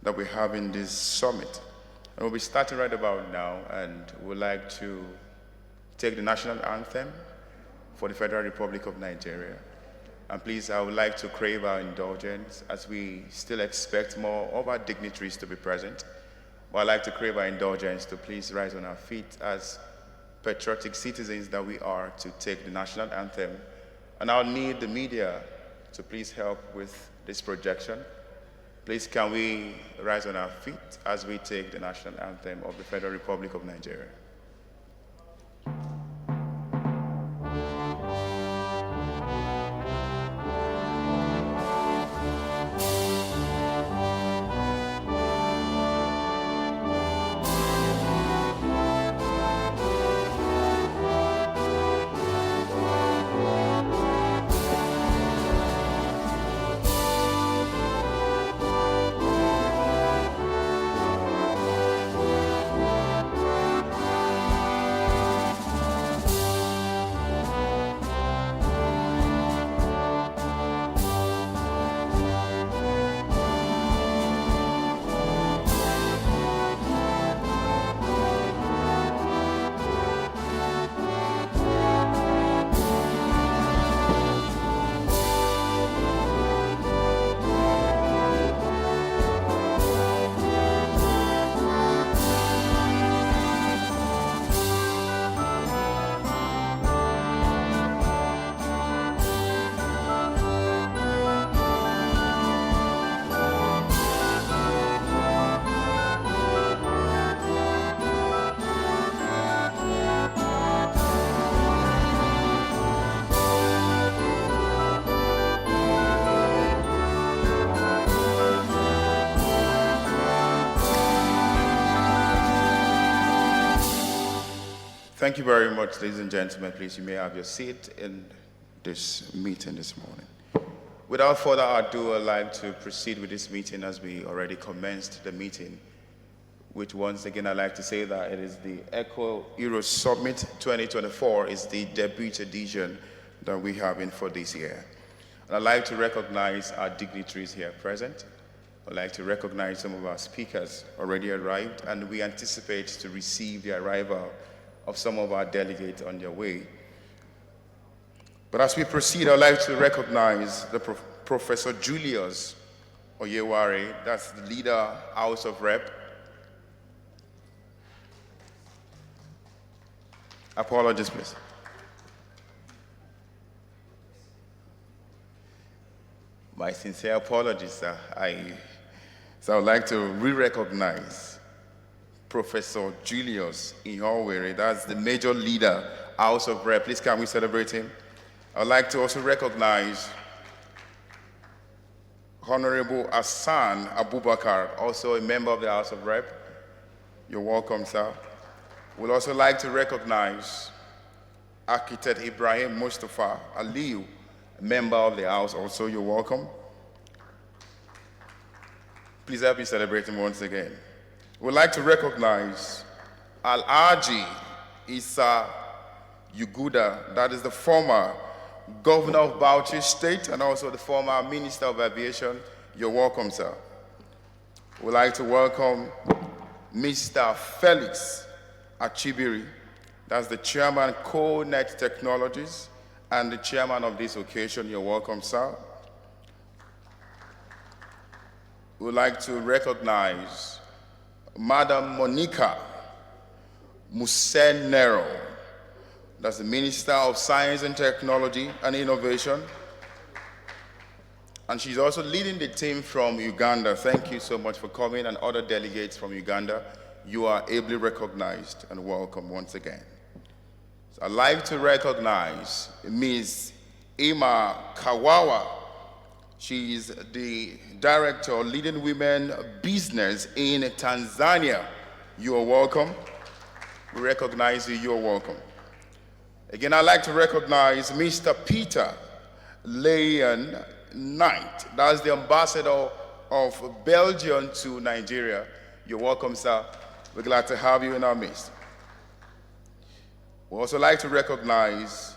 that we have in this summit. And we'll be starting right about now, and we'd like to take the national anthem for the Federal Republic of Nigeria. And please, I would like to crave our indulgence as we still expect more of our dignitaries to be present. But I'd like to crave our indulgence to please rise on our feet as patriotic citizens that we are to take the national anthem. And I'll need the media to please help with this projection. Please, can we rise on our feet as we take the national anthem of the Federal Republic of Nigeria? Thank you very much, ladies and gentlemen. Please, you may have your seat in this meeting this morning. Without further ado, I'd like to proceed with this meeting as we already commenced the meeting, which once again I'd like to say that it is the ECHO Euro Summit 2024 is the debut edition that we have in for this year. And I'd like to recognize our dignitaries here present. I'd like to recognize some of our speakers already arrived, and we anticipate to receive the arrival of some of our delegates on their way. But as we proceed, I'd like to recognize the Professor Julius Oyeware, that's the leader, House of Rep. Apologies, please. My sincere apologies, sir. So I'd like to re-recognize Professor Julius Oyeware, that's the major leader, House of Rep. Please, can we celebrate him? I'd like to also recognize Honorable Hassan Abubakar, also a member of the House of Rep. You're welcome, sir. We'd also like to recognize Architect Ibrahim Mustafa Aliyu, a member of the House, also you're welcome. Please help me celebrate him once again. We'd like to recognize Al-Haji Isa Yuguda, that is the former governor of Bauchi State and also the former Minister of Aviation. You're welcome, sir. We'd like to welcome Mr. Felix Achibiri, that's the chairman, CoNet Technologies, and the chairman of this occasion. You're welcome, sir. We'd like to recognize Madam Monica Musenero, that's the Minister of Science and Technology and Innovation. And she's also leading the team from Uganda. Thank you so much for coming, and other delegates from Uganda. You are ably recognized and welcome once again. So I'd like to recognize Ms. Ima Kawawa. She is the Director of Leading Women Business in Tanzania. You are welcome. We recognize you. You are welcome. Again, I'd like to recognize Mr. Peter Leon Knight. That's the Ambassador of Belgium to Nigeria. You're welcome, sir. We're glad to have you in our midst. We'd also like to recognize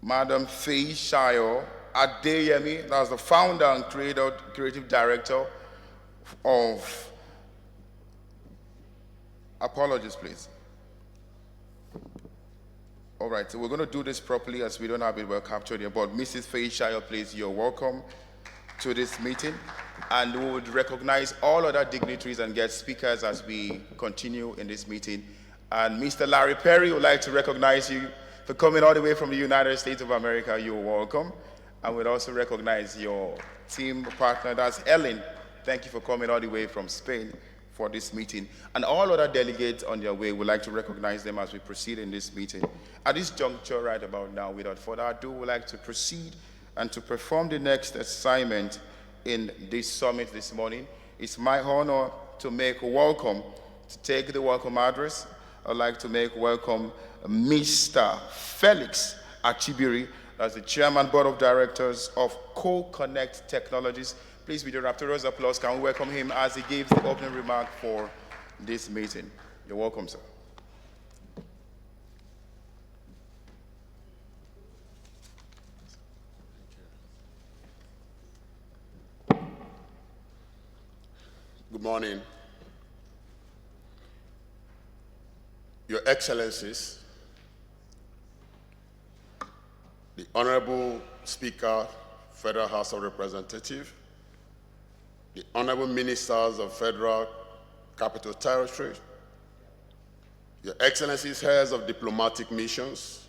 Madam Faye Shayo Adeyemi, that's the founder and creative director of, apologies please. All right, so we're going to do this properly as we don't have it well captured here, but Mrs. Faye Shire, please, you're welcome to this meeting. And we would recognize all other dignitaries and guest speakers as we continue in this meeting. And Mr. Larry Perry would like to recognize you for coming all the way from the United States of America. You're welcome. And we'd also recognize your team partner, that's Ellen. Thank you for coming all the way from Spain for this meeting. And all other delegates on their way, we'd like to recognize them as we proceed in this meeting. At this juncture right about now, without further ado, we'd like to proceed and to perform the next assignment in this summit this morning. It's my honor to make welcome, to take the welcome address. I'd like to make welcome Mr. Felix Achibiri, as the Chairman Board of Directors of Co-Connect Technologies. Please, with your rapturous applause, can we welcome him as he gives the opening remark for this meeting. You're welcome, sir. Good morning. Your Excellencies, the Honorable Speaker, Federal House of Representatives, the Honorable Ministers of Federal Capital Territory, Your Excellencies, Heads of Diplomatic Missions,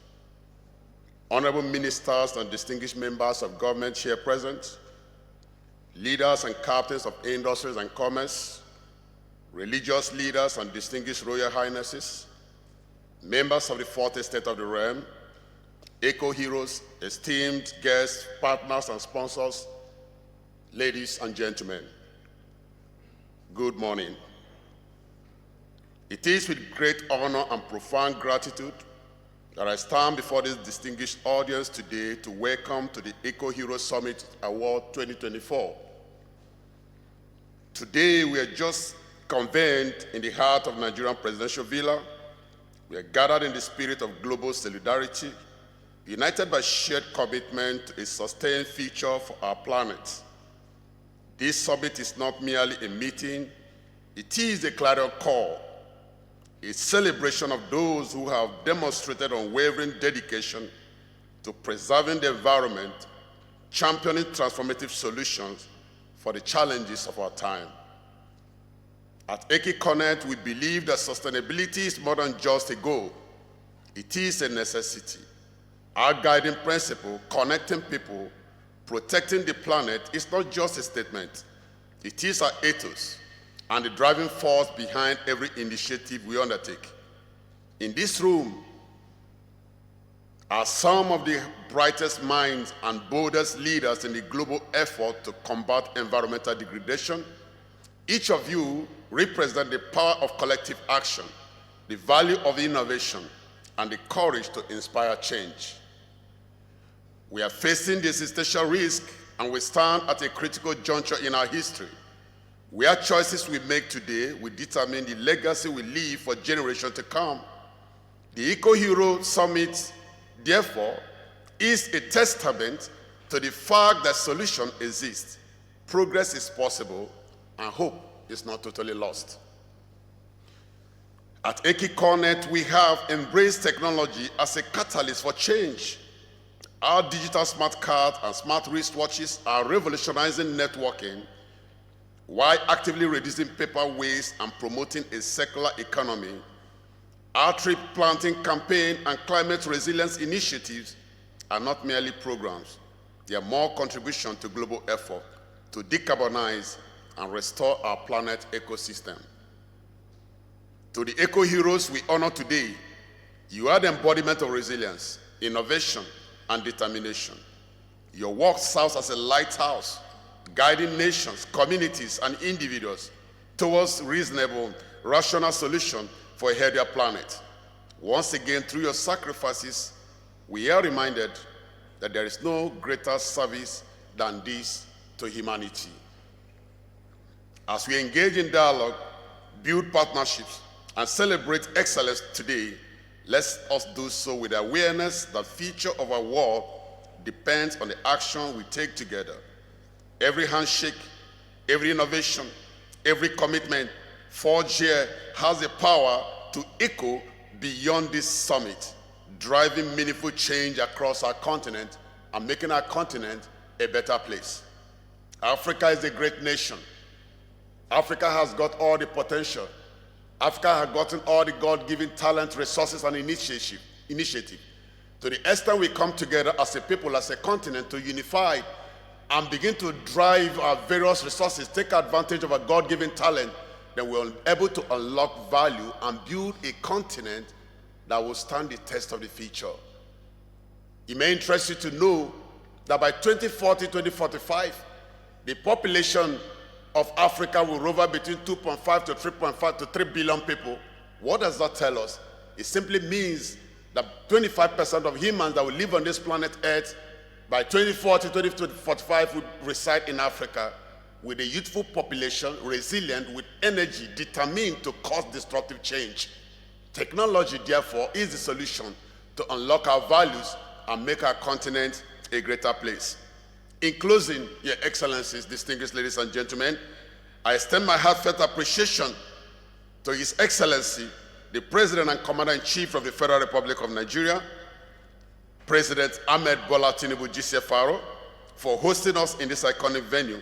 Honorable Ministers and distinguished members of government here present, leaders and captains of industries and commerce, religious leaders and distinguished royal highnesses, members of the Fourth Estate of the Realm, eco-heroes, esteemed guests, partners and sponsors, ladies and gentlemen, good morning. It is with great honor and profound gratitude that I stand before this distinguished audience today to welcome to the Eco Hero Summit Award 2024. Today, we are just convened in the heart of Nigerian Presidential Villa. We are gathered in the spirit of global solidarity, united by shared commitment to a sustained future for our planet. This summit is not merely a meeting, it is a clarion call, a celebration of those who have demonstrated unwavering dedication to preserving the environment, championing transformative solutions for the challenges of our time. At EkiConnect, we believe that sustainability is more than just a goal. It is a necessity. Our guiding principle, connecting people, protecting the planet, is not just a statement. It is our ethos and the driving force behind every initiative we undertake. In this room are some of the brightest minds and boldest leaders in the global effort to combat environmental degradation. Each of you represent the power of collective action, the value of innovation, and the courage to inspire change. We are facing the existential risk, and we stand at a critical juncture in our history, where choices we make today will determine the legacy we leave for generations to come. The Eco Hero Summit, therefore, is a testament to the fact that solution exists, progress is possible, and hope is not totally lost. At EkiConnect, we have embraced technology as a catalyst for change. Our digital smart cards and smart wristwatches are revolutionizing networking while actively reducing paper waste and promoting a circular economy. Our tree planting campaign and climate resilience initiatives are not merely programs. They are more contribution to global effort to decarbonize and restore our planet ecosystem. To the eco-heroes we honor today, you are the embodiment of resilience, innovation, and determination. Your work serves as a lighthouse, guiding nations, communities, and individuals towards reasonable, rational solutions for a healthier planet. Once again, through your sacrifices, we are reminded that there is no greater service than this to humanity. As we engage in dialogue, build partnerships, and celebrate excellence today, let us do so with awareness that the future of our world depends on the action we take together. Every handshake, every innovation, Every commitment forged here has the power to echo beyond this summit, driving meaningful change across our continent and making our continent a better place. Africa is a great nation. Africa has got all the potential. Africa has gotten all the God-given talent, resources, and initiative. To the extent we come together as a people, as a continent, to unify and begin to drive our various resources, take advantage of our God-given talent, then we're able to unlock value and build a continent that will stand the test of the future. It may interest you to know that by 2040, 2045, the population of Africa will hover between 2.5 to 3.5 to 3 billion people. What does that tell us? It simply means that 25% of humans that will live on this planet Earth by 2040, 2045 will reside in Africa with a youthful population, resilient, with energy, determined to cause disruptive change. Technology, therefore, is the solution to unlock our values and make our continent a greater place. In closing, Your Excellencies, distinguished ladies and gentlemen, I extend my heartfelt appreciation to His Excellency, the President and Commander-in-Chief of the Federal Republic of Nigeria, President Ahmed Bola Tinubu GCFR, for hosting us in this iconic venue.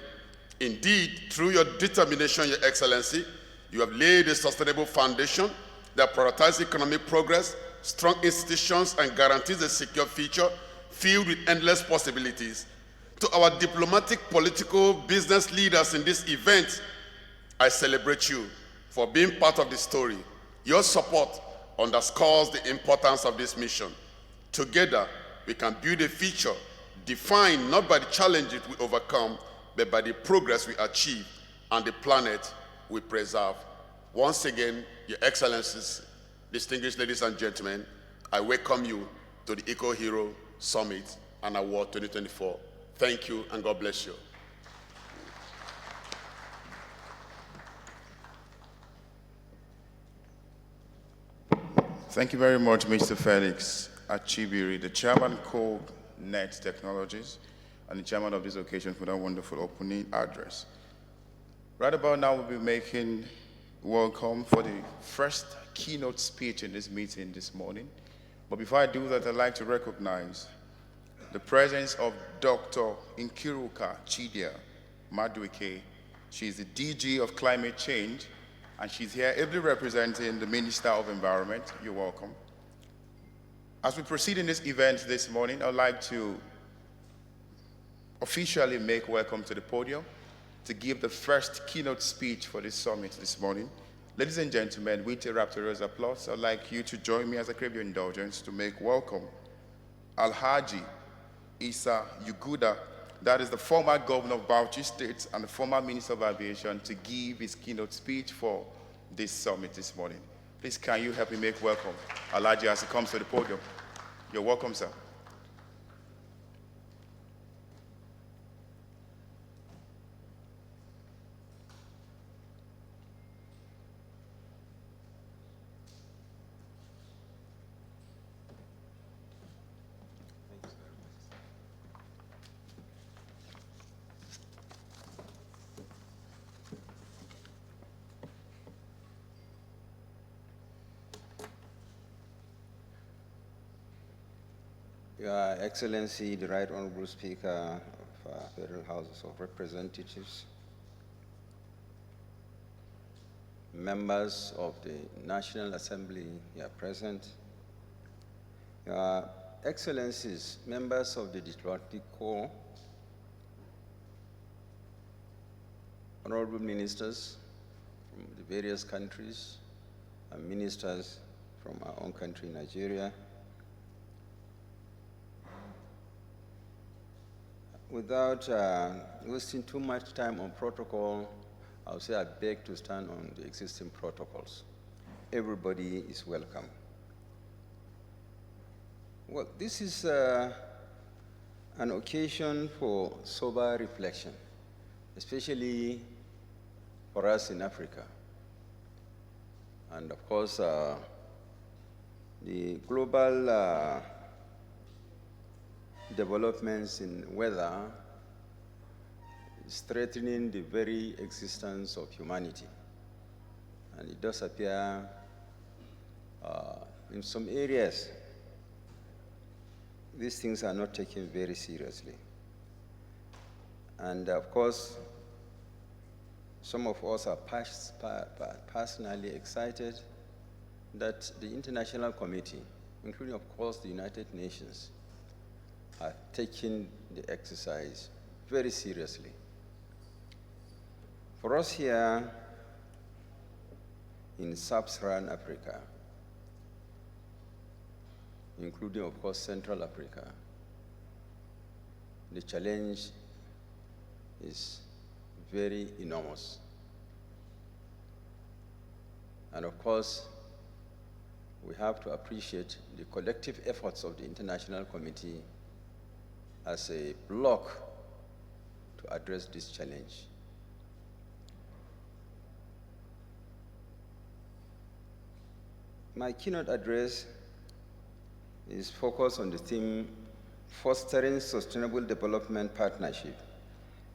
Indeed, through your determination, Your Excellency, you have laid a sustainable foundation that prioritizes economic progress, strong institutions, and guarantees a secure future filled with endless possibilities. To our diplomatic, political, business leaders in this event, I celebrate you for being part of the story. Your support underscores the importance of this mission. Together, we can build a future defined not by the challenges we overcome, but by the progress we achieve and the planet we preserve. Once again, Your Excellencies, distinguished ladies and gentlemen, I welcome you to the Eco Hero Summit and Award 2024. Thank you, and God bless you. Thank you very much, Mr. Felix Achibiri, the Chairman CoNet Technologies and the Chairman of this occasion, for that wonderful opening address. Right about now, we'll be making welcome for the first keynote speech in this meeting this morning. But before I do that, I'd like to recognize the presence of Dr. Nkiruka Chidia Madueke. She's the DG of Climate Change, and she's here ably representing the Minister of Environment. You're welcome. As we proceed in this event this morning, I'd like to officially make welcome to the podium to give the first keynote speech for this summit this morning. Ladies and gentlemen, with a rapturous applause, I'd like you to join me as I crave your indulgence to make welcome Alhaji Isa Yuguda, that is the former governor of Bauchi State and the former Minister of Aviation, to give his keynote speech for this summit this morning. Please, can you help me make welcome Alhaji as he comes to the podium? You're welcome, sir. Your Excellency, the Right Honorable Speaker of Federal Houses of Representatives, members of the National Assembly here present, Your Excellencies, members of the Diplomatic Corps, honorable ministers from the various countries, and ministers from our own country, Nigeria. Without wasting too much time on protocol, I'll say I beg to stand on the existing protocols. Everybody is welcome. Well, this is an occasion for sober reflection, especially for us in Africa. And of course, the global developments in weather is threatening the very existence of humanity. And it does appear in some areas, these things are not taken very seriously. And of course, some of us are personally excited that the International Committee, including of course the United Nations, are taking the exercise very seriously. For us here in sub-Saharan Africa, including of course Central Africa, the challenge is very enormous. And of course, we have to appreciate the collective efforts of the International Committee as a bloc to address this challenge. My keynote address is focused on the theme, fostering sustainable development partnership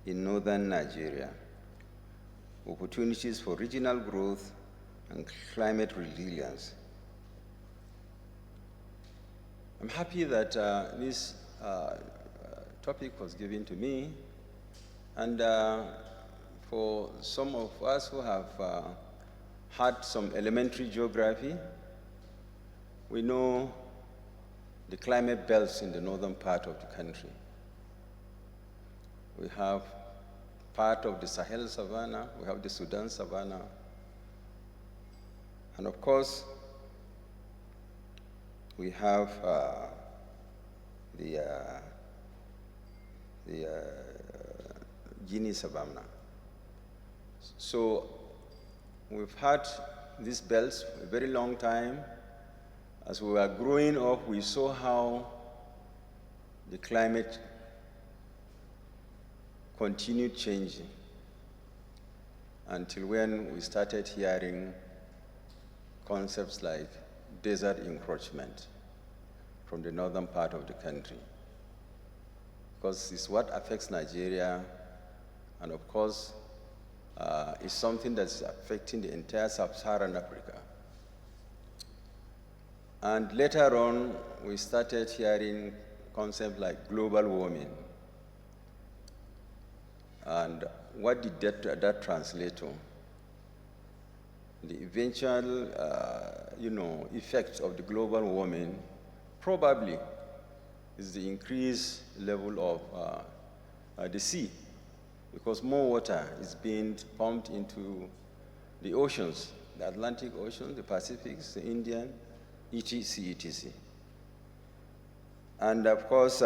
in northern Nigeria, opportunities for regional growth and climate resilience. I'm happy that this topic was given to me, and for some of us who have had some elementary geography, we know the climate belts in the northern part of the country. We have part of the Sahel savanna, we have the Sudan savanna, and of course, we have the Guinea savanna. So we've had these belts for a very long time. As we were growing up, we saw how the climate continued changing until when we started hearing concepts like desert encroachment from the northern part of the country, because it's what affects Nigeria, and of course, it's something that's affecting the entire sub-Saharan Africa. And later on, we started hearing concepts like global warming. And what did that translate to? The eventual, effects of the global warming probably is the increased level of the sea, because more water is being pumped into the oceans, the Atlantic Ocean, the Pacific, the Indian, etc., etc. And of course,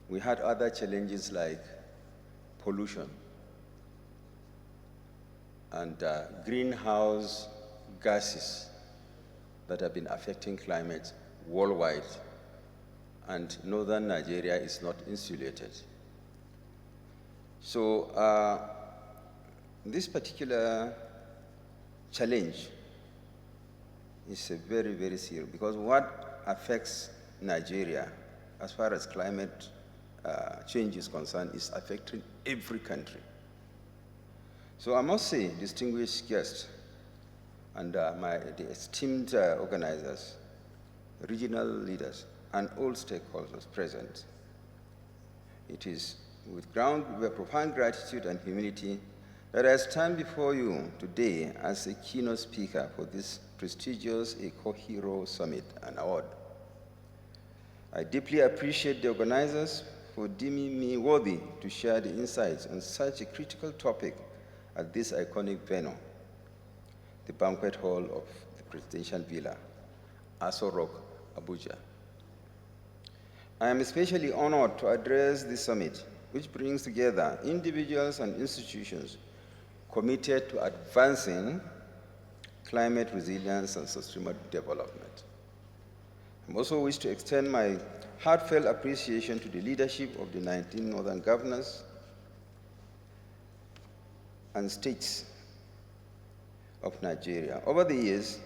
we had other challenges like pollution and greenhouse gases that have been affecting climate worldwide, and northern Nigeria is not insulated. So this particular challenge is a very, very serious, because what affects Nigeria as far as climate change is concerned is affecting every country. So I must say, distinguished guests and the esteemed organizers, regional leaders, and all stakeholders present, it is with profound gratitude and humility that I stand before you today as a keynote speaker for this prestigious EcoHero Summit and Award. I deeply appreciate the organizers for deeming me worthy to share the insights on such a critical topic at this iconic venue, the banquet hall of the Presidential Villa, Aso Rock, Abuja. I am especially honored to address this summit, which brings together individuals and institutions committed to advancing climate resilience and sustainable development. I also wish to extend my heartfelt appreciation to the leadership of the 19 northern governors and states of Nigeria. Over the years,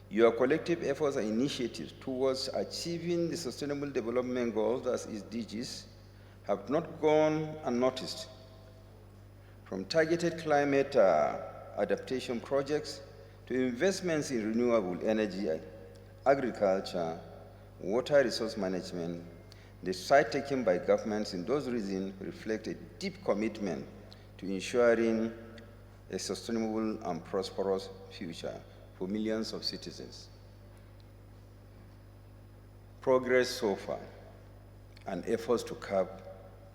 your collective efforts and initiatives towards achieving the Sustainable Development Goals, as SDGs, have not gone unnoticed. From targeted climate adaptation projects to investments in renewable energy, agriculture, water resource management, the side taken by governments in those regions reflect a deep commitment to ensuring a sustainable and prosperous future for millions of citizens. Progress so far and efforts to curb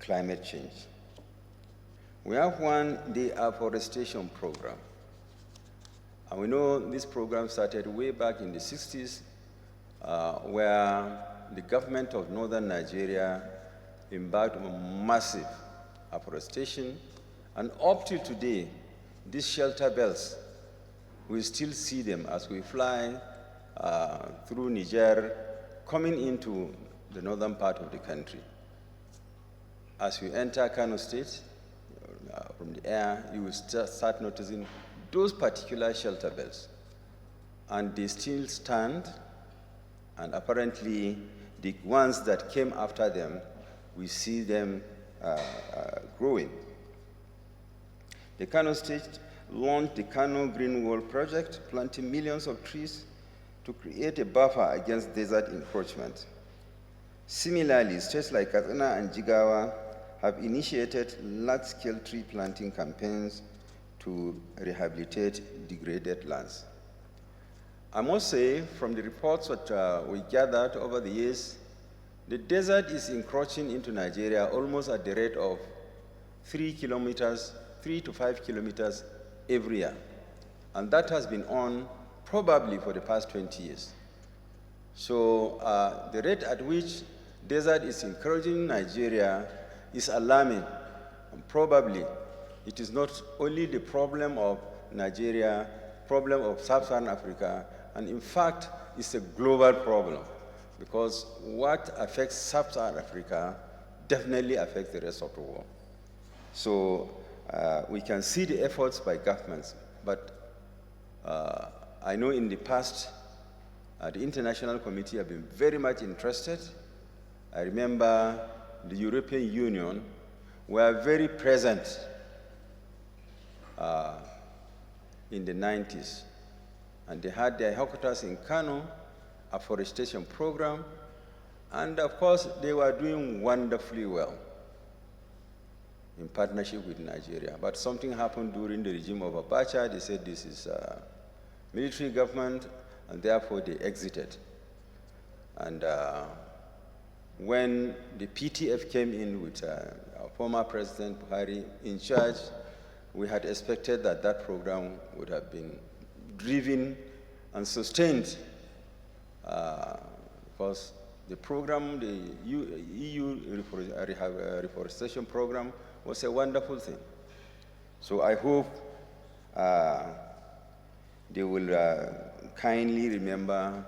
climate change. We have the afforestation program. And we know this program started way back in the 60s, where the government of northern Nigeria embarked on massive afforestation. And up till today, these shelter belts, we still see them as we fly through Niger, coming into the northern part of the country. As you enter Kano State, from the air, you will start noticing those particular shelter belts. And they still stand, and apparently the ones that came after them, we see them growing. The Kano State launched the Kano Green Wall Project, planting millions of trees to create a buffer against desert encroachment. Similarly, states like Katsina and Jigawa have initiated large-scale tree planting campaigns to rehabilitate degraded lands. I must say, from the reports that we gathered over the years, the desert is encroaching into Nigeria almost at the rate of 3 to 5 kilometers every year. And that has been on probably for the past 20 years. So the rate at which desert is encroaching Nigeria is alarming. And probably it is not only the problem of Nigeria, problem of sub-Saharan Africa, and in fact, it's a global problem, because what affects sub-Saharan Africa definitely affects the rest of the world. So we can see the efforts by governments, but I know in the past, the International Committee have been very much interested. I remember the European Union were very present in the 90s. And they had their headquarters in Kano, a forestation program, and of course, they were doing wonderfully well in partnership with Nigeria. But something happened during the regime of Abacha. They said this is a military government, and therefore they exited. And when the PTF came in with our former President Buhari in charge, we had expected that that program would have been driven and sustained, because the program, the EU reforestation program, was a wonderful thing. So I hope they will kindly remember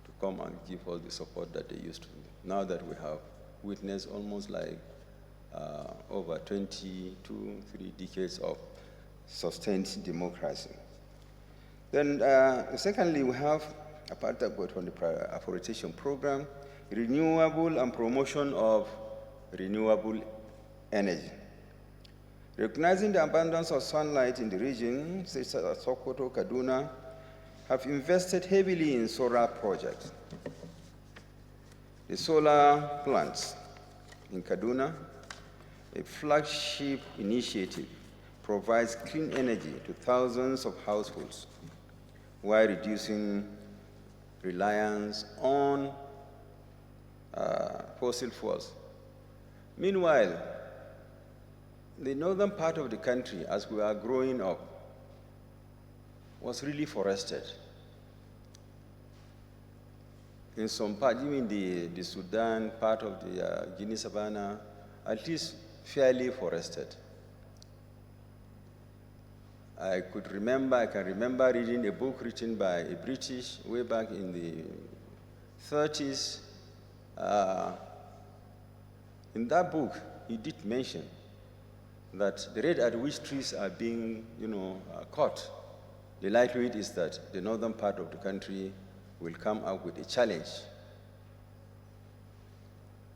to come and give all the support that they used to. Now that we have witnessed almost like over 3 decades of sustained democracy. Then, secondly, we have, apart from the afforestation program, renewable and promotion of renewable energy. Recognizing the abundance of sunlight in the region, such as Sokoto, Kaduna, have invested heavily in solar projects. The solar plants in Kaduna, a flagship initiative, provides clean energy to thousands of households while reducing reliance on fossil fuels. Meanwhile, the northern part of the country, as we are growing up, was really forested. In some part, even the Sudan part of the Guinea Savannah, at least fairly forested. I can remember reading a book written by a British way back in the 30s. In that book, he did mention that the rate at which trees are being, cut, the likelihood is that the northern part of the country will come up with a challenge.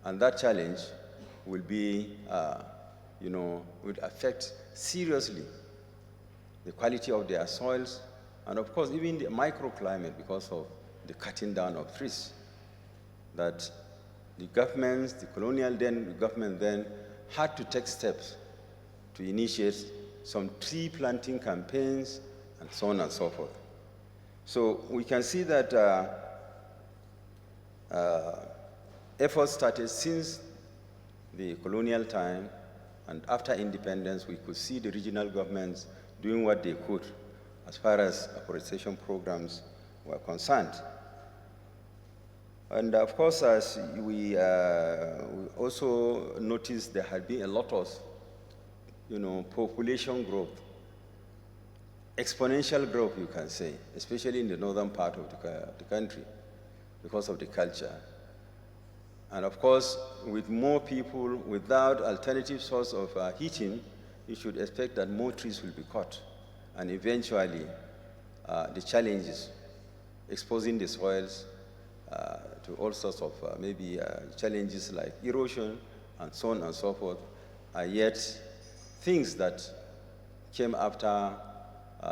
And that challenge will be, would affect seriously the quality of their soils, and of course, even the microclimate because of the cutting down of trees. That the governments, the colonial government then had to take steps to initiate some tree planting campaigns and so on and so forth. So we can see that efforts started since the colonial time, and after independence, we could see the regional governments doing what they could as far as afforestation programs were concerned. And of course, as we also noticed, there had been a lot of, population growth, exponential growth, you can say, especially in the northern part of the country because of the culture. And of course, with more people without alternative source of heating, you should expect that more trees will be cut. And eventually, the challenges, exposing the soils to all sorts of challenges like erosion and so on and so forth, are yet things that came after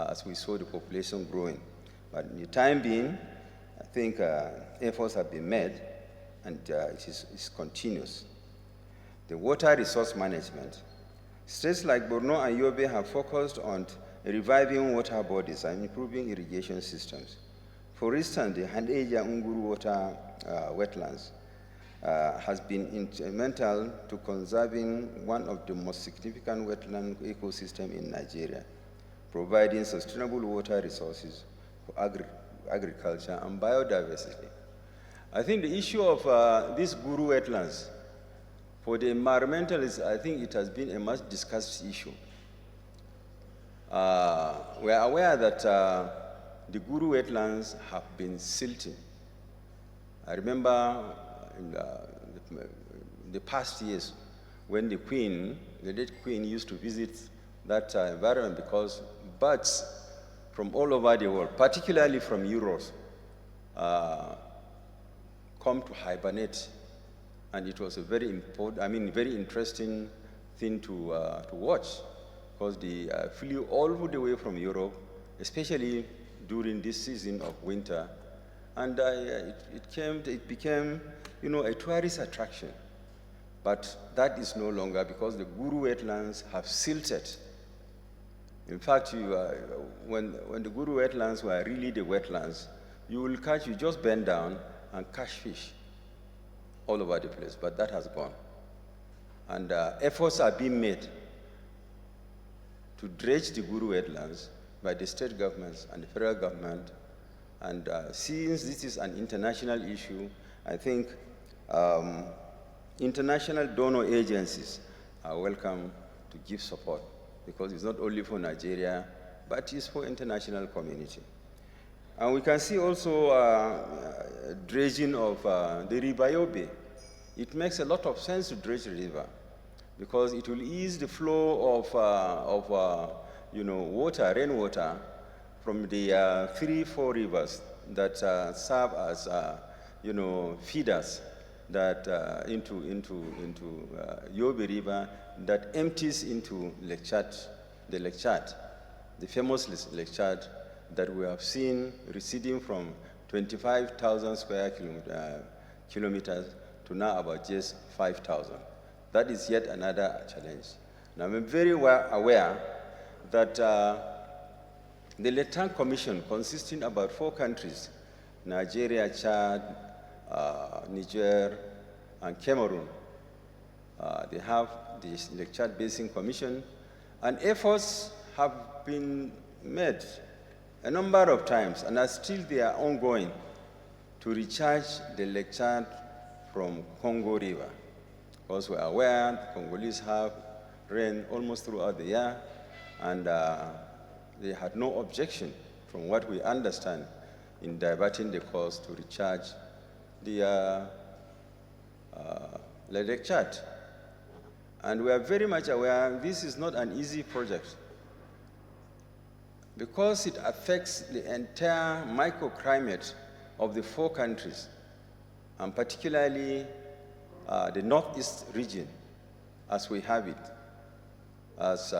as we saw the population growing. But in the time being, I think efforts have been made, and it's continuous. The water resource management. States like Borno and Yobe have focused on reviving water bodies and improving irrigation systems. For instance, the Handeja Unguru water wetlands has been instrumental to conserving one of the most significant wetland ecosystems in Nigeria, providing sustainable water resources for agriculture and biodiversity. I think the issue of these Guru wetlands, for the environmentalists, I think it has been a much discussed issue. We are aware that the Guru wetlands have been silting. I remember in the past years when the late Queen used to visit that environment because birds from all over the world, particularly from Europe, come to hibernate, and it was a very important, very interesting thing to watch, because they flew all the way from Europe, especially during this season of winter, and it became, a tourist attraction. But that is no longer because the Guru wetlands have silted. In fact, when the Guru wetlands were really the wetlands, you just bend down and catch fish all over the place, but that has gone. And efforts are being made to dredge the Guru wetlands by the state governments and the federal government. And since this is an international issue, I think international donor agencies are welcome to give support, because it's not only for Nigeria, but it's for international community. And we can see also dredging of the River Yobe. It makes a lot of sense to dredge the river because it will ease the flow of water, rainwater, from the 3-4 rivers that serve as feeders that into Yobe River that empties into Lake Chad, the famous Lake Chad that we have seen receding from 25,000 square kilometers to now about just 5,000. That is yet another challenge. Now, I'm very well aware that the Letang Commission, consisting about 4 countries, Nigeria, Chad, Niger, and Cameroon, they have the Lake Chad Basin Commission, and efforts have been made a number of times, and they are ongoing, to recharge the Lake Chad from Congo River. Because we are aware the Congolese have rain almost throughout the year, and they had no objection, from what we understand, in diverting the course to recharge the Lake Chad. And we are very much aware this is not an easy project, because it affects the entire microclimate of the 4 countries, and particularly the northeast region, as we have it, as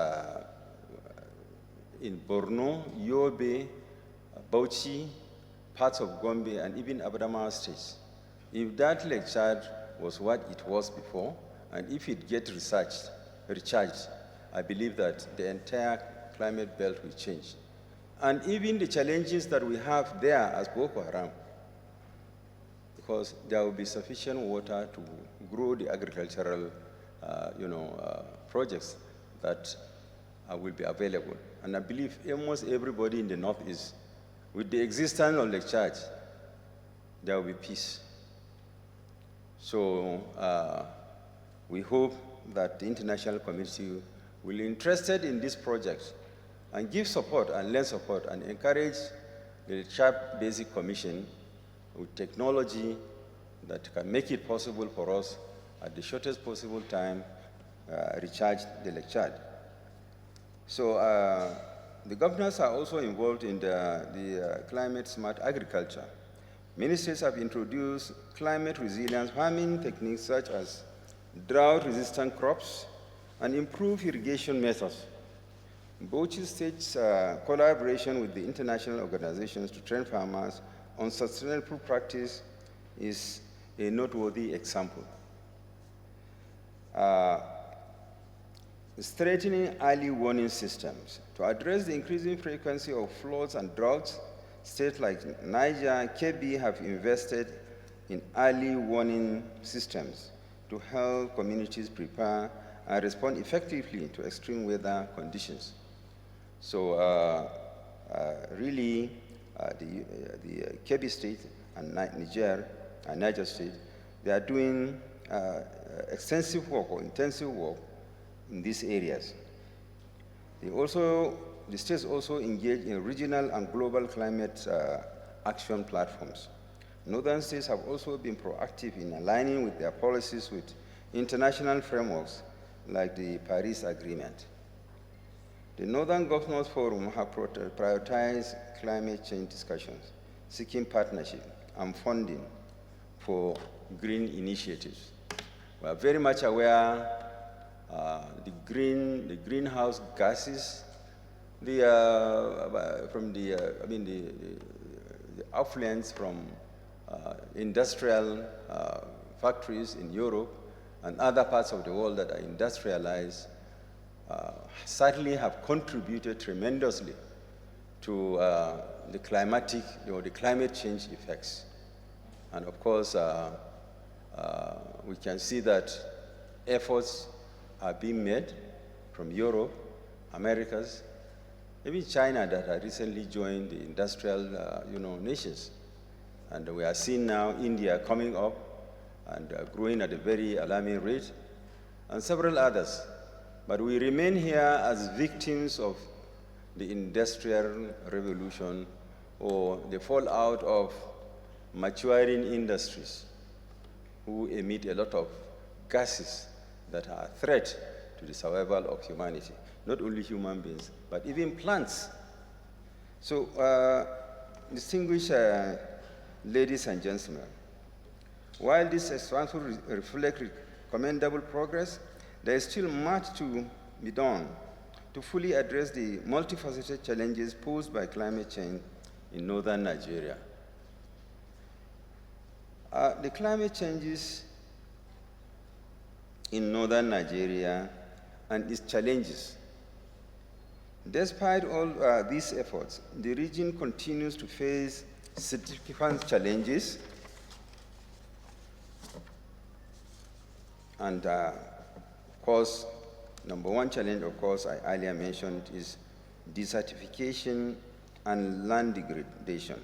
in Borno, Yobe, Bauchi, parts of Gombe, and even Abadamawa states. If that lake charge was what it was before, and if it gets recharged, I believe that the entire climate belt will change. And even the challenges that we have there as Boko Haram, because there will be sufficient water to grow the agricultural projects that will be available. And I believe almost everybody in the Northeast, with the existence of Lake Chad, there will be peace. So we hope that the international community will be interested in this project and give support and lend support and encourage the Chad Basic Commission with technology that can make it possible for us at the shortest possible time recharge the Lake Chad. So the governors are also involved in the climate smart agriculture. Ministries have introduced climate resilience farming techniques such as drought-resistant crops and improved irrigation methods. Bauchi State's collaboration with the international organizations to train farmers on sustainable practice is a noteworthy example. Strengthening early warning systems. To address the increasing frequency of floods and droughts, states like Niger, Kebbi have invested in early warning systems to help communities prepare and respond effectively to extreme weather conditions. So really, the Kebbi State and Niger State, they are doing extensive work or intensive work in these areas. The states also engage in regional and global climate action platforms. Northern states have also been proactive in aligning with their policies with international frameworks like the Paris Agreement. The Northern Governors Forum have prioritized climate change discussions, seeking partnership and funding for green initiatives. We are very much aware the greenhouse gases, the affluents from industrial factories in Europe and other parts of the world that are industrialized certainly have contributed tremendously to the climate change effects. And of course, we can see that efforts are being made from Europe, Americas, even China that had recently joined the industrial nations. And we are seeing now India coming up and growing at a very alarming rate, and several others. But we remain here as victims of the Industrial Revolution or the fallout of maturing industries who emit a lot of gases that are a threat to the survival of humanity, not only human beings, but even plants. So, distinguished ladies and gentlemen, while this expansion reflects commendable progress, there is still much to be done to fully address the multifaceted challenges posed by climate change in northern Nigeria. The climate changes in northern Nigeria and its challenges. Despite all these efforts, the region continues to face significant challenges, and of course, number one challenge, of course, I earlier mentioned is desertification and land degradation.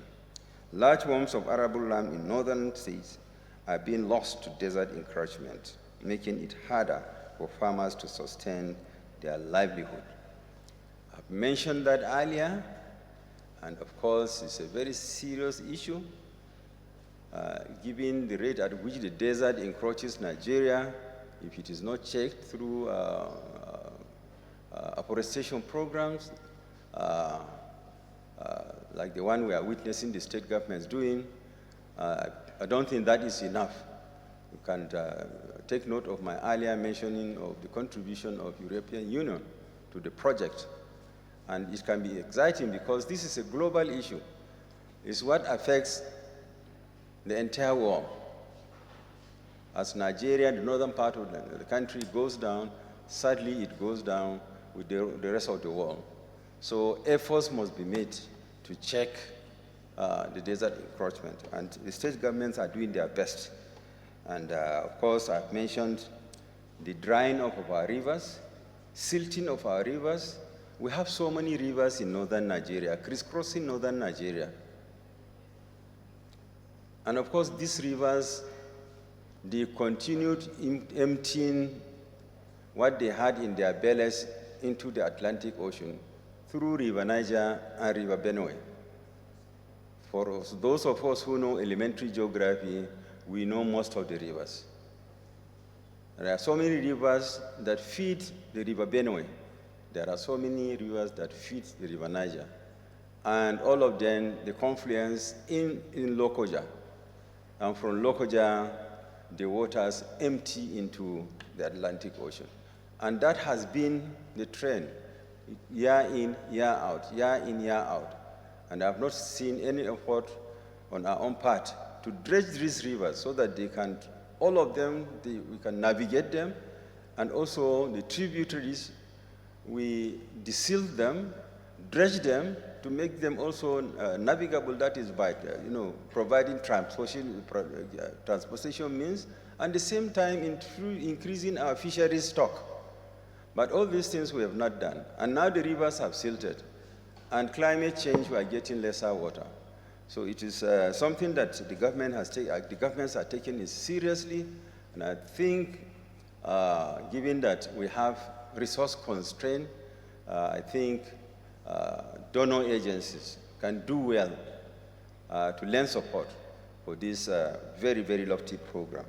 Large volumes of arable land in northern states are being lost to desert encroachment, making it harder for farmers to sustain their livelihood. I've mentioned that earlier, and of course, it's a very serious issue, given the rate at which the desert encroaches Nigeria. If it is not checked through afforestation programs, like the one we are witnessing the state governments doing, I don't think that is enough. You can take note of my earlier mentioning of the contribution of European Union to the project. And it can be exciting because this is a global issue. It's what affects the entire world. As Nigeria, the northern part of the country, goes down, sadly it goes down with the rest of the world. So efforts must be made to check the desert encroachment, and the state governments are doing their best. And of course, I've mentioned the drying up of our rivers, silting of our rivers. We have so many rivers in northern Nigeria, crisscrossing northern Nigeria. And of course, these rivers, they continued emptying what they had in their bellies into the Atlantic Ocean through River Niger and River Benue. For those of us who know elementary geography, we know most of the rivers. There are so many rivers that feed the River Benue. There are so many rivers that feed the River Niger. And all of them, the confluence in Lokoja. And from Lokoja, the waters empty into the Atlantic Ocean. And that has been the trend, year in, year out, year in, year out. And I've not seen any effort on our own part to dredge these rivers so that they can, all of them, we can navigate them. And also the tributaries, we desil them, dredge them to make them also navigable. That is by providing transportation means, and at the same time increasing our fisheries stock. But all these things we have not done. And now the rivers have silted. And climate change, we are getting lesser water. So it is something that the governments are taking it seriously. And I think, given that we have resource constraint, I think donor agencies can do well to lend support for this very, very lofty program.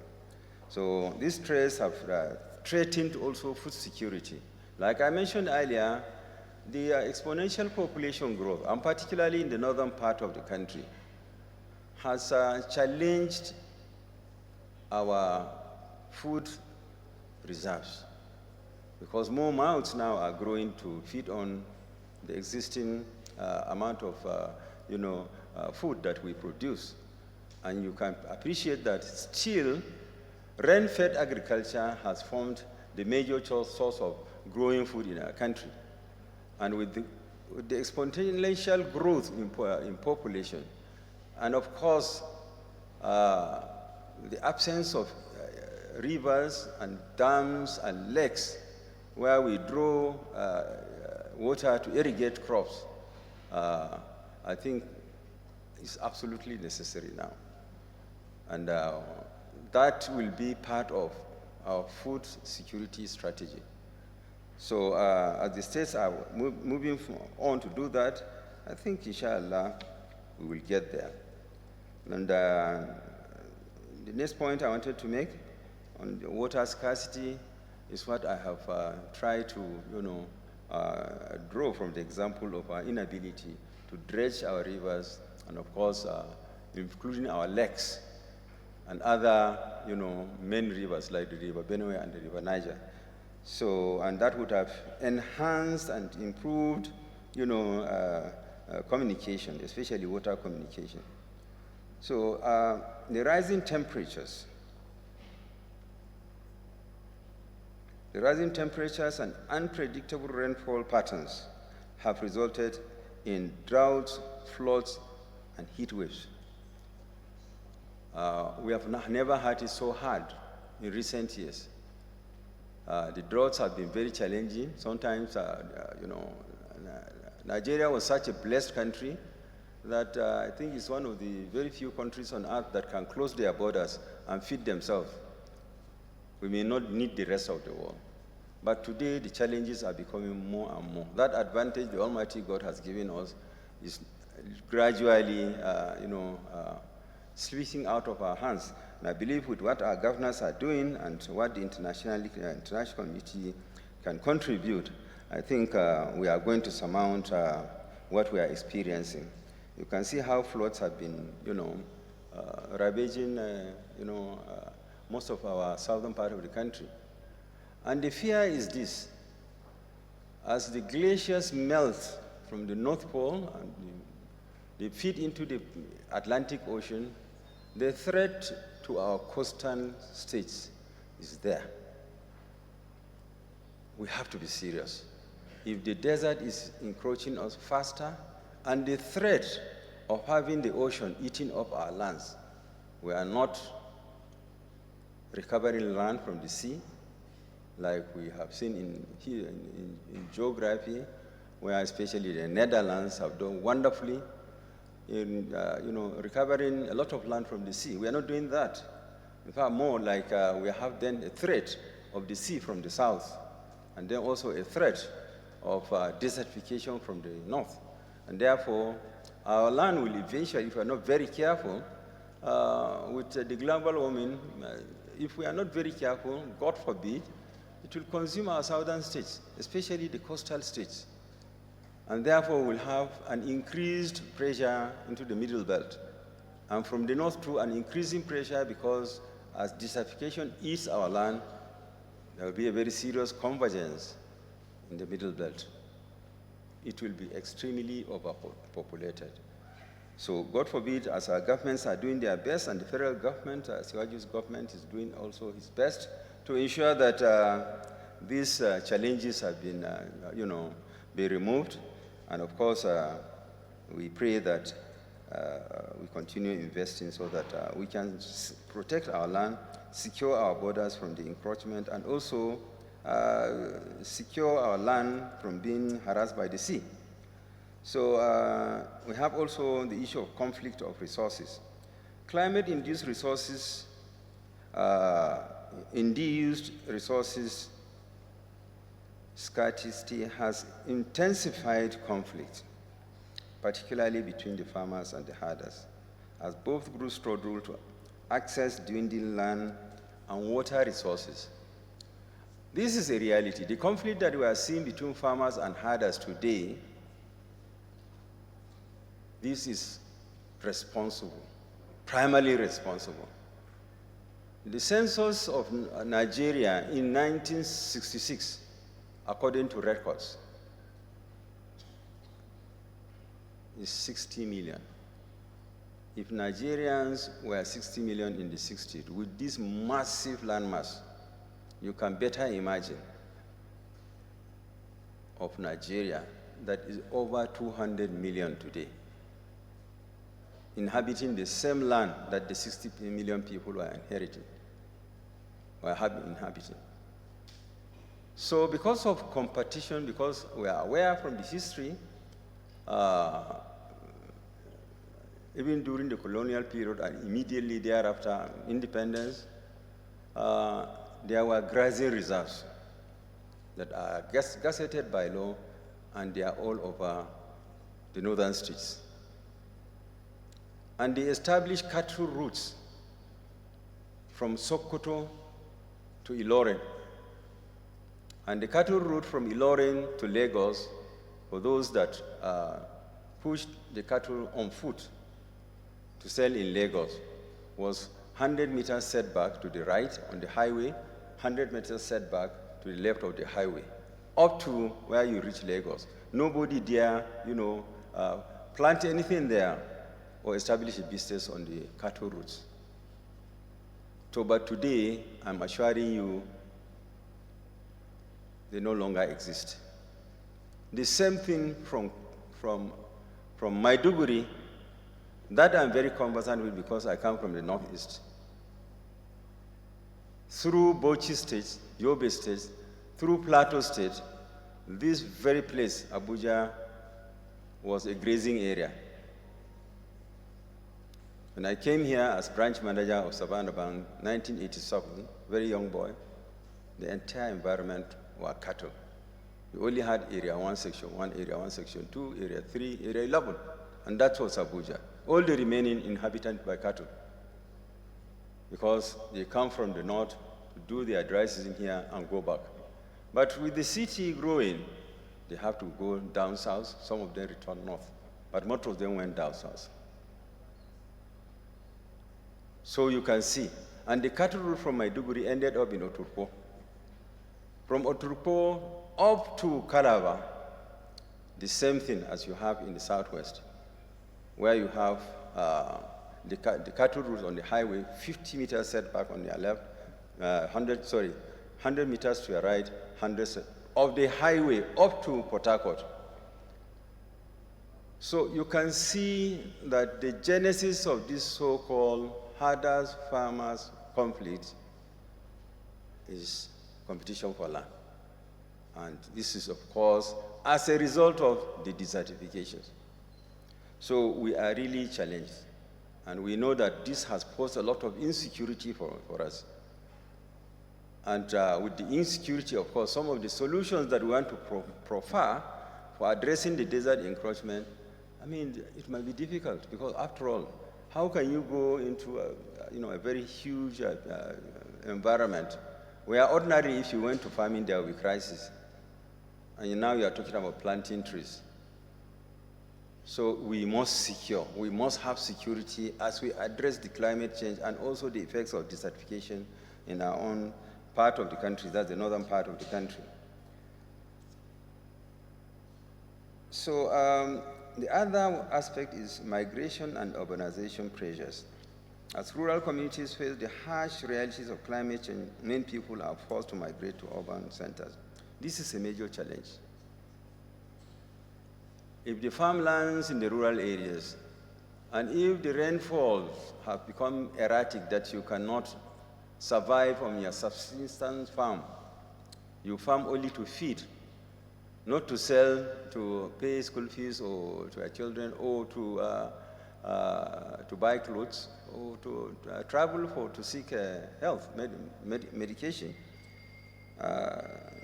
So these trends have threatened also food security. Like I mentioned earlier, the exponential population growth, and particularly in the northern part of the country, has challenged our food reserves, because more mouths now are growing to feed on the existing amount of food that we produce. And you can appreciate that still rain-fed agriculture has formed the major source of growing food in our country. And with the exponential growth in population, and of course, the absence of rivers and dams and lakes where we draw water to irrigate crops, I think is absolutely necessary now. And that will be part of our food security strategy. So as the states are moving on to do that, I think, inshallah, we will get there. And the next point I wanted to make on the water scarcity is what I have tried to, draw from the example of our inability to dredge our rivers, and of course, including our lakes and other, main rivers like the River Benue and the River Niger. So, and that would have enhanced and improved, communication, especially water communication. So, the rising temperatures and unpredictable rainfall patterns have resulted in droughts, floods, and heat waves. We have never had it so hard in recent years. The droughts have been very challenging. Sometimes, Nigeria was such a blessed country that I think it's one of the very few countries on earth that can close their borders and feed themselves. We may not need the rest of the world. But today, the challenges are becoming more and more. That advantage the Almighty God has given us is gradually, slipping out of our hands. And I believe with what our governors are doing and what the international community can contribute, I think we are going to surmount what we are experiencing. You can see how floods have been, ravaging, most of our southern part of the country. And the fear is this: as the glaciers melt from the North Pole and they feed into the Atlantic Ocean, the threat to our coastal states is there. We have to be serious. If the desert is encroaching us faster, and the threat of having the ocean eating up our lands, we are not recovering land from the sea, like we have seen in geography, where especially the Netherlands have done wonderfully in recovering a lot of land from the sea. We are not doing that. In fact, more like we have then a threat of the sea from the south, and then also a threat of desertification from the north. And therefore, our land will eventually, if we are not very careful, with the global warming, if we are not very careful, God forbid, it will consume our southern states, especially the coastal states. And therefore, we'll have an increased pressure into the middle belt. And from the north too, an increasing pressure, because as desertification eats our land, there will be a very serious convergence in the middle belt. It will be extremely overpopulated. So God forbid, as our governments are doing their best, and the federal government, Siwaji's government is doing also his best to ensure that these challenges have been, be removed. And of course, we pray that we continue investing so that we can protect our land, secure our borders from the encroachment, and also secure our land from being harassed by the sea. So we have also the issue of conflict of resources. Climate-induced resources, induced resources scarcity has intensified conflict, particularly between the farmers and the herders, as both groups struggle to access dwindling land and water resources. This is a reality. The conflict that we are seeing between farmers and herders today, this is responsible, primarily responsible. The census of Nigeria in 1966, according to records, is 60 million. If Nigerians were 60 million in the 60s, with this massive landmass, you can better imagine of Nigeria that is over 200 million today, inhabiting the same land that the 60 million people were inheriting, were inhabiting. So because of competition, because we are aware from the history, even during the colonial period and immediately thereafter independence, there were grazing reserves that are gazetted by law, and they are all over the northern states. And they established cattle routes from Sokoto to Ilorin. And the cattle route from Ilorin to Lagos, for those that pushed the cattle on foot to sell in Lagos, was 100 meters setback to the right on the highway, 100 meters setback to the left of the highway, up to where you reach Lagos. Nobody dare, plant anything there or establish a business on the cattle routes. So, but today, I'm assuring you, they no longer exist. The same thing from Maiduguri, that I'm very conversant with because I come from the northeast. Through Bauchi State, Yobe State, through Plateau State, this very place, Abuja, was a grazing area. When I came here as branch manager of Savannah Bank, 1987, very young boy, the entire environment were cattle. We only had area 1, section 1, area 1, section 2, area 3, area 11, and that was Abuja. All the remaining inhabited by cattle, because they come from the north to do their dry season here and go back. But with the city growing, they have to go down south. Some of them return north, but most of them went down south. So you can see. And the cattle route from Maiduguri ended up in Oturpo. From Oturpo up to Calabar, the same thing as you have in the southwest, where you have the cattle route on the highway, 50 meters setback on your left, 100 meters to your right, 100 of the highway up to Port Harcourt. So you can see that the genesis of this so-called herders-farmers conflict is competition for land. And this is, of course, as a result of the desertifications. So we are really challenged. And we know that this has posed a lot of insecurity for us. And with the insecurity, of course, some of the solutions that we want to proffer for addressing the desert encroachment, I mean, it might be difficult because, after all, how can you go into a very huge environment where ordinarily, if you went to farming, there will be crisis, and now you are talking about planting trees. So we must have security as we address the climate change and also the effects of desertification in our own part of the country, that's the northern part of the country. So the other aspect is migration and urbanization pressures. As rural communities face the harsh realities of climate change, many people are forced to migrate to urban centers. This is a major challenge. If the farmlands in the rural areas, and if the rainfalls have become erratic that you cannot survive on your subsistence farm, you farm only to feed, not to sell, to pay school fees or to your children, or to buy clothes, or to travel to seek health, medication.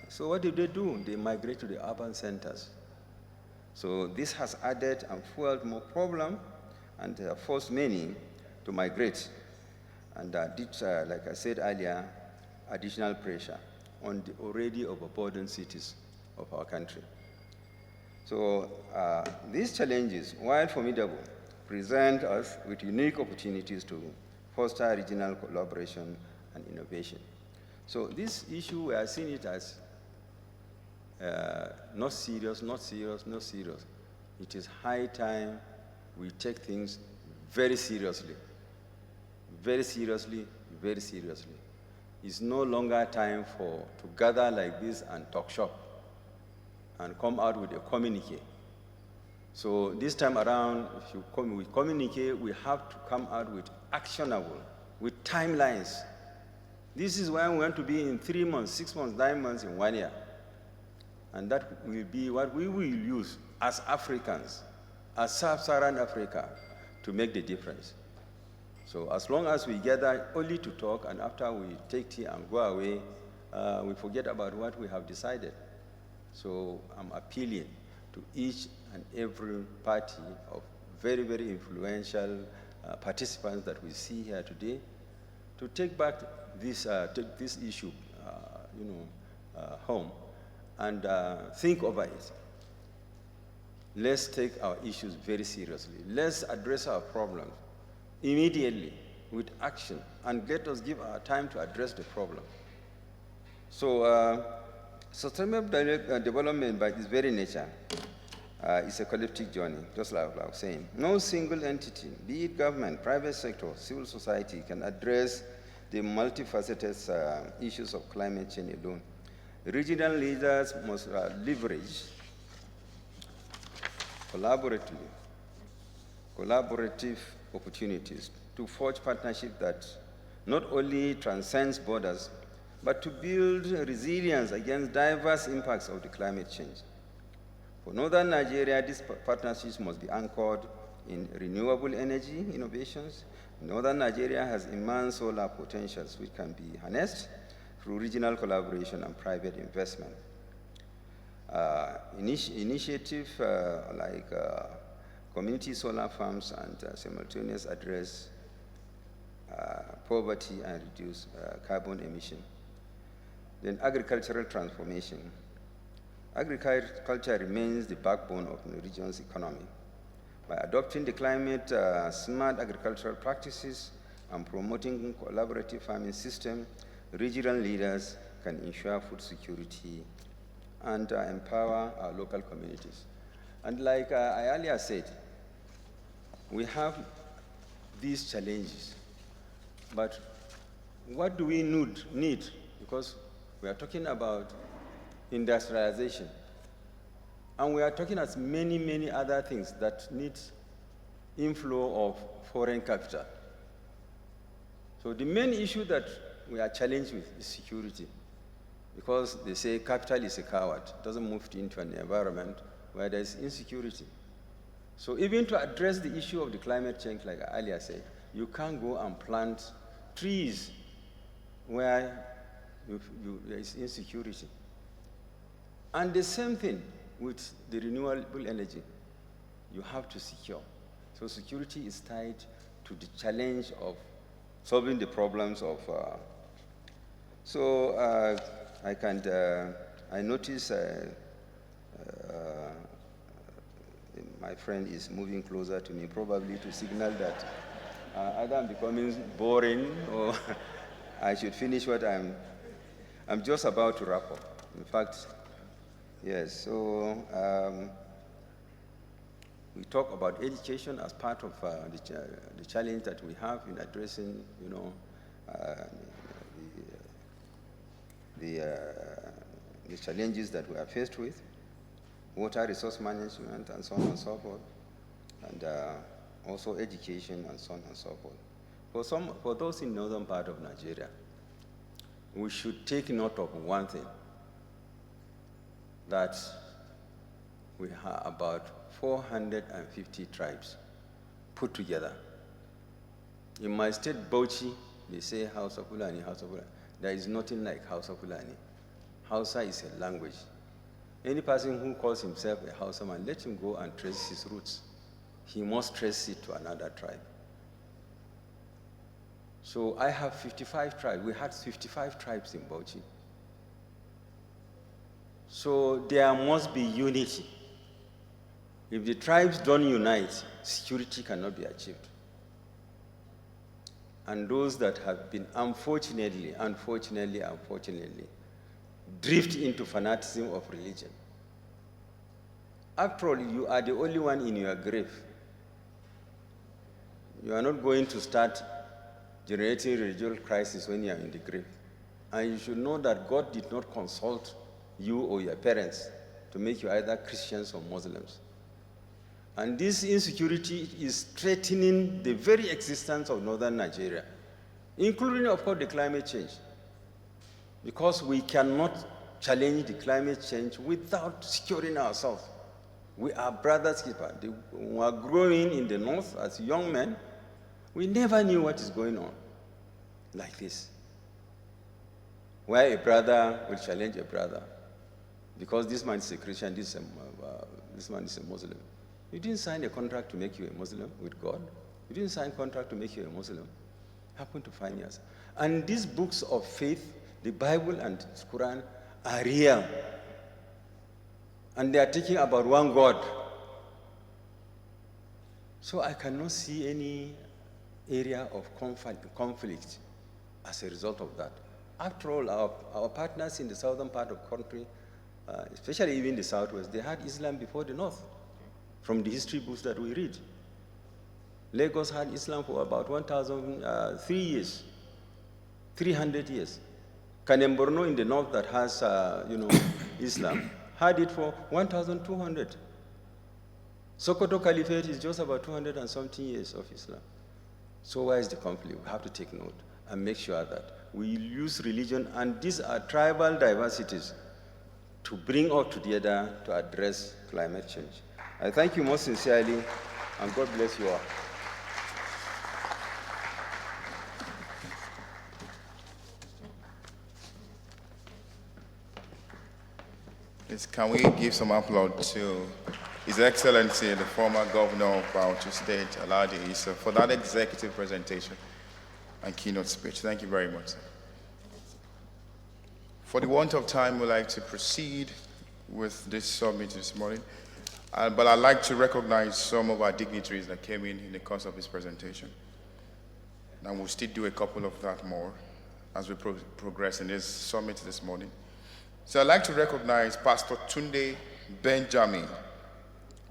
So what do? They migrate to the urban centers. So this has added and fueled more problem and forced many to migrate. And did, like I said earlier, additional pressure on the already overburdened cities of our country. So these challenges, while formidable, present us with unique opportunities to foster regional collaboration and innovation. So this issue, we are seeing it as not serious. It is high time we take things very seriously. It's no longer time to gather like this and talk shop and come out with a communique. So this time around, if you come with communique, we have to come out with actionable, with timelines. This is where we want to be in 3 months, 6 months, 9 months, in 1 year. And that will be what we will use as Africans, as Sub-Saharan Africa, to make the difference. So as long as we gather only to talk, and after we take tea and go away, we forget about what we have decided. So I'm appealing to each and every party of very, very influential participants that we see here today to take back this, take this issue home and think over it. Let's take our issues very seriously. Let's address our problems immediately with action, and let us give our time to address the problem. So sustainable development by its very nature is a collective journey, just like I was saying. No single entity, be it government, private sector, civil society, can address the multifaceted issues of climate change alone. Regional leaders must leverage collaborative opportunities to forge partnerships that not only transcends borders, but to build resilience against diverse impacts of the climate change. For northern Nigeria, these partnerships must be anchored in renewable energy innovations. Northern Nigeria has immense solar potentials which can be harnessed through regional collaboration and private investment. Initiatives like community solar farms and simultaneous address poverty and reduce carbon emission. Then agricultural transformation. Agriculture remains the backbone of the region's economy. By adopting the climate smart agricultural practices and promoting collaborative farming system, regional leaders can ensure food security and empower our local communities. And like I earlier said, we have these challenges, but what do we need? Because we are talking about industrialization, and we are talking as many, many other things that need inflow of foreign capital. So the main issue that we are challenged with is security, because they say capital is a coward, it doesn't move into an environment where there is insecurity. So even to address the issue of the climate change, like I earlier said, you can't go and plant trees where there is insecurity. And the same thing with the renewable energy. You have to secure. So security is tied to the challenge of solving the problems of. I notice my friend is moving closer to me, probably to signal that either I'm becoming boring or I should finish what I'm just about to wrap up. In fact, yes, so we talk about education as part of the challenge that we have in addressing, the challenges that we are faced with, water resource management and so on and so forth, and also education and so on and so forth. For those in northern part of Nigeria, we should take note of one thing, that we have about 450 tribes put together. In my state, Bauchi, they say House of Fulani, House of Fulani. There is nothing like House of Fulani. Hausa is a language. Any person who calls himself a Hausa man, let him go and trace his roots. He must trace it to another tribe. So I have 55 tribes. We had 55 tribes in Bauchi. So there must be unity. If the tribes don't unite, security cannot be achieved. And those that have been unfortunately, drift into fanaticism of religion. After all, you are the only one in your grave. You are not going to start generating religious crisis when you are in the grave. And you should know that God did not consult you or your parents to make you either Christians or Muslims. And this insecurity is threatening the very existence of northern Nigeria, including, of course, the climate change. Because we cannot challenge the climate change without securing ourselves. We are brothers keepers. We are growing in the north as young men. We never knew what is going on like this, where a brother will challenge a brother because this man is a Christian, this man is a Muslim. You didn't sign a contract to make you a Muslim with God. You didn't sign a contract to make you a Muslim. Happen to find yourself. And these books of faith, the Bible and the Quran, are real. And they are talking about one God. So I cannot see any area of conflict as a result of that. After all, our partners in the southern part of the country, especially even the southwest, they had Islam before the north, from the history books that we read. Lagos had Islam for about 1,003 years, 300 years. Kanem Borno in the north that has, Islam, had it for 1,200. Sokoto Caliphate is just about 200 and something years of Islam. So where is the conflict? We have to take note and make sure that we use religion, and these are tribal diversities, to bring all together to address climate change. I thank you most sincerely, and God bless you all. Please, can we give some applause to His Excellency, the former Governor of Bauchi State, Alhaji Issa, for that executive presentation and keynote speech. Thank you very much, sir. For the want of time, we'd like to proceed with this summit this morning. But I'd like to recognize some of our dignitaries that came in the course of this presentation. and we'll still do a couple of that more as we progress in this summit this morning. So I'd like to recognize Pastor Tunde Benjamin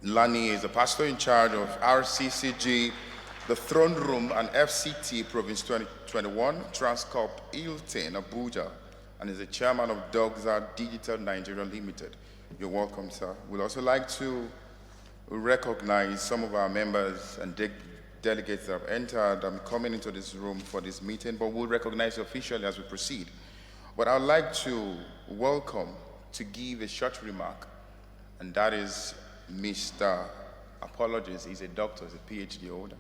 Lani is the pastor in charge of RCCG, the Throne Room, and FCT Province 2021, Transcorp Hilton, Abuja, and is the chairman of Dogza Digital Nigeria Limited. You're welcome, sir. We'd also like to recognize some of our members and delegates that have entered and coming into this room for this meeting, but we'll recognize you officially as we proceed. But I'd like to welcome to give a short remark, and that is Mr. Apologies, he's a doctor, he's a PhD holder,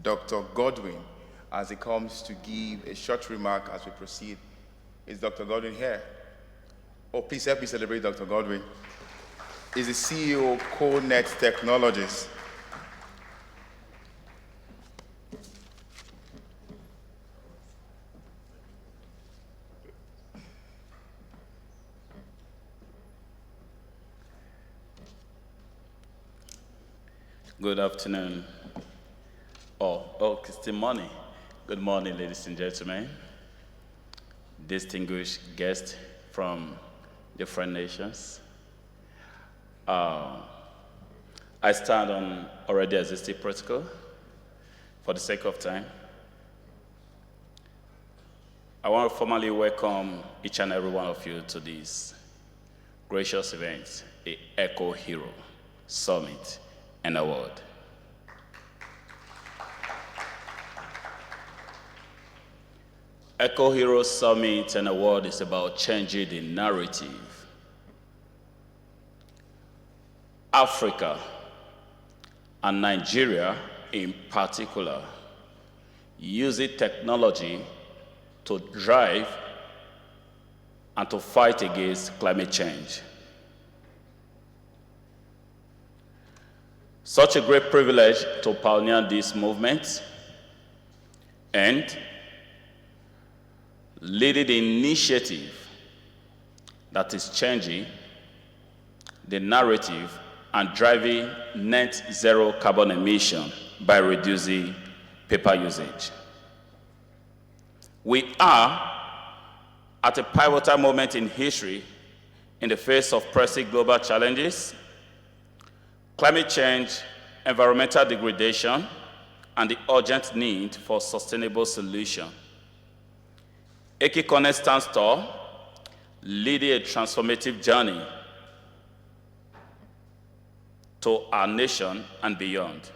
Dr. Godwin, as he comes to give a short remark as we proceed. Is Dr. Godwin here? Oh, please help me celebrate Dr. Godwin. He's the CEO of CoNet Technologies. Good afternoon. It's still morning. Good morning, ladies and gentlemen. Distinguished guests from different nations. I stand on already existing protocol for the sake of time. I want to formally welcome each and every one of you to this gracious event, the Eco Hero Summit and Award. Eco Hero Summit and Award is about changing the narrative. Africa and Nigeria in particular using technology to drive and to fight against climate change. Such a great privilege to pioneer this movement and leading the initiative that is changing the narrative and driving net zero carbon emission by reducing paper usage. We are at a pivotal moment in history in the face of pressing global challenges, climate change, environmental degradation, and the urgent need for sustainable solution. Eki CoNet stands tall, leading a transformative journey to our nation and beyond.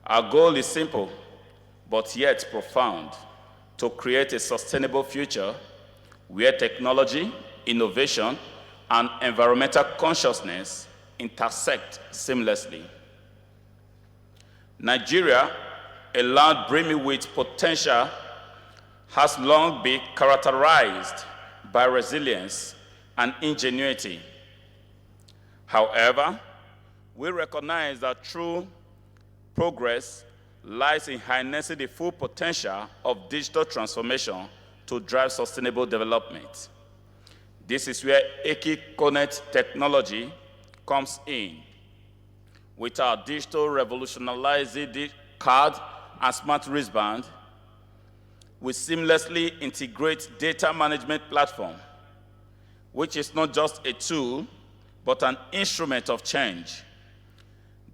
Our goal is simple, but yet profound, to create a sustainable future where technology, innovation, and environmental consciousness intersect seamlessly. Nigeria, a land brimming with potential, has long been characterized by resilience and ingenuity. However, we recognize that true progress lies in harnessing the full potential of digital transformation to drive sustainable development. This is where Eki CoNet technology comes in. With our digital revolutionizing card and smart wristband, we seamlessly integrate data management platform, which is not just a tool, but an instrument of change.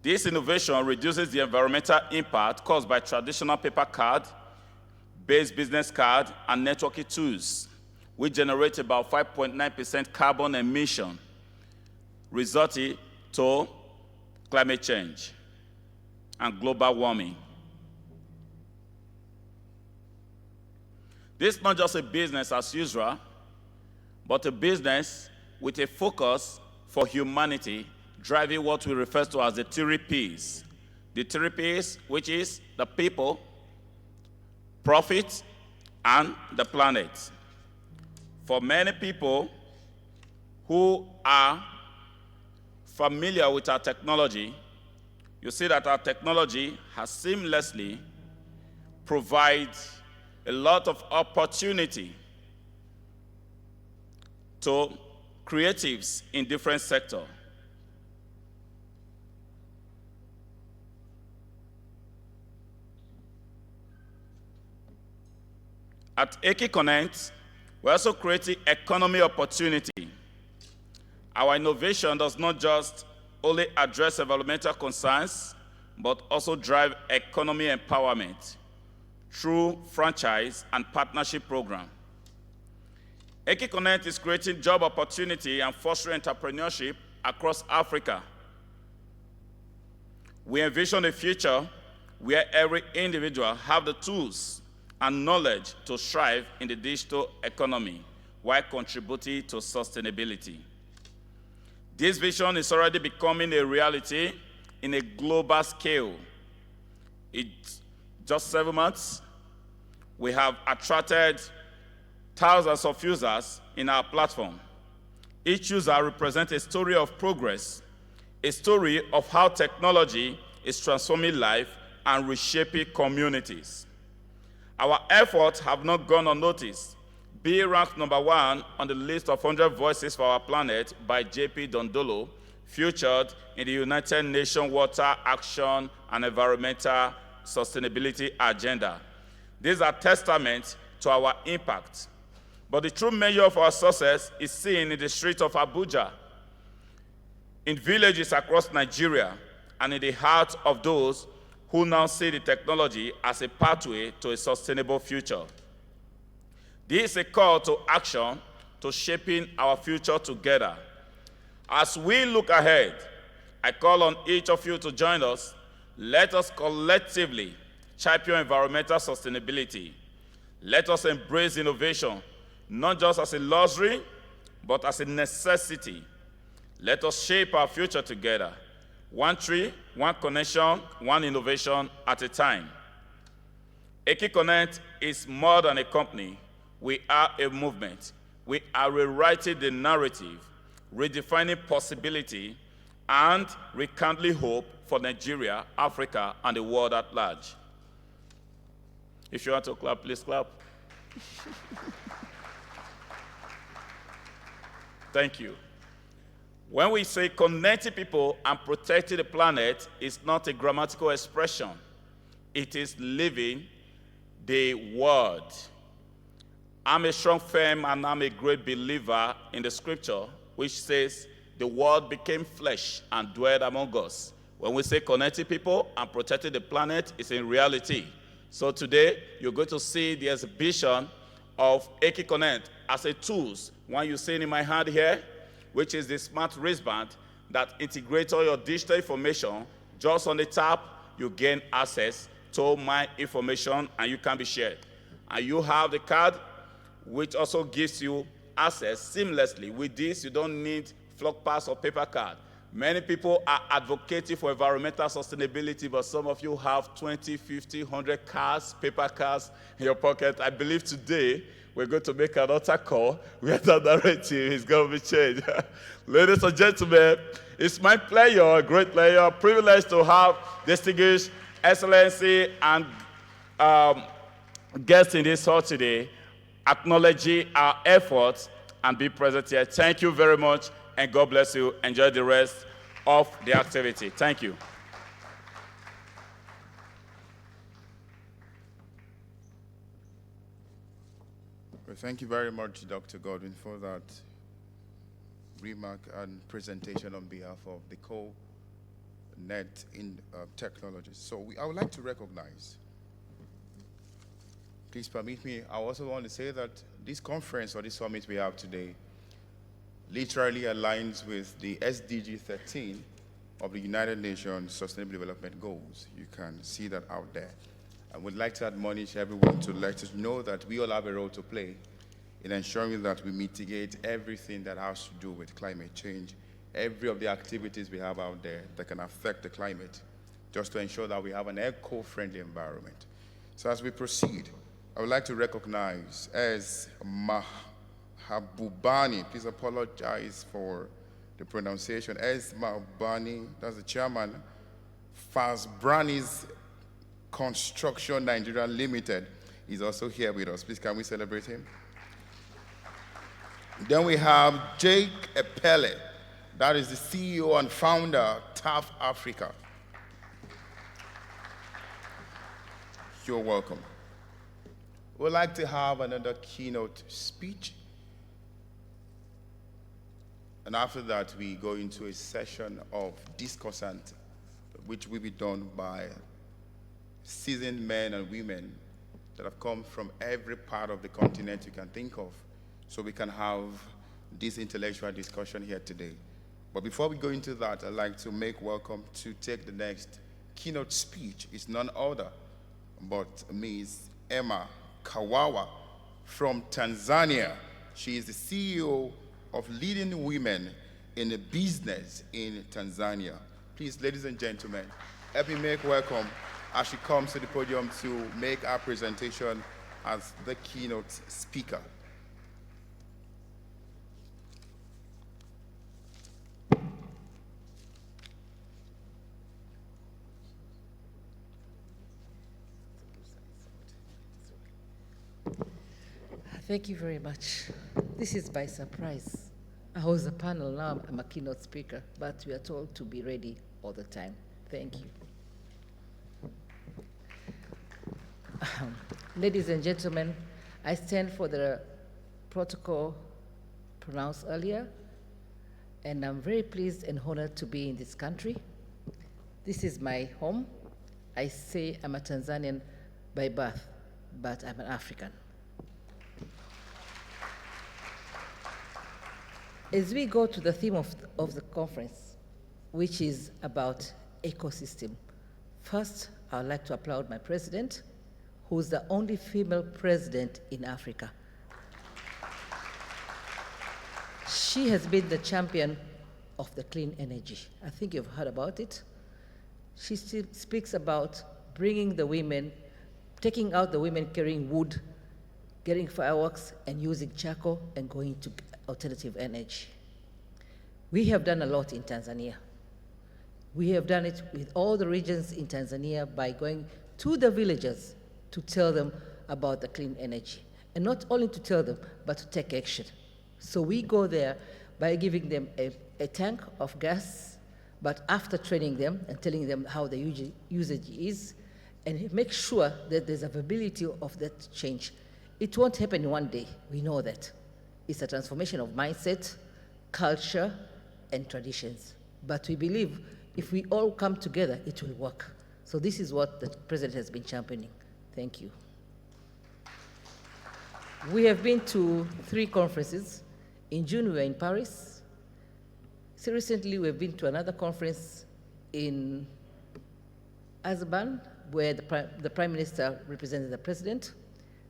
This innovation reduces the environmental impact caused by traditional paper card-based business card and networking tools, which generate about 5.9% carbon emission, resulting to climate change and global warming. This is not just a business as usual, but a business with a focus for humanity, driving what we refer to as the 3 Ps. The 3 Ps, which is the people, profit, and the planet. For many people who are familiar with our technology, you see that our technology has seamlessly provided a lot of opportunity to creatives in different sectors. At Eki Connect, we're also creating economy opportunity. Our innovation does not just only address environmental concerns, but also drive economy empowerment through franchise and partnership program. Eki Connect is creating job opportunity and fostering entrepreneurship across Africa. We envision a future where every individual have the tools and knowledge to thrive in the digital economy while contributing to sustainability. This vision is already becoming a reality in a global scale. In just 7 months, we have attracted thousands of users in our platform. Each user represents a story of progress, a story of how technology is transforming life and reshaping communities. Our efforts have not gone unnoticed. Being ranked #1 on the list of 100 voices for our planet by JP Dondolo, featured in the United Nations Water Action and Environmental Sustainability Agenda. These are testaments to our impact. But the true measure of our success is seen in the streets of Abuja, in villages across Nigeria, and in the hearts of those who now see the technology as a pathway to a sustainable future. This is a call to action to shaping our future together. As we look ahead, I call on each of you to join us. Let us collectively champion environmental sustainability. Let us embrace innovation, not just as a luxury, but as a necessity. Let us shape our future together. One tree, one connection, one innovation at a time. Eki Connect is more than a company. We are a movement. We are rewriting the narrative, redefining possibility, and rekindling hope for Nigeria, Africa, and the world at large. If you want to clap, please clap. Thank you. When we say connecting people and protecting the planet, it's not a grammatical expression. It is living the word. I'm a strong fan and I'm a great believer in the scripture, which says, the word became flesh and dwelled among us. When we say connecting people and protecting the planet, it's in reality. So today, you're going to see the exhibition of Eki Connect as a tools. One you see in my hand here, which is the smart wristband that integrates all your digital information. Just on the tap, you gain access to my information and you can be shared. And you have the card, which also gives you access seamlessly. With this, you don't need flock pass or paper card. Many people are advocating for environmental sustainability, but some of you have 20, 50, 100 cards, paper cards in your pocket. I believe today we're going to make an altar call where the narrative is going to be changed. Ladies and gentlemen, it's my pleasure, a great pleasure, a privilege to have distinguished excellency and guests in this hall today, acknowledging our efforts and be present here. Thank you very much, and God bless you. Enjoy the rest of the activity. Thank you. Well, thank you very much, Dr. Godwin, for that remark and presentation on behalf of the Co-Net in Technologies. So I would like to recognize, please permit me, I also want to say that this conference or this summit we have today literally aligns with the SDG 13 of the United Nations Sustainable Development Goals. You can see that out there. I would like to admonish everyone to let us know that we all have a role to play in ensuring that we mitigate everything that has to do with climate change, every of the activities we have out there that can affect the climate, just to ensure that we have an eco-friendly environment. So as we proceed, I would like to recognize as Mahabubani, please apologize for the pronunciation, as Mahabubani, that's the chairman, Fazbrani's Construction Nigeria Limited, is also here with us. Please, can we celebrate him? Then we have Jake Epele, that is the CEO and founder, TAF Africa. You're welcome. We'd like to have another keynote speech. And after that, we go into a session of discussant, which will be done by seasoned men and women that have come from every part of the continent you can think of, so we can have this intellectual discussion here today. But before we go into that, I'd like to make welcome to take the next keynote speech. It's none other but Ms. Emma Kawawa from Tanzania. She is the CEO of Leading Women in the Business in Tanzania. Please, ladies and gentlemen, help me make welcome as she comes to the podium to make our presentation as the keynote speaker. Thank you very much. This is by surprise. I was a panel, now I'm a keynote speaker, but we are told to be ready all the time. Thank you. Ladies and gentlemen, I stand for the protocol pronounced earlier, and I'm very pleased and honored to be in this country. This is my home. I say I'm a Tanzanian by birth, but I'm an African. As we go to the theme of the conference, which is about ecosystem, first, I would like to applaud my president, who's the only female president in Africa. She has been the champion of the clean energy. I think you've heard about it. She still speaks about bringing the women, taking out the women carrying wood, getting fireworks and using charcoal and going to alternative energy. We have done a lot in Tanzania. We have done it with all the regions in Tanzania by going to the villages to tell them about the clean energy. And not only to tell them, but to take action. So we go there by giving them a tank of gas, but after training them and telling them how the usage is, and make sure that there's availability of that change. It won't happen in one day, we know that. It's a transformation of mindset, culture, and traditions. But we believe if we all come together, it will work. So this is what the president has been championing. Thank you. We have been to 3 conferences. In June, we were in Paris. So recently, we've been to another conference in Azerbaijan, where the Prime Minister represented the President,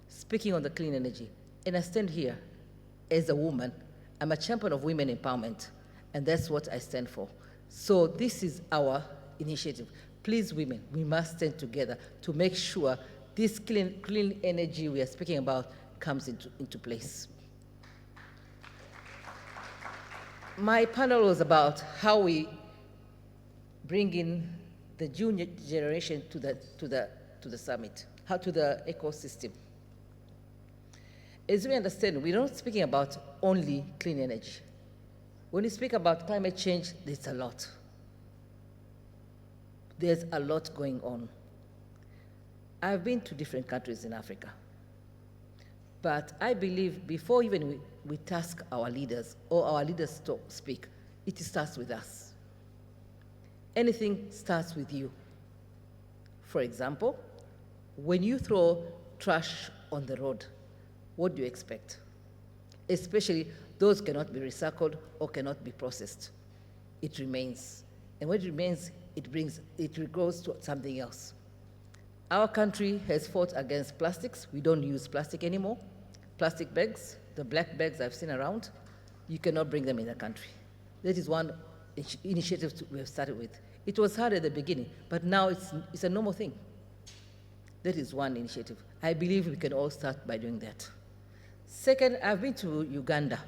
speaking on the clean energy. And I stand here as a woman. I'm a champion of women empowerment, and that's what I stand for. So this is our initiative. Please, women, we must stand together to make sure this clean energy we are speaking about comes into place. My panel was about how we bring in the junior generation to the summit, how to the ecosystem. As we understand, we're not speaking about only clean energy. When we speak about climate change, there's a lot. There's a lot going on. I've been to different countries in Africa. But I believe before even we task our leaders or our leaders to speak, it starts with us. Anything starts with you. For example, when you throw trash on the road, what do you expect? Especially those cannot be recycled or cannot be processed. It remains. And when it remains, it goes to something else. Our country has fought against plastics. We don't use plastic anymore. Plastic bags, the black bags I've seen around, you cannot bring them in the country. That is one initiative we have started with. It was hard at the beginning, but now it's a normal thing. That is one initiative. I believe we can all start by doing that. Second, I've been to Uganda.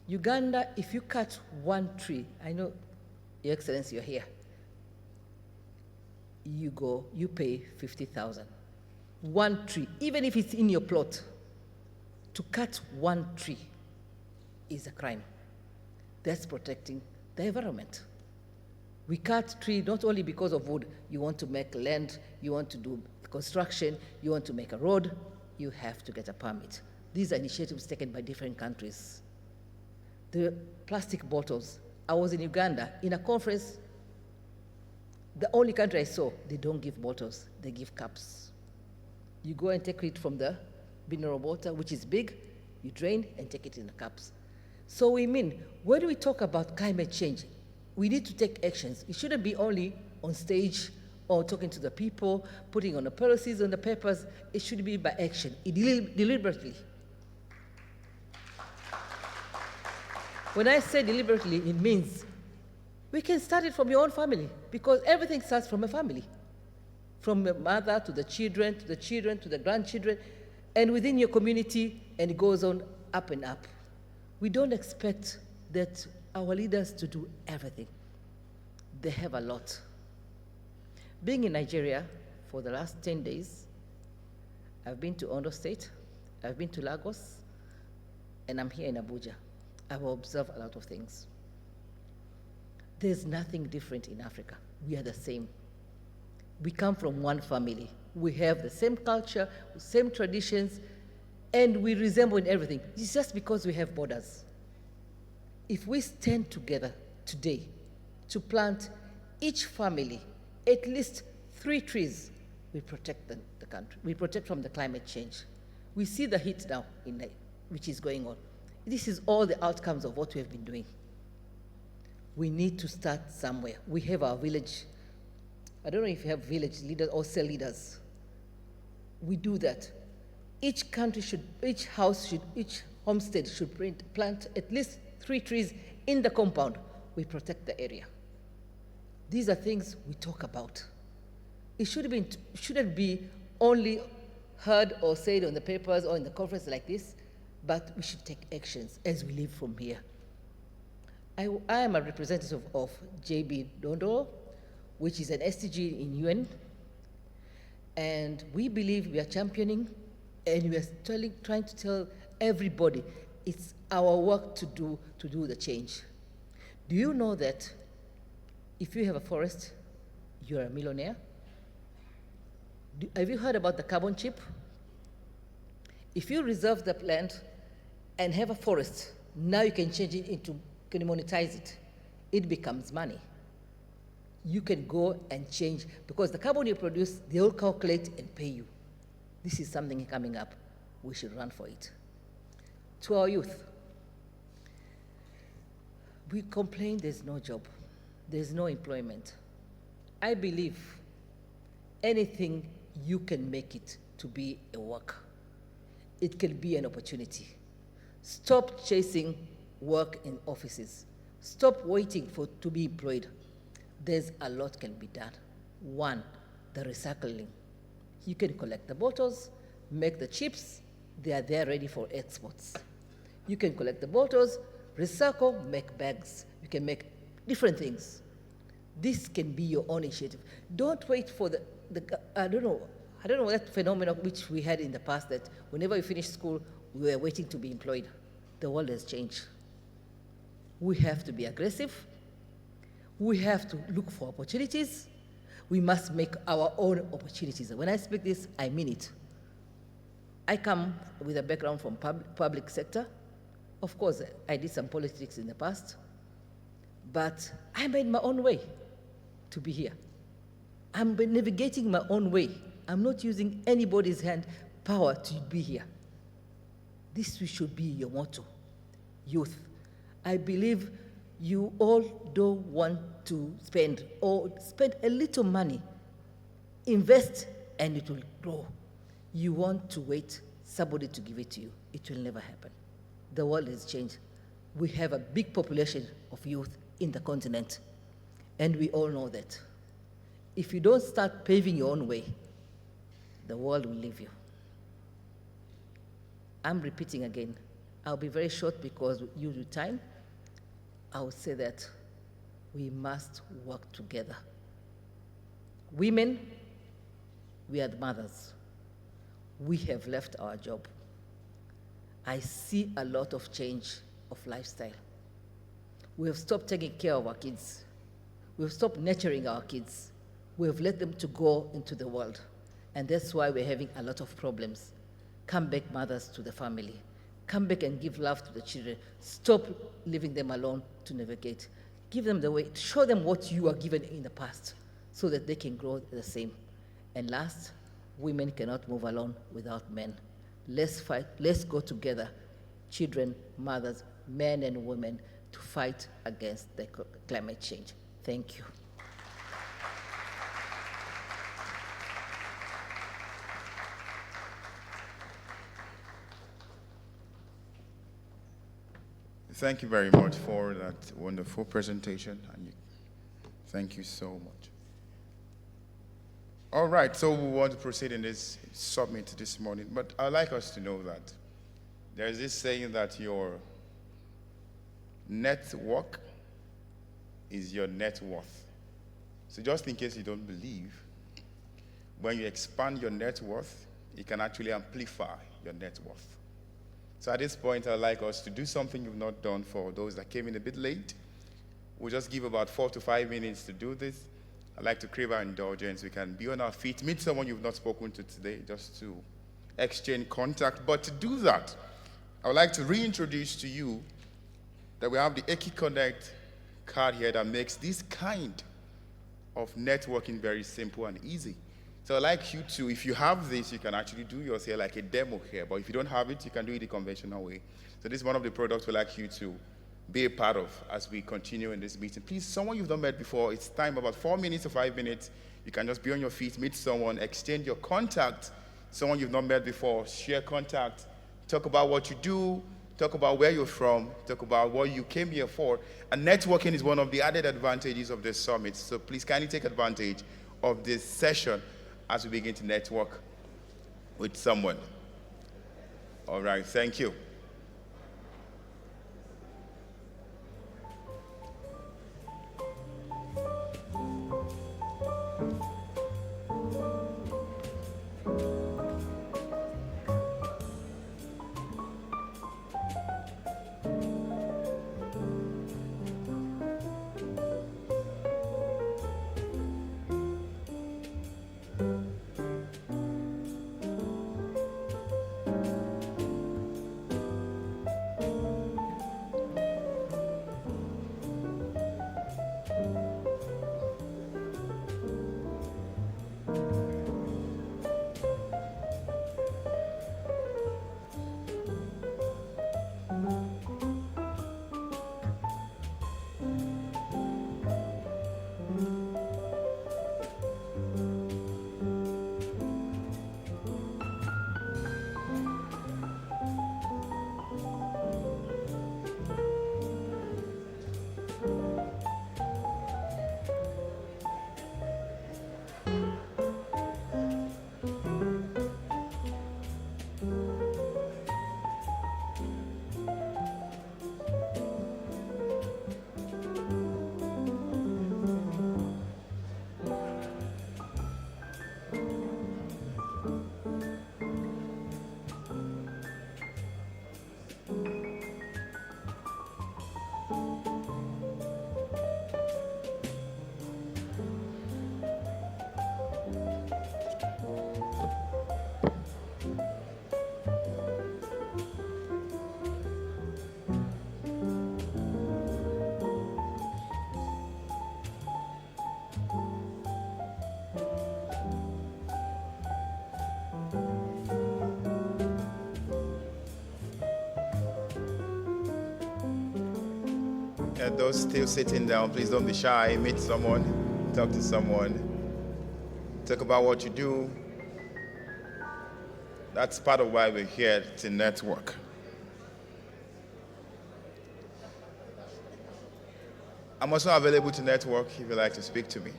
Uganda, if you cut one tree, I know, Your Excellency, you're here. You pay 50,000. One tree, even if it's in your plot, to cut one tree is a crime. That's protecting the environment. We cut tree not only because of wood. You want to make land, you want to do construction, you want to make a road. you have to get a permit. These are initiatives taken by different countries. The plastic bottles. I was in Uganda in a conference. The only country I saw, they don't give bottles, they give cups. You go and take it from the mineral water, which is big, you drain and take it in the cups. So we mean, when we talk about climate change, we need to take actions. It shouldn't be only on stage or talking to the people, putting on the policies on the papers. It should be by action, deliberately. When I say deliberately, it means we can start it from your own family, because everything starts from a family. From the mother to the children, to the children, to the grandchildren, and within your community, and it goes on up and up. We don't expect that our leaders to do everything. They have a lot. Being in Nigeria for the last 10 days, I've been to Ondo State, I've been to Lagos, and I'm here in Abuja. I've observed a lot of things. There's nothing different in Africa. We are the same. We come from one family. We have the same culture, same traditions, and we resemble in everything. It's just because we have borders. If we stand together today to plant each family at least 3 trees, we protect the country. We protect from the climate change. We see the heat now which is going on. This is all the outcomes of what we have been doing. We need to start somewhere. We have our village. I don't know if you have village leaders or cell leaders. We do that. Each country should, each homestead should plant at least 3 trees in the compound. We protect the area. These are things we talk about. It shouldn't be only heard or said on the papers or in the conference like this, but we should take actions as we live from here. I am a representative of JB Dondo, which is an SDG in UN, and we believe we are championing, and we are trying to tell everybody it's our work to do the change. Do you know that if you have a forest, you're a millionaire? Have you heard about the carbon chip? If you reserve the land and have a forest, now you can change it into, can monetize it. It becomes money. You can go and change, because the carbon you produce, they will calculate and pay you. This is something coming up. We should run for it. To our youth, we complain there's no job, there's no employment. I believe anything you can make it to be a work. It can be an opportunity. Stop chasing work in offices. Stop waiting to be employed. There's a lot can be done. One, the recycling. You can collect the bottles, make the chips, they are there ready for exports. You can collect the bottles, recycle, make bags. You can make different things. This can be your own initiative. Don't wait for I don't know that phenomenon which we had in the past, that whenever we finished school, we were waiting to be employed. The world has changed. We have to be aggressive. We have to look for opportunities. We must make our own opportunities. When I speak this, I mean it. I come with a background from public sector. Of course, I did some politics in the past, but I made my own way to be here. I'm navigating my own way. I'm not using anybody's power to be here. This should be your motto, youth. I believe you all don't want to spend a little money, invest, and it will grow. You want to wait somebody to give it to you. It will never happen. The world has changed. We have a big population of youth in the continent, and we all know that. If you don't start paving your own way, the world will leave you. I'm repeating again. I'll be very short because due to time. I would say that we must work together. Women, we are the mothers. We have left our job. I see a lot of change of lifestyle. We have stopped taking care of our kids. We have stopped nurturing our kids. We have let them to go into the world. And that's why we're having a lot of problems. Come back, mothers, to the family. Come back and give love to the children. Stop leaving them alone to navigate. Give them the way, show them what you are given in the past so that they can grow the same. And last, women cannot move alone without men. Let's fight, let's go together, children, mothers, men and women, to fight against the climate change. Thank you. Thank you very much for that wonderful presentation, and thank you so much. All right, so we want to proceed in this summit this morning, but I'd like us to know that there's this saying that your network is your net worth. So just in case you don't believe, when you expand your net worth, it can actually amplify your net worth. So at this point, I'd like us to do something you've not done for those that came in a bit late. We'll just give about 4 to 5 minutes to do this. I'd like to crave our indulgence. We can be on our feet, meet someone you've not spoken to today, just to exchange contact. But to do that, I would like to reintroduce to you that we have the Eki Connect card here that makes this kind of networking very simple and easy. So I'd like you to, if you have this, you can actually do yours here like a demo here. But if you don't have it, you can do it the conventional way. So this is one of the products we'd like you to be a part of as we continue in this meeting. Please, someone you've not met before, it's time, about 4 minutes or 5 minutes. You can just be on your feet, meet someone, exchange your contact, someone you've not met before, share contact, talk about what you do, talk about where you're from, talk about what you came here for. And networking is one of the added advantages of this summit. So please kindly take advantage of this session as we begin to network with someone. All right, thank you. And those still sitting down, please don't be shy. Meet someone, talk to someone, talk about what you do. That's part of why we're here to network. I'm also available to network if you'd like to speak to me.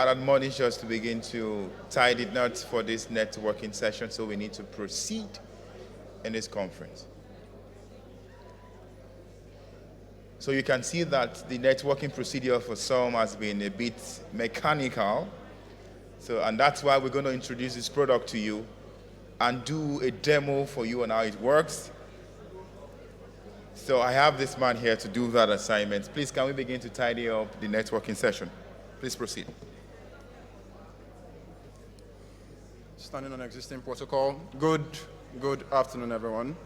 I'd admonish us to begin to tie the knots for this networking session, so we need to proceed in this conference. So you can see that the networking procedure for some has been a bit mechanical. And that's why we're going to introduce this product to you and do a demo for you on how it works. So I have this man here to do that assignment. Please, can we begin to tidy up the networking session? Please proceed. Standing on existing protocol. Good afternoon, everyone.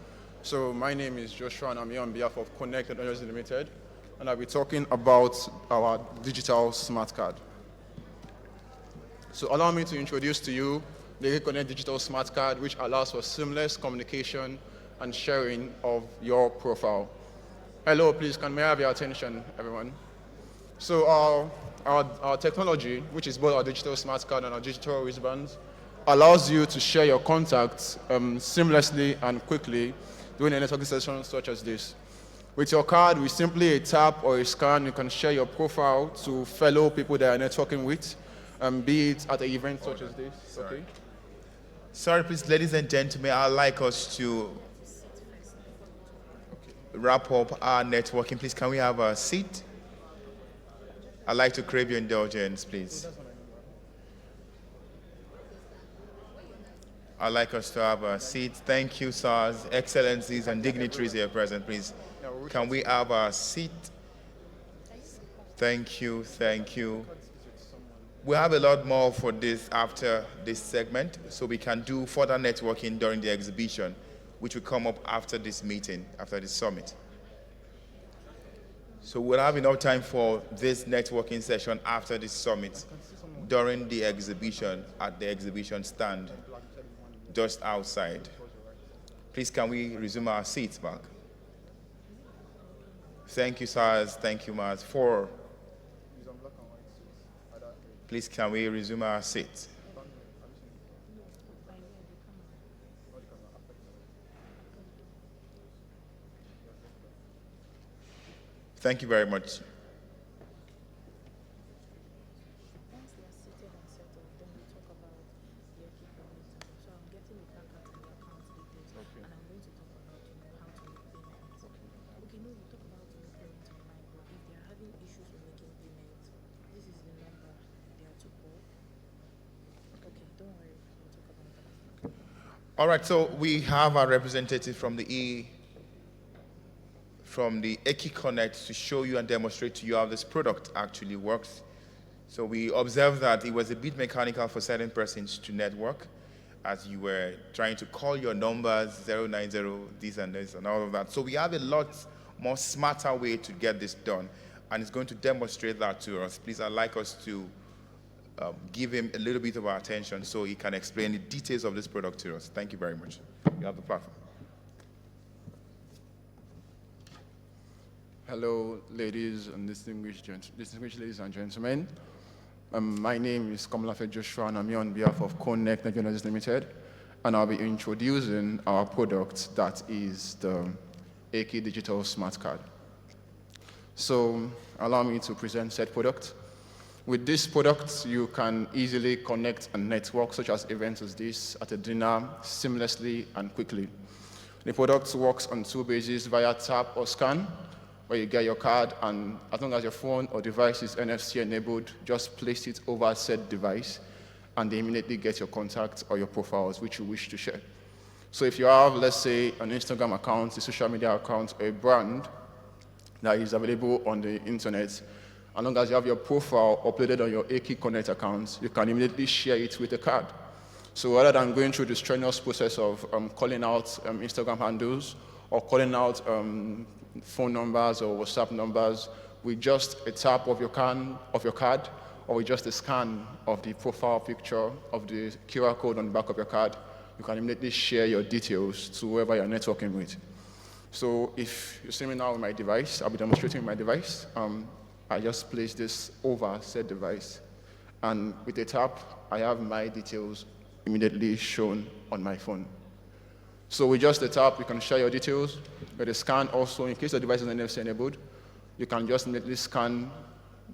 So my name is Joshua, and I'm here on behalf of Connect Technologies Limited, and I'll be talking about our digital smart card. So allow me to introduce to you the Connect Digital Smart Card, which allows for seamless communication and sharing of your profile. Hello, please, may I have your attention, everyone? So our technology, which is both our digital smart card and our digital wristbands, allows you to share your contacts seamlessly and quickly during a networking session such as this. With your card, with simply a tap or a scan, you can share your profile to fellow people that are networking with, be it at an event such as this. Sorry. Okay. Sorry, please, ladies and gentlemen, I'd like us to wrap up our networking. Please, can we have a seat? I'd like to crave your indulgence, please. I'd like us to have a seat. Thank you, sirs, excellencies, and dignitaries here present, please. Can we have a seat? Thank you, thank you. We have a lot more for this after this segment, so we can do further networking during the exhibition, which will come up after this meeting, after this summit. So we'll have enough time for this networking session after this summit, during the exhibition, at the exhibition stand, just outside. Please, can we resume our seats back? Thank you, sirs. Thank you, Mars. Please, can we resume our seats? Thank you very much. All right, so we have our representative from the Eki Connect to show you and demonstrate to you how this product actually works. So we observed that it was a bit mechanical for certain persons to network, as you were trying to call your numbers, 090, this and this and all of that. So we have a lot more smarter way to get this done, and it's going to demonstrate that to us. Please, I'd like us to give him a little bit of our attention so he can explain the details of this product to us. Thank you very much. You have the platform. Hello, ladies and distinguished ladies and gentlemen. My name is Komolafe Joshua, and I'm here on behalf of Connect Technologies Limited, and I'll be introducing our product that is the Eki Digital Smart Card. So allow me to present said product. With this product, you can easily connect and network, such as events as this, at a dinner, seamlessly and quickly. The product works on two bases, via tap or scan, where you get your card, and as long as your phone or device is NFC enabled, just place it over said device, and they immediately get your contacts or your profiles, which you wish to share. So if you have, let's say, an Instagram account, a social media account, or a brand that is available on the internet, as long as you have your profile uploaded on your Eki Connect account, you can immediately share it with a card. So rather than going through the strenuous process of calling out Instagram handles or calling out phone numbers or WhatsApp numbers, with just a tap of your card, or with just a scan of the profile picture of the QR code on the back of your card, you can immediately share your details to whoever you're networking with. So if you see me now with my device, I'll be demonstrating my device. I just place this over said device, and with a tap, I have my details immediately shown on my phone. So with just a tap, you can share your details. With a scan also, in case the device is NFC enabled, you can just immediately scan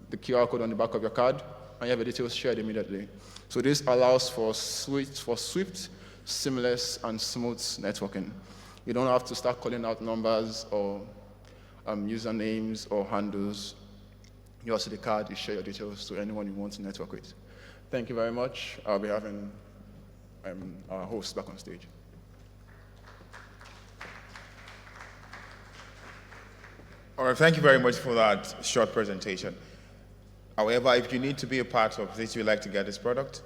the QR code on the back of your card, and you have your details shared immediately. So this allows for swift, seamless, and smooth networking. You don't have to start calling out numbers or usernames or handles. You also the card, you share your details to anyone you want to network with. Thank you very much. I'll be having our host back on stage. All right, thank you very much for that short presentation. However, if you need to be a part of this, you'd like to get this product,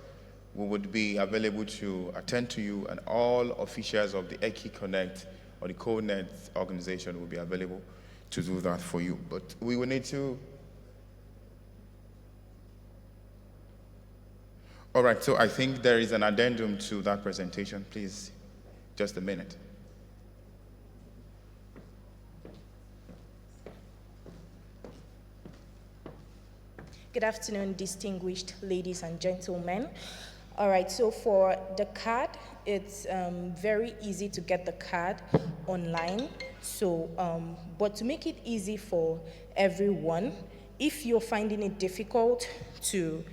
we would be available to attend to you, and all officials of the Eki Connect or the CodeNet organization will be available to do that for you. But we will need to. All right, so I think there is an addendum to that presentation. Please, just a minute. Good afternoon, distinguished ladies and gentlemen. All right, so for the card, it's very easy to get the card online. So, but to make it easy for everyone, if you're finding it difficult to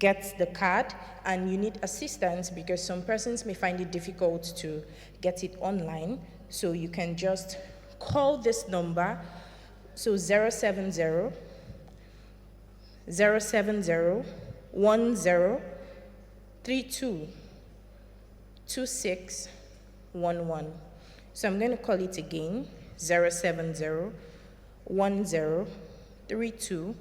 get the card and you need assistance, because some persons may find it difficult to get it online, so you can just call this number, so 070 10 32 2611. So I'm going to call it again, 070 10 32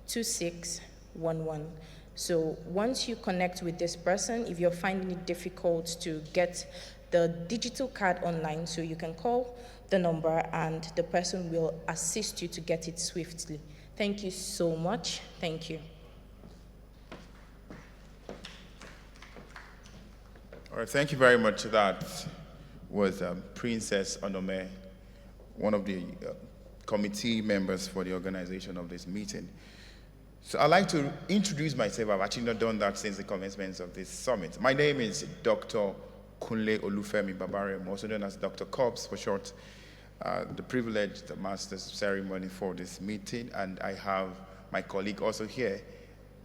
2611. So once you connect with this person, if you're finding it difficult to get the digital card online, so you can call the number and the person will assist you to get it swiftly. Thank you so much. Thank you. All right, thank you very much. That was Princess Onome, one of the committee members for the organization of this meeting. So I'd like to introduce myself. I've actually not done that since the commencement of this summit. My name is Dr. Kunle Olufemi Babare, also known as Dr. Cobbs for short. The privileged master's ceremony for this meeting, and I have my colleague also here,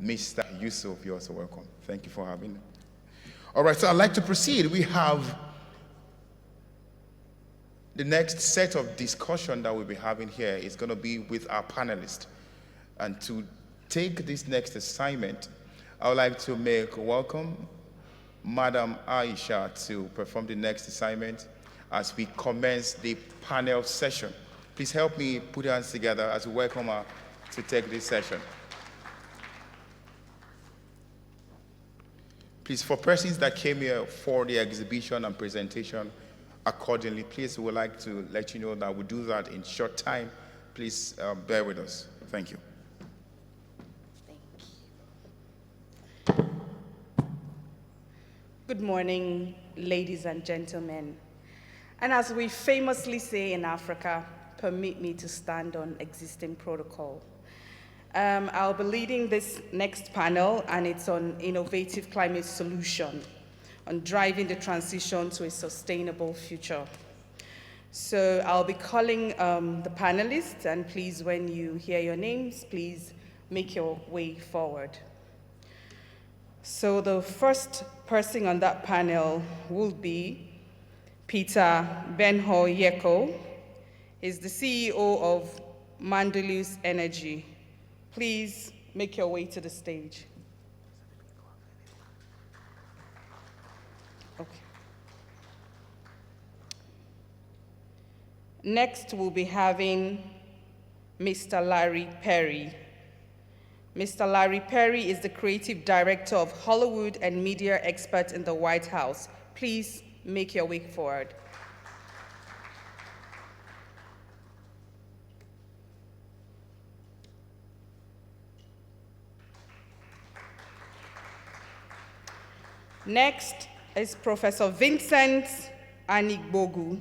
Mr. Yusuf. You're also welcome. Thank you for having me. All right, so I'd like to proceed. We have the next set of discussion that we'll be having here is going to be with our panelists. And to take this next assignment, I would like to make welcome Madam Aisha to perform the next assignment as we commence the panel session. Please help me put your hands together as we welcome her to take this session. Please, for persons that came here for the exhibition and presentation accordingly, please, we would like to let you know that we'll do that in short time. Please bear with us. Thank you. Good morning, ladies and gentlemen. And as we famously say in Africa, permit me to stand on existing protocol. I'll be leading this next panel, and it's on innovative climate solution, on driving the transition to a sustainable future. So I'll be calling the panelists, and please, when you hear your names, please make your way forward. So the first person on that panel will be Peter Ben-Hur He's the CEO of Mandalus Energy. Please make your way to the stage. Okay. Next, we'll be having Mr. Larry Perry. Mr. Larry Perry is the creative director of Hollywood and media expert in the White House. Please make your way forward. Next is Professor Vincent Anigbogu.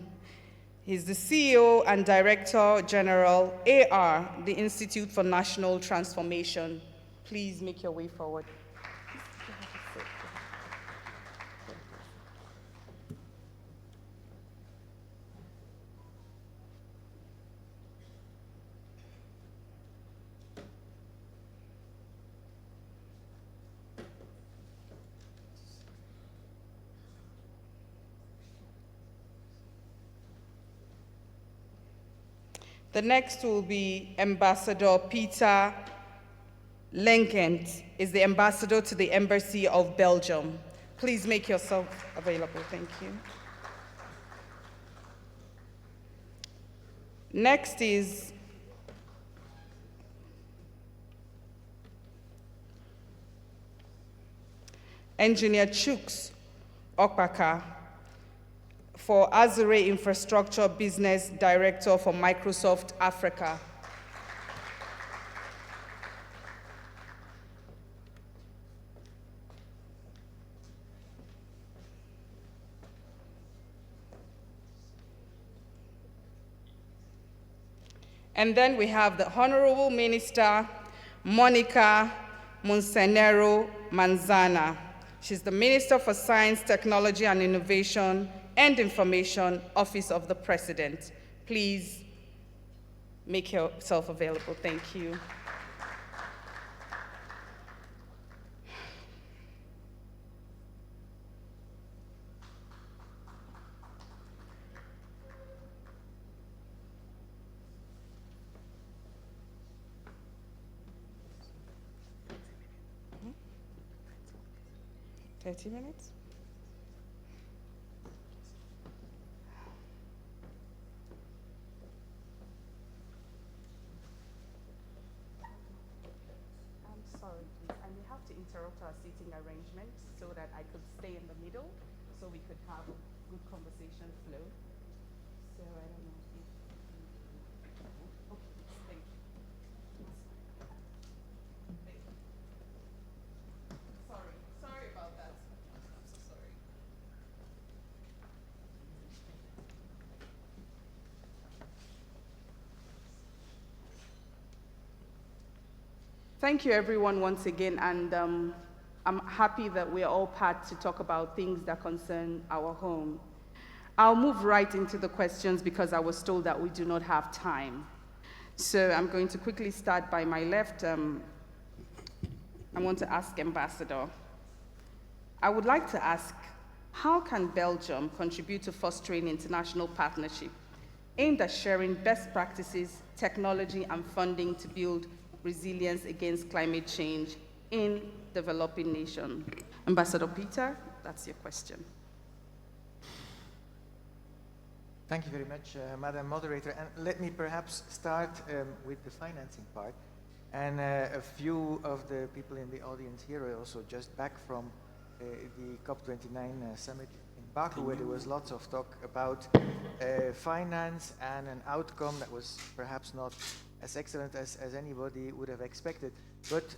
He's the CEO and Director General, AR, the Institute for National Transformation. Please make your way forward. The next will be Ambassador Peter Lenkent, is the ambassador to the Embassy of Belgium. Please make yourself available, thank you. Next is Engineer Chuks Okpaka, for Azure Infrastructure Business Director for Microsoft Africa. And then we have the Honorable Minister, Monica Monsenero Manzana. She's the Minister for Science, Technology and Innovation and Information, Office of the President. Please make yourself available. Thank you. Mm-hmm. 30 minutes? Interrupt our seating arrangement so that I could stay in the middle so we could have a good conversation flow. So I don't know if okay, thank you. Sorry about that. I'm so sorry. Thank you, everyone, once again, and I'm happy that we're all packed to talk about things that concern our home. I'll move right into the questions because I was told that we do not have time. So I'm going to quickly start by my left. I want to ask Ambassador. I would like to ask, how can Belgium contribute to fostering international partnership aimed at sharing best practices, technology, and funding to build resilience against climate change in developing nations? Ambassador Peter, that's your question. Thank you very much, Madam Moderator. And let me perhaps start with the financing part. And a few of the people in the audience here are also just back from the COP29 summit in Baku, where there was lots of talk about finance and an outcome that was perhaps not as excellent as anybody would have expected. But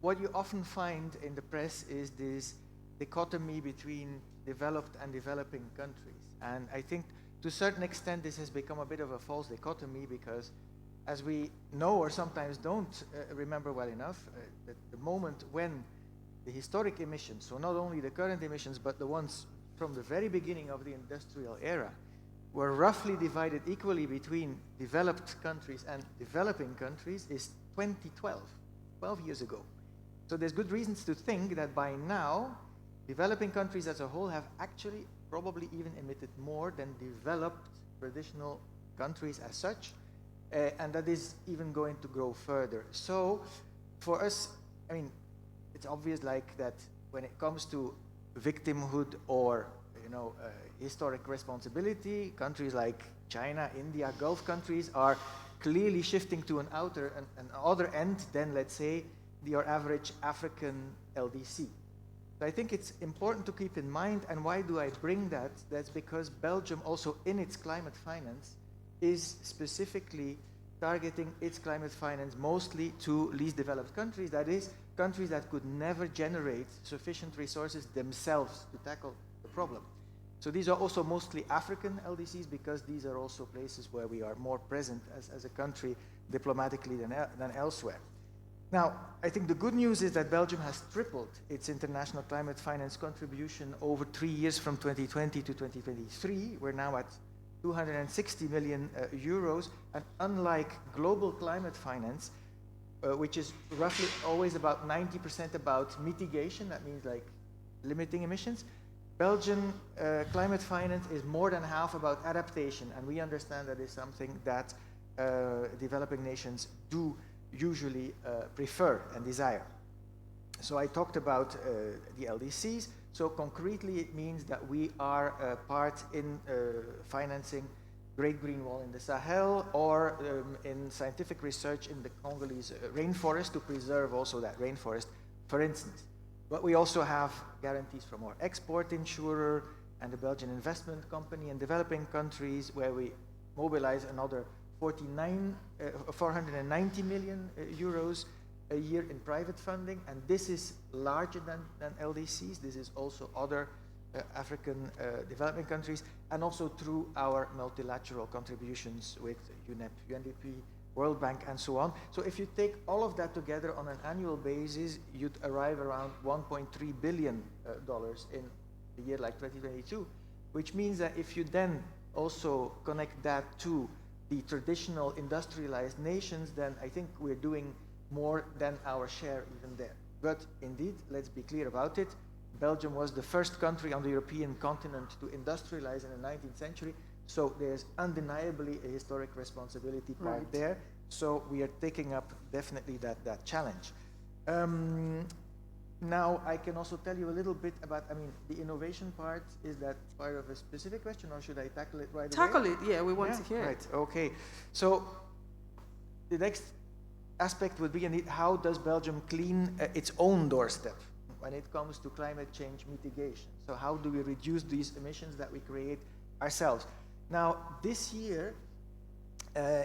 what you often find in the press is this dichotomy between developed and developing countries. And I think to a certain extent this has become a bit of a false dichotomy because, as we know or sometimes don't remember well enough, at the moment when the historic emissions, so not only the current emissions but the ones from the very beginning of the industrial era, were roughly divided equally between developed countries and developing countries, is 2012. 12 years ago. So there's good reasons to think that by now, developing countries as a whole have actually probably even emitted more than developed traditional countries as such, and that is even going to grow further. So for us, I mean, it's obvious like that when it comes to victimhood or historic responsibility, countries like China, India, Gulf countries are clearly shifting to an other end than, let's say, your average African LDC. So I think it's important to keep in mind, and why do I bring that? That's because Belgium also in its climate finance is specifically targeting its climate finance mostly to least developed countries, that is, countries that could never generate sufficient resources themselves to tackle the problem. So these are also mostly African LDCs because these are also places where we are more present as a country diplomatically than elsewhere. Now, I think the good news is that Belgium has tripled its international climate finance contribution over 3 years from 2020 to 2023. We're now at 260 million euros, and unlike global climate finance, which is roughly always about 90% about mitigation, that means like limiting emissions, Belgian climate finance is more than half about adaptation, and we understand that is something that developing nations do usually prefer and desire. So I talked about the LDCs. So concretely, it means that we are part in financing Great Green Wall in the Sahel, or in scientific research in the Congolese rainforest to preserve also that rainforest, for instance. But we also have guarantees from our export insurer and the Belgian investment company in developing countries, where we mobilize another 490 million euros a year in private funding, and this is larger than LDCs. This is also other African developing countries, and also through our multilateral contributions with UNEP, UNDP, World Bank, and so on. So if you take all of that together on an annual basis, you'd arrive around $1.3 billion in a year like 2022, which means that if you then also connect that to the traditional industrialized nations, then I think we're doing more than our share even there. But indeed, let's be clear about it, Belgium was the first country on the European continent to industrialize in the 19th century, so there's undeniably a historic responsibility part there. So we are taking up definitely that challenge. Now, I can also tell you a little bit about, the innovation part. Is that part of a specific question, or should I tackle it right away? Tackle it, yeah, we want to hear it. Right, okay. So the next aspect would be, indeed, how does Belgium clean its own doorstep when it comes to climate change mitigation? So how do we reduce these emissions that we create ourselves? Now, this year,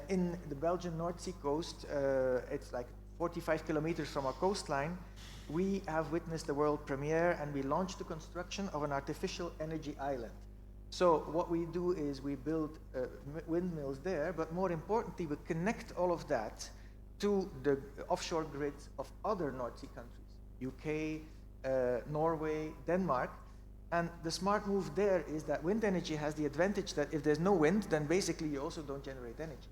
in the Belgian North Sea coast, it's like 45 kilometers from our coastline, we have witnessed the world premiere, and we launched the construction of an artificial energy island. So what we do is we build windmills there, but more importantly, we connect all of that to the offshore grids of other North Sea countries, UK, Norway, Denmark. And the smart move there is that wind energy has the advantage that if there's no wind, then basically you also don't generate energy.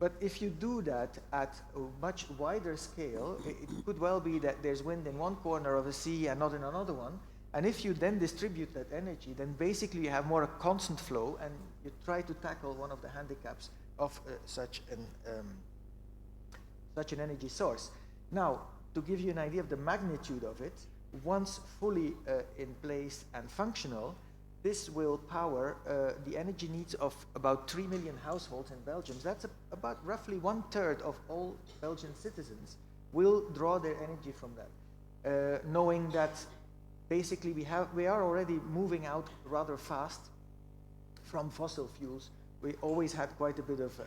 But if you do that at a much wider scale, it could well be that there's wind in one corner of a sea and not in another one. And if you then distribute that energy, then basically you have more a constant flow, and you try to tackle one of the handicaps of such an energy source. Now, to give you an idea of the magnitude of it, once fully in place and functional, this will power the energy needs of about 3 million households in Belgium. So that's about roughly 1/3 of all Belgian citizens will draw their energy from that. Knowing that basically we are already moving out rather fast from fossil fuels. We always had quite a bit of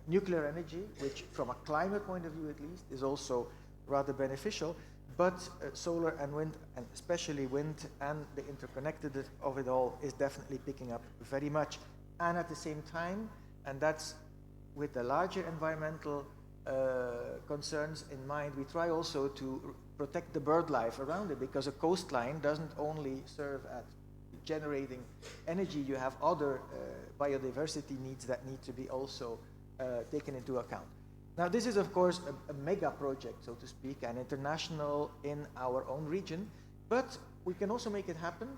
nuclear energy, which from a climate point of view at least is also rather beneficial. But solar and wind, and especially wind and the interconnected of it all, is definitely picking up very much. And at the same time, and that's with the larger environmental concerns in mind, we try also to protect the bird life around it, because a coastline doesn't only serve at generating energy, you have other biodiversity needs that need to be also taken into account. Now, this is, of course, a mega project, so to speak, and international in our own region, but we can also make it happen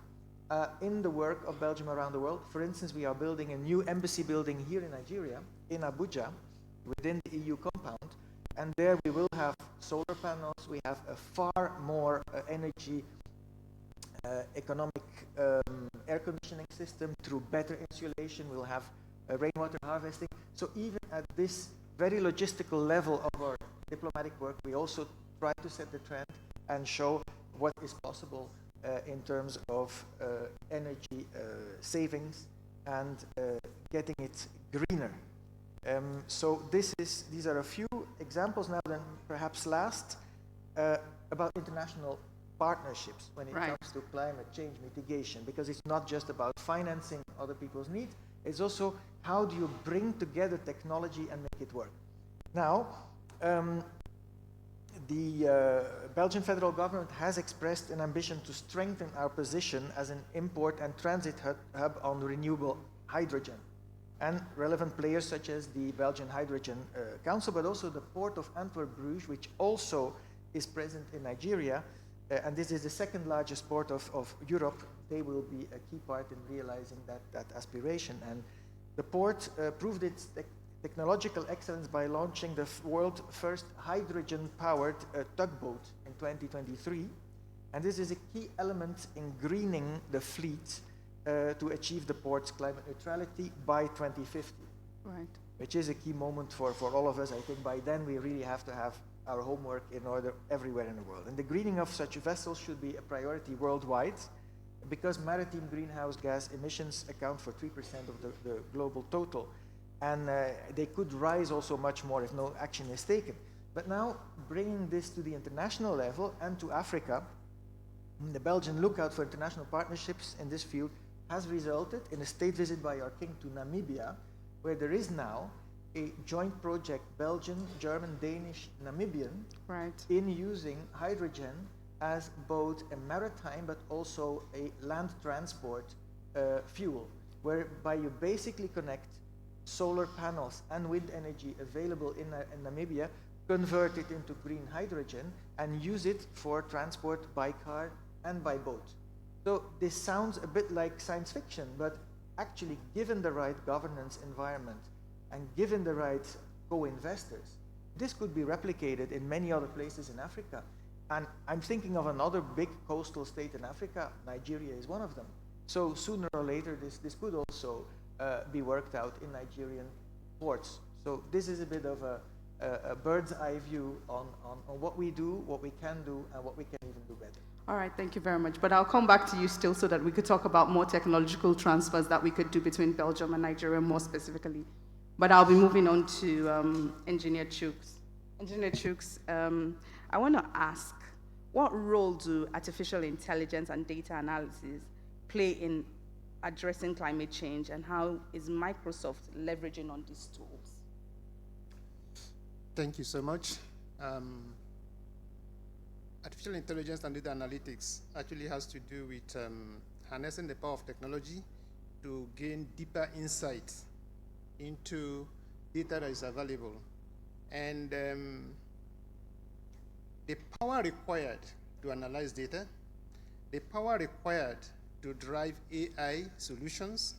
in the work of Belgium around the world. For instance, we are building a new embassy building here in Nigeria, in Abuja, within the EU compound, and there we will have solar panels. We have a far more energy economic air conditioning system through better insulation. We'll have rainwater harvesting. So even at this very logistical level of our diplomatic work, we also try to set the trend and show what is possible in terms of energy savings and getting it greener. So these are a few examples. Now then, perhaps last, about international partnerships when it comes to climate change mitigation, because it's not just about financing other people's needs, it's also how do you bring together technology and make it work. Now, the Belgian federal government has expressed an ambition to strengthen our position as an import and transit hub on renewable hydrogen. And relevant players such as the Belgian Hydrogen Council, but also the Port of Antwerp-Bruges, which also is present in Nigeria, and this is the second largest port of Europe. They will be a key part in realizing that aspiration. And the port proved its technological excellence by launching the world's first hydrogen-powered tugboat in 2023. And this is a key element in greening the fleet to achieve the port's climate neutrality by 2050. Right. Which is a key moment for all of us. I think by then we really have to have our homework in order everywhere in the world. And the greening of such vessels should be a priority worldwide, because maritime greenhouse gas emissions account for 3% of the global total. And they could rise also much more if no action is taken. But now, bringing this to the international level and to Africa, the Belgian lookout for international partnerships in this field has resulted in a state visit by our king to Namibia, where there is now a joint project, Belgian, German, Danish, Namibian, in using hydrogen as both a maritime but also a land transport fuel, whereby you basically connect solar panels and wind energy available in Namibia, convert it into green hydrogen, and use it for transport by car and by boat. So this sounds a bit like science fiction, but actually, given the right governance environment and given the right co-investors, this could be replicated in many other places in Africa. And I'm thinking of another big coastal state in Africa. Nigeria is one of them. So sooner or later, this could also be worked out in Nigerian ports. So this is a bit of a bird's eye view on what we do, what we can do, and what we can even do better. All right, thank you very much. But I'll come back to you still so that we could talk about more technological transfers that we could do between Belgium and Nigeria more specifically. But I'll be moving on to Engineer Chuks. Engineer Chuks, I want to ask, what role do artificial intelligence and data analysis play in addressing climate change, and how is Microsoft leveraging on these tools? Thank you so much. Artificial intelligence and data analytics actually has to do with harnessing the power of technology to gain deeper insights into data that is available. And the power required to analyze data, the power required to drive AI solutions,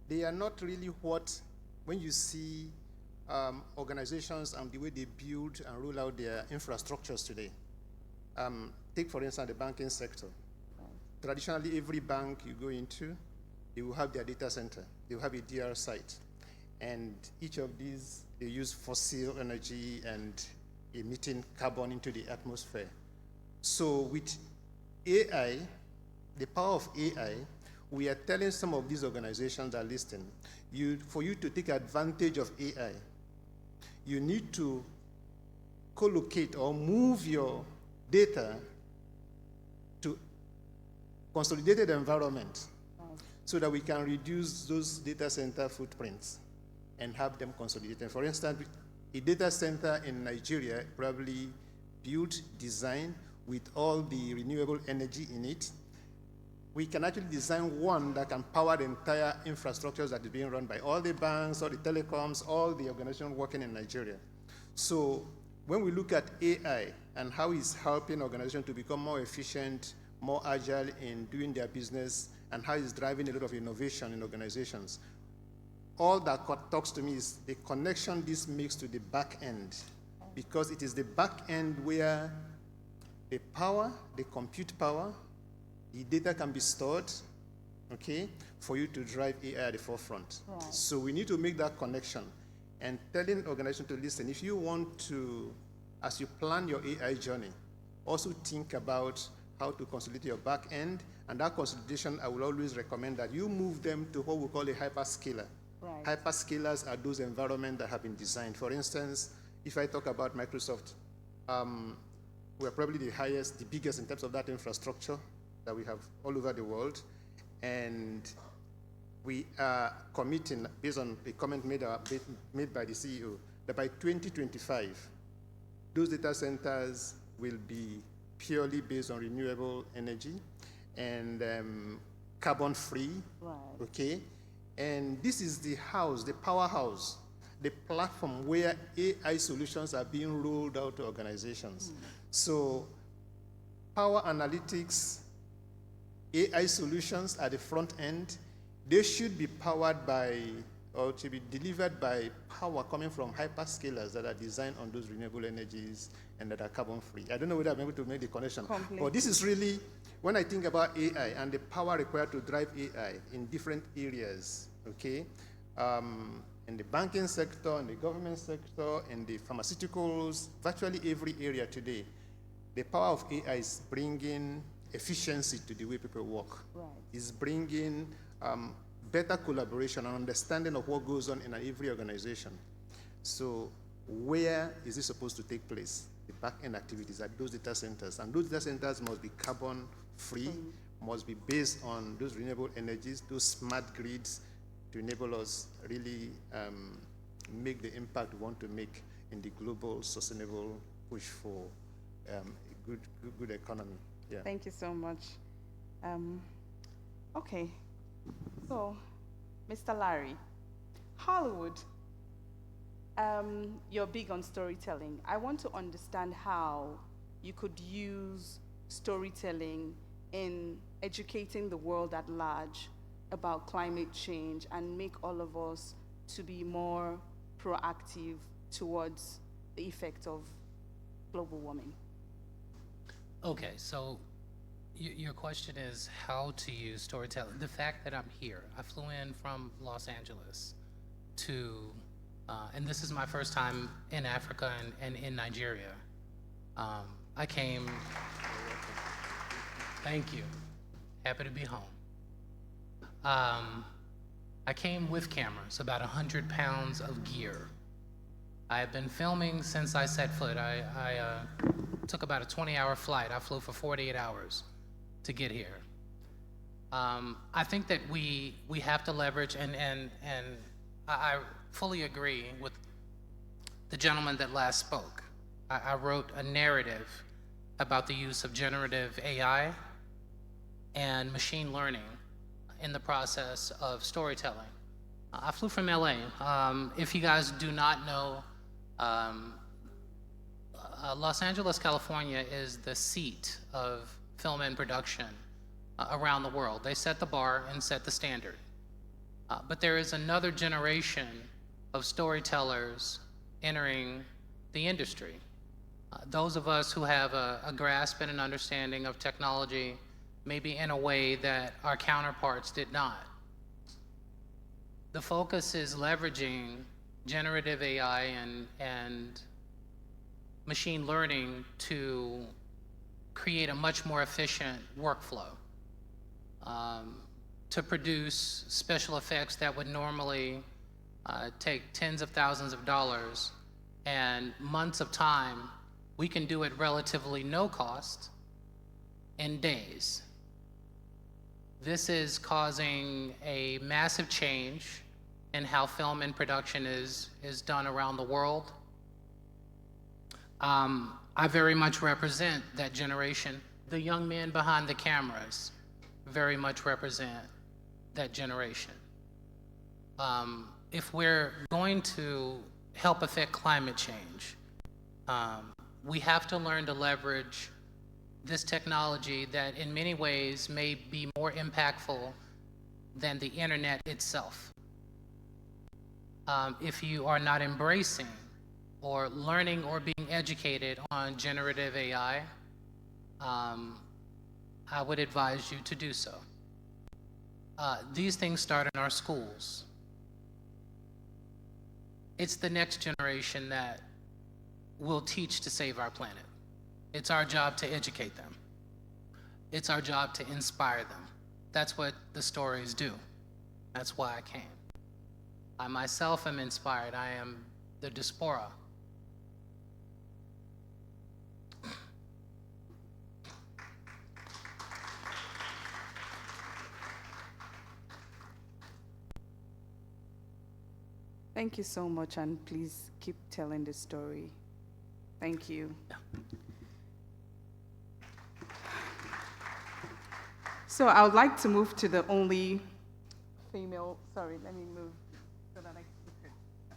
they are not really what, when you see organizations and the way they build and roll out their infrastructures today. Take, for instance, the banking sector. Traditionally, every bank you go into, they will have their data center. They will have a DR site. And each of these, they use fossil energy and emitting carbon into the atmosphere. So with AI, the power of AI, we are telling some of these organizations that listen, for you to take advantage of AI, you need to collocate or move your data to consolidated environment so that we can reduce those data center footprints and have them consolidated. For instance, a data center in Nigeria probably built, designed with all the renewable energy in it, we can actually design one that can power the entire infrastructure that is being run by all the banks, all the telecoms, all the organizations working in Nigeria. So when we look at AI and how it's helping organizations to become more efficient, more agile in doing their business, and how it's driving a lot of innovation in organizations, all that talks to me is the connection this makes to the back end, because it is the back end where the power, the compute power, the data can be stored, okay, for you to drive AI at the forefront. Right. So we need to make that connection and telling organizations to listen. If you want to, as you plan your AI journey, also think about how to consolidate your back end, and that consolidation, I will always recommend that you move them to what we call a hyperscaler. Right. Hyperscalers are those environments that have been designed. For instance, if I talk about Microsoft, we're probably the biggest in terms of that infrastructure that we have all over the world. And we are committing, based on a comment made by the CEO, that by 2025, those data centers will be purely based on renewable energy and carbon-free, right. Okay? And this is the house, the powerhouse, the platform where AI solutions are being rolled out to organizations. So power analytics, AI solutions at the front end, they should be powered by, or to be delivered by power coming from hyperscalers that are designed on those renewable energies and that are carbon-free. I don't know whether I'm able to make the connection. Completely. But this is really, when I think about AI and the power required to drive AI in different areas, okay, in the banking sector, in the government sector, in the pharmaceuticals, virtually every area today, the power of AI is bringing efficiency to the way people work. Right. Is bringing better collaboration and understanding of what goes on in every organization. So where is this supposed to take place? The back-end activities at those data centers. And those data centers must be carbon-free, must be based on those renewable energies, those smart grids, to enable us really make the impact we want to make in the global sustainable push for a good economy. Yeah. Thank you so much. Okay, so Mr. Larry, Hollywood, you're big on storytelling. I want to understand how you could use storytelling in educating the world at large about climate change and make all of us to be more proactive towards the effect of global warming. Okay, so your question is how to use storytelling. The fact that I'm here, I flew in from Los Angeles to, and this is my first time in Africa and in Nigeria. I came, thank you, happy to be home. I came with cameras, about 100 pounds of gear. I have been filming since I set foot. I took about a 20-hour flight. I flew for 48 hours to get here. I think that we have to leverage, and I fully agree with the gentleman that last spoke. I wrote a narrative about the use of generative AI and machine learning in the process of storytelling. I flew from LA. If you guys do not know, Los Angeles, California is the seat of film and production around the world. They set the bar and set the standard. But there is another generation of storytellers entering the industry. Those of us who have a grasp and an understanding of technology, maybe in a way that our counterparts did not. The focus is leveraging generative AI and machine learning to create a much more efficient workflow, to produce special effects that would normally take tens of thousands of dollars and months of time. We can do it relatively no cost in days. This is causing a massive change in how film and production is done around the world. I very much represent that generation, the young men behind the cameras, very much represent that generation. If we're going to help affect climate change, we have to learn to leverage this technology that in many ways may be more impactful than the internet itself. If you are not embracing or learning or being educated on generative AI, I would advise you to do so. These things start in our schools. It's the next generation that will teach to save our planet. It's our job to educate them. It's our job to inspire them. That's what the stories do. That's why I came. I myself am inspired. I am the diaspora. Thank you so much, and please keep telling the story. Thank you. So I would like to move to the only female, sorry, let me move so that I can speak her.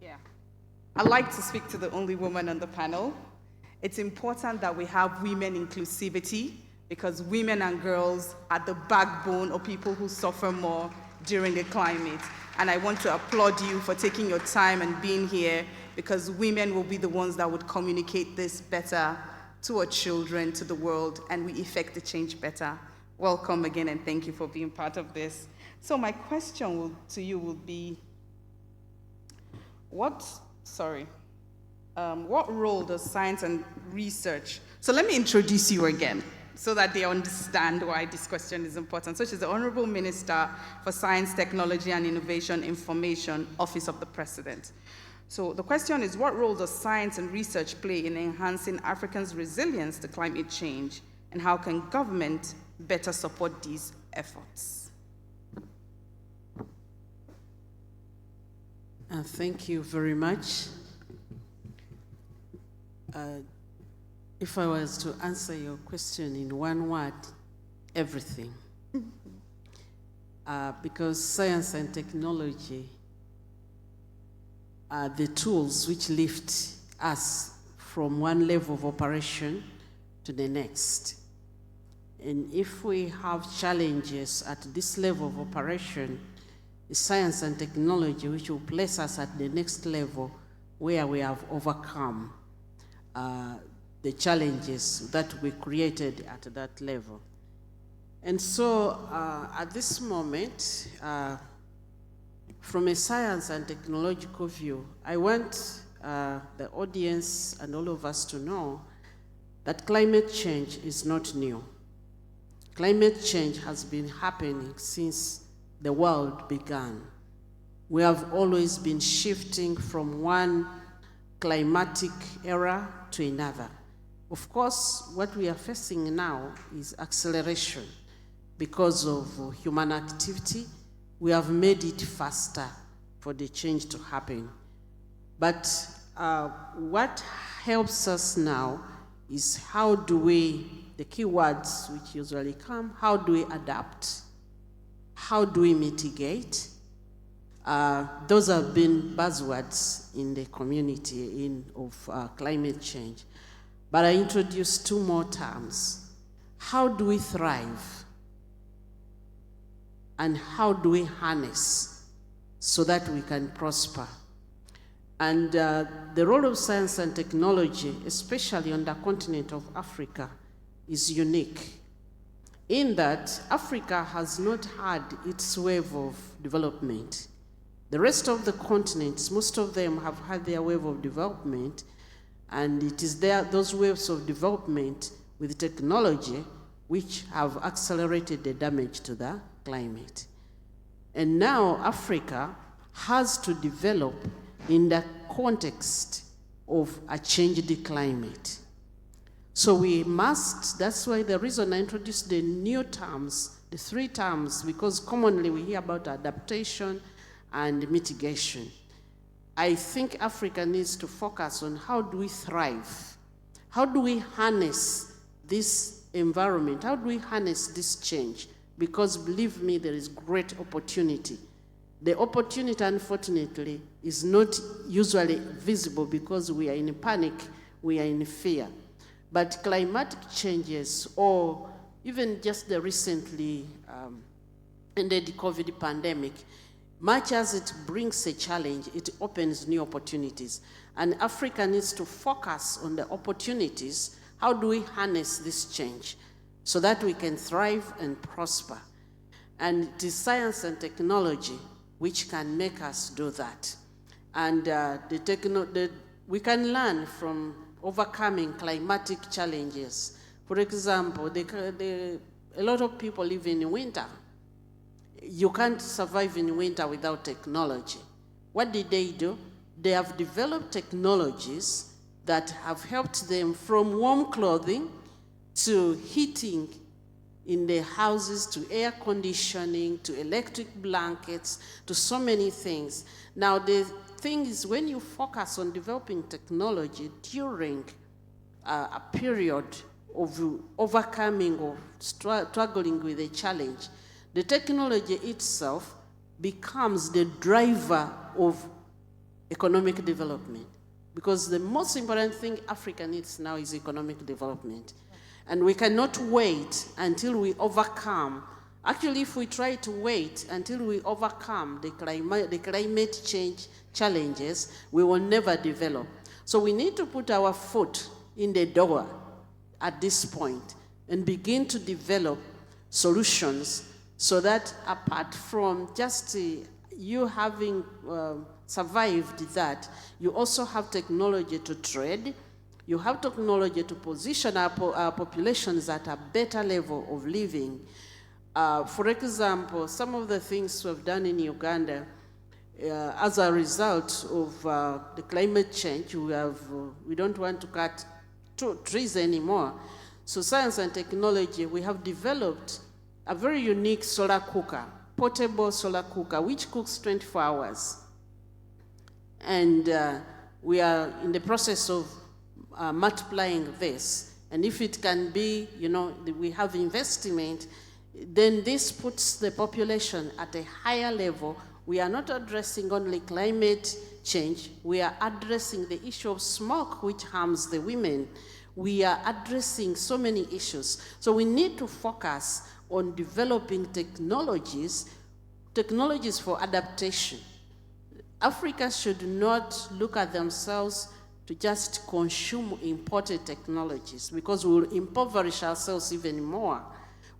Yeah. I'd like to speak to the only woman on the panel. It's important that we have women inclusivity because women and girls are the backbone of people who suffer more during the climate. And I want to applaud you for taking your time and being here because women will be the ones that would communicate this better to our children, to the world, and we effect the change better. Welcome again, and thank you for being part of this. So my question to you would be, what role does science and research, so let me introduce you again so that they understand why this question is important. So she's the Honorable Minister for Science, Technology and Innovation Information, Office of the President. So the question is, what role does science and research play in enhancing Africans' resilience to climate change, and how can government better support these efforts? Thank you very much. If I was to answer your question in one word, everything. Because science and technology are the tools which lift us from one level of operation to the next. And if we have challenges at this level of operation, it's science and technology which will place us at the next level where we have overcome the challenges that we created at that level. And so at this moment, from a science and technological view, I want the audience and all of us to know that climate change is not new. Climate change has been happening since the world began. We have always been shifting from one climatic era to another. Of course, what we are facing now is acceleration. Because of human activity, we have made it faster for the change to happen. But what helps us now is how do we, the key words which usually come, how do we adapt? How do we mitigate? Those have been buzzwords in the community of climate change. But I introduced two more terms. How do we thrive? And how do we harness so that we can prosper? And the role of science and technology, especially on the continent of Africa, is unique in that Africa has not had its wave of development. The rest of the continents, most of them have had their wave of development, and it is those waves of development with technology which have accelerated the damage to the climate. And now Africa has to develop in the context of a changed climate. So we must, that's why the reason I introduced the new terms, the three terms, because commonly we hear about adaptation and mitigation. I think Africa needs to focus on how do we thrive? How do we harness this environment? How do we harness this change? Because believe me, there is great opportunity. The opportunity, unfortunately, is not usually visible because we are in panic, we are in fear. But climatic changes, or even just the recently ended COVID pandemic, much as it brings a challenge, it opens new opportunities. And Africa needs to focus on the opportunities. How do we harness this change so that we can thrive and prosper? And it is science and technology which can make us do that. And we can learn from overcoming climatic challenges. For example, a lot of people live in winter. You can't survive in winter without technology. What did they do? They have developed technologies that have helped them from warm clothing to heating in their houses, to air conditioning, to electric blankets, to so many things. Now, the thing is, when you focus on developing technology during a period of overcoming or struggling with a challenge, the technology itself becomes the driver of economic development. Because the most important thing Africa needs now is economic development. And we cannot wait until we overcome. Actually, if we try to wait until we overcome the climate change challenges, we will never develop. So we need to put our foot in the door at this point and begin to develop solutions so that apart from just you having survived that, you also have technology to trade. You have technology to position our populations at a better level of living. For example, some of the things we've done in Uganda, as a result of the climate change, we don't want to cut trees anymore. So science and technology, we have developed a very unique solar cooker, portable solar cooker, which cooks 24 hours. And we are in the process of multiplying this. And if it can be, we have investment, then this puts the population at a higher level. We are not addressing only climate change, we are addressing the issue of smoke, which harms the women. We are addressing so many issues. So we need to focus on developing technologies for adaptation. Africa should not look at themselves to just consume imported technologies, because we will impoverish ourselves even more.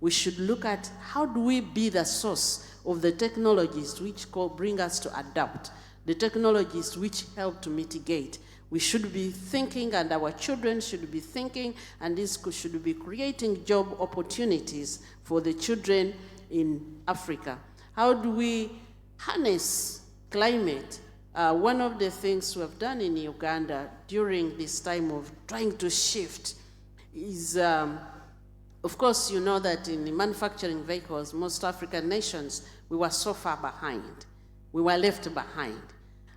We should look at how do we be the source of the technologies which bring us to adapt, the technologies which help to mitigate. We should be thinking, and our children should be thinking, and this should be creating job opportunities for the children in Africa. How do we harness climate? One of the things we have done in Uganda during this time of trying to shift is, of course, you know that in the manufacturing vehicles, most African nations, we were so far behind. We were left behind.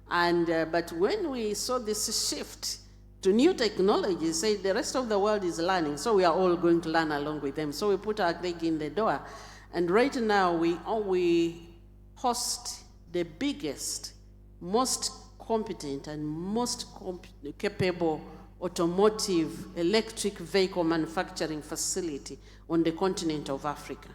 And, but when we saw this shift to new technologies, say the rest of the world is learning, so we are all going to learn along with them. So we put our leg in the door. And right now, we host the biggest, most competent and most capable automotive electric vehicle manufacturing facility on the continent of Africa.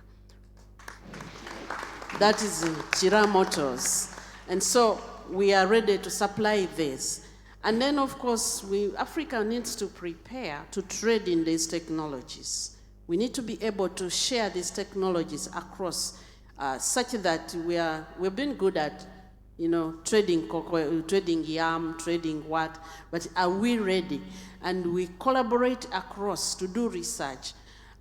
That is Chira Motors. And so we are ready to supply this. And then, of course, Africa needs to prepare to trade in these technologies. We need to be able to share these technologies across such that we've been good at trading cocoa, trading yam, trading what, but are we ready? And we collaborate across to do research.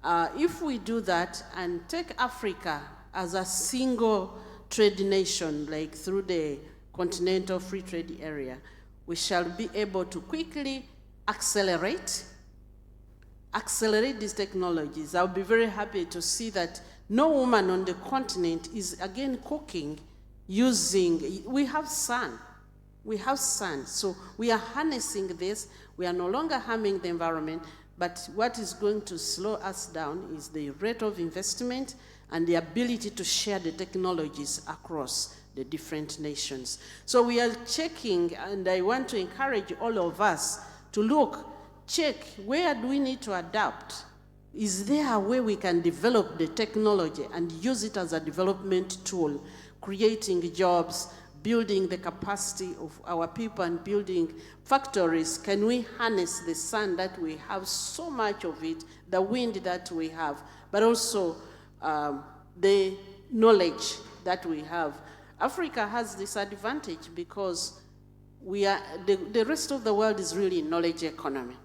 If we do that and take Africa as a single trade nation, like through the Continental Free Trade Area, we shall be able to quickly accelerate these technologies. I'll be very happy to see that no woman on the continent is again cooking we have sun. So we are harnessing this. We are no longer harming the environment, But what is going to slow us down is the rate of investment and the ability to share the technologies across the different nations. So we are checking, and I want to encourage all of us to check where do we need to adapt. Is there a way we can develop the technology and use it as a development tool, creating jobs, building the capacity of our people and building factories? Can we harness the sun that we have so much of it, the wind that we have, but also the knowledge that we have? Africa has this advantage because we are, the rest of the world is really knowledge economy.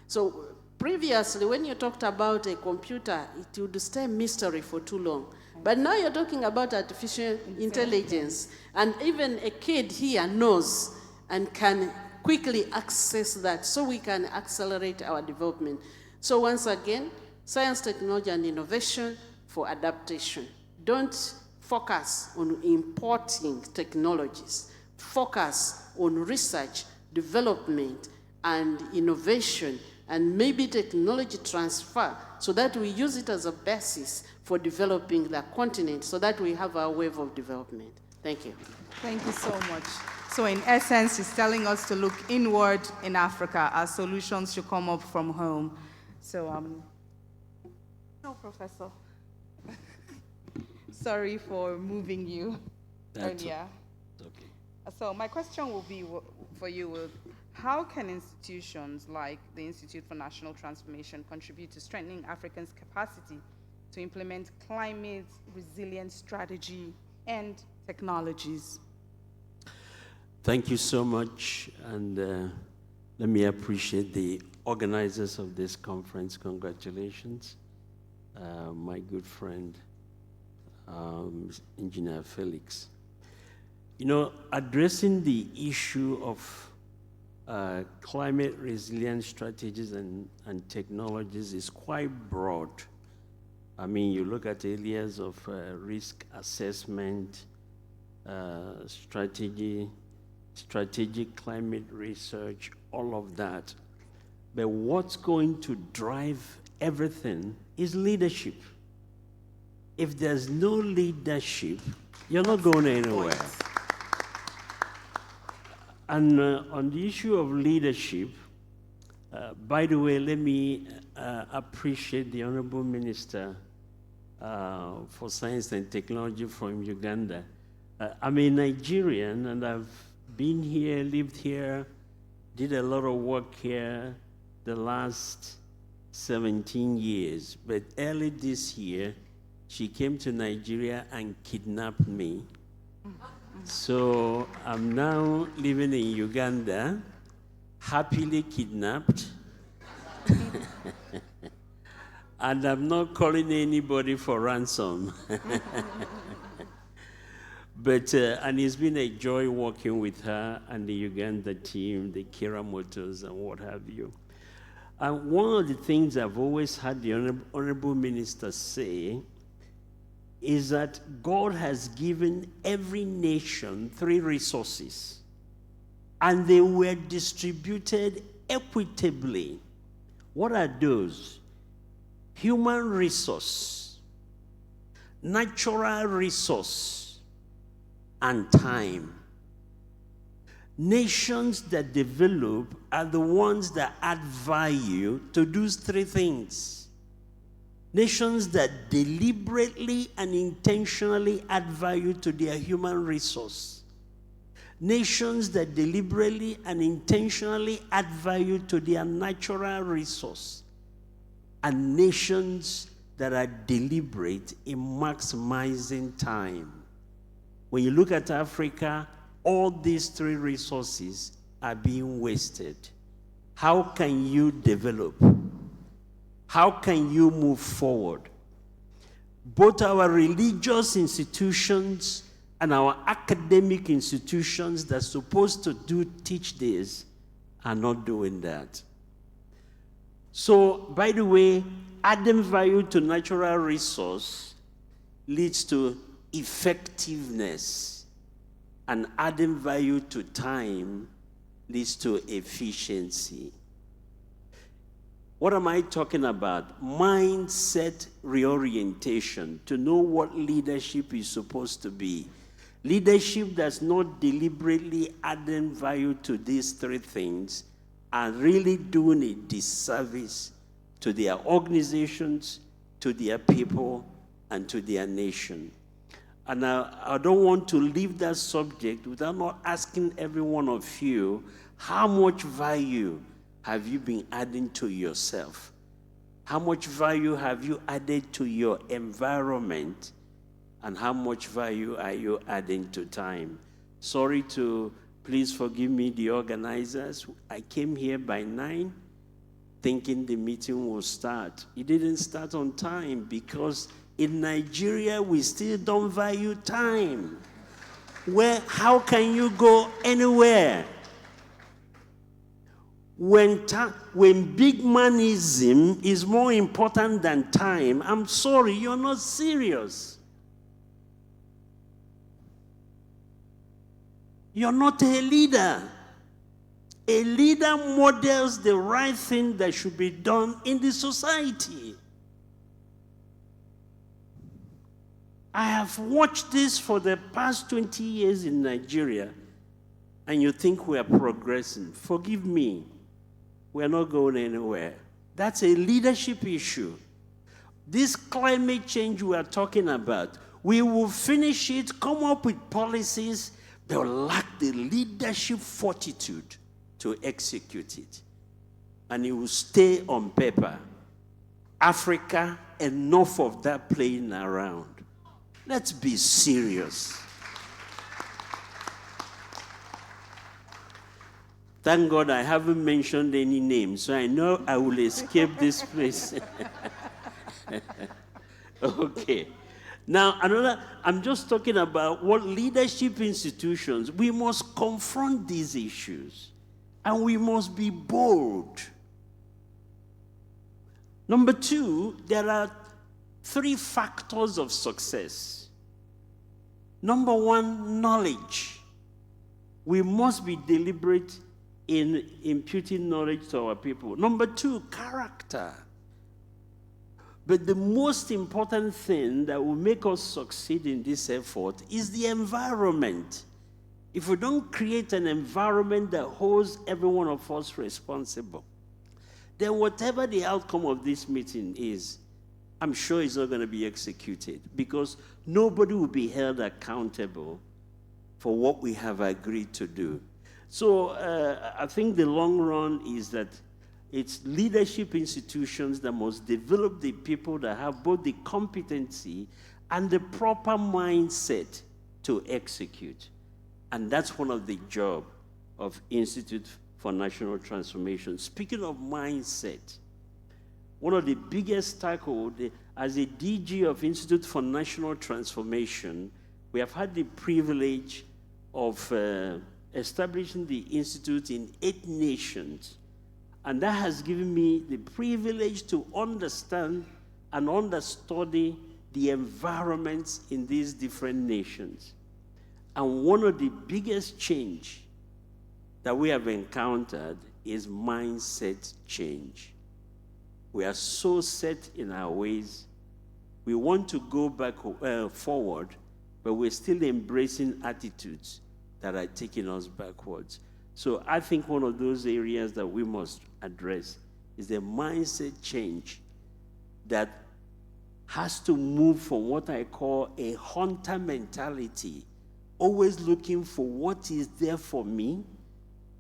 So previously, when you talked about a computer, it would stay mystery for too long. But now you're talking about artificial intelligence, and even a kid here knows and can quickly access that, so we can accelerate our development. So once again, science, technology, and innovation for adaptation. Don't focus on importing technologies. Focus on research, development, and innovation, and maybe technology transfer, so that we use it as a basis for developing the continent, so that we have our wave of development. Thank you. Thank you so much. So in essence, she's telling us to look inward in Africa. Our solutions should come up from home. So, no, Professor. Sorry for moving you earlier. Okay. So my question will be for you, how can institutions like the Institute for National Transformation contribute to strengthening Africans' capacity to implement climate resilient strategy and technologies? Thank you so much, and let me appreciate the organizers of this conference. Congratulations, my good friend, Engineer Felix. You know, addressing the issue of climate resilient strategies and technologies is quite broad. I mean, you look at areas of risk assessment, strategic climate research, all of that. But what's going to drive everything is leadership. If there's no leadership, you're not going anywhere. And on the issue of leadership, by the way, let me appreciate the Honorable Minister for Science and Technology from Uganda. I'm a Nigerian, and I've been here, lived here, did a lot of work here the last 17 years. But early this year, she came to Nigeria and kidnapped me. So I'm now living in Uganda, happily kidnapped. And I'm not calling anybody for ransom. But, and it's been a joy working with her and the Uganda team, the Kira Motors and what have you. And one of the things I've always had the Honorable Minister say is that God has given every nation 3 resources, and they were distributed equitably. What are those? Human resource, natural resource, and time. Nations that develop are the ones that add value to those 3 things. Nations that deliberately and intentionally add value to their human resource. Nations that deliberately and intentionally add value to their natural resource. And nations that are deliberate in maximizing time. When you look at Africa, all these 3 resources are being wasted. How can you develop? How can you move forward? Both our religious institutions and our academic institutions that are supposed to teach this are not doing that. So, by the way, adding value to natural resource leads to effectiveness, and adding value to time leads to efficiency. What am I talking about? Mindset reorientation, to know what leadership is supposed to be. Leadership that's not deliberately adding value to these three things and really doing a disservice to their organizations, to their people, and to their nation. And I don't want to leave that subject without not asking every one of you, how much value have you been adding to yourself? How much value have you added to your environment? And how much value are you adding to time? Sorry to, please forgive me, the organizers. I came here by 9, thinking the meeting will start. It didn't start on time because in Nigeria, we still don't value time. How can you go anywhere? When big manism is more important than time, I'm sorry, you're not serious. You're not a leader. A leader models the right thing that should be done in the society. I have watched this for the past 20 years in Nigeria, and you think we are progressing. Forgive me. We are not going anywhere. That's a leadership issue. This climate change we are talking about, we will finish it, come up with policies that will lack the leadership fortitude to execute it. And it will stay on paper. Africa, enough of that playing around. Let's be serious. Thank God I haven't mentioned any names, so I know I will escape this place. Okay. Now, I'm just talking about what leadership institutions, we must confront these issues, and we must be bold. Number 2, there are 3 factors of success. Number 1, knowledge. We must be deliberate in imputing knowledge to our people. Number 2, character. But the most important thing that will make us succeed in this effort is the environment. If we don't create an environment that holds every one of us responsible, then whatever the outcome of this meeting is, I'm sure it's not going to be executed because nobody will be held accountable for what we have agreed to do. So I think the long run is that it's leadership institutions that must develop the people that have both the competency and the proper mindset to execute. And that's one of the jobs of Institute for National Transformation. Speaking of mindset, one of the biggest tackles, as a DG of Institute for National Transformation, we have had the privilege of establishing the Institute in 8 nations. And that has given me the privilege to understand and understudy the environments in these different nations. And one of the biggest change that we have encountered is mindset change. We are so set in our ways. We want to go back forward, but we're still embracing attitudes that are taking us backwards. So I think one of those areas that we must address is the mindset change that has to move from what I call a hunter mentality, always looking for what is there for me,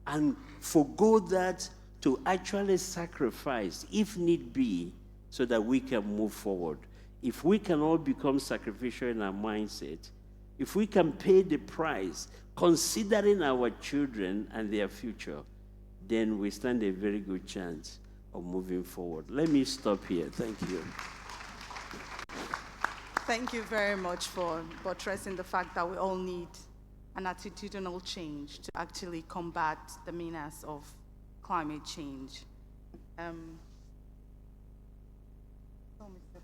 and forgo that to actually sacrifice, if need be, so that we can move forward. If we can all become sacrificial in our mindset, if we can pay the price, considering our children and their future, then we stand a very good chance of moving forward. Let me stop here. Thank you. Thank you very much for buttressing the fact that we all need an attitudinal change to actually combat the menace of climate change. Mr.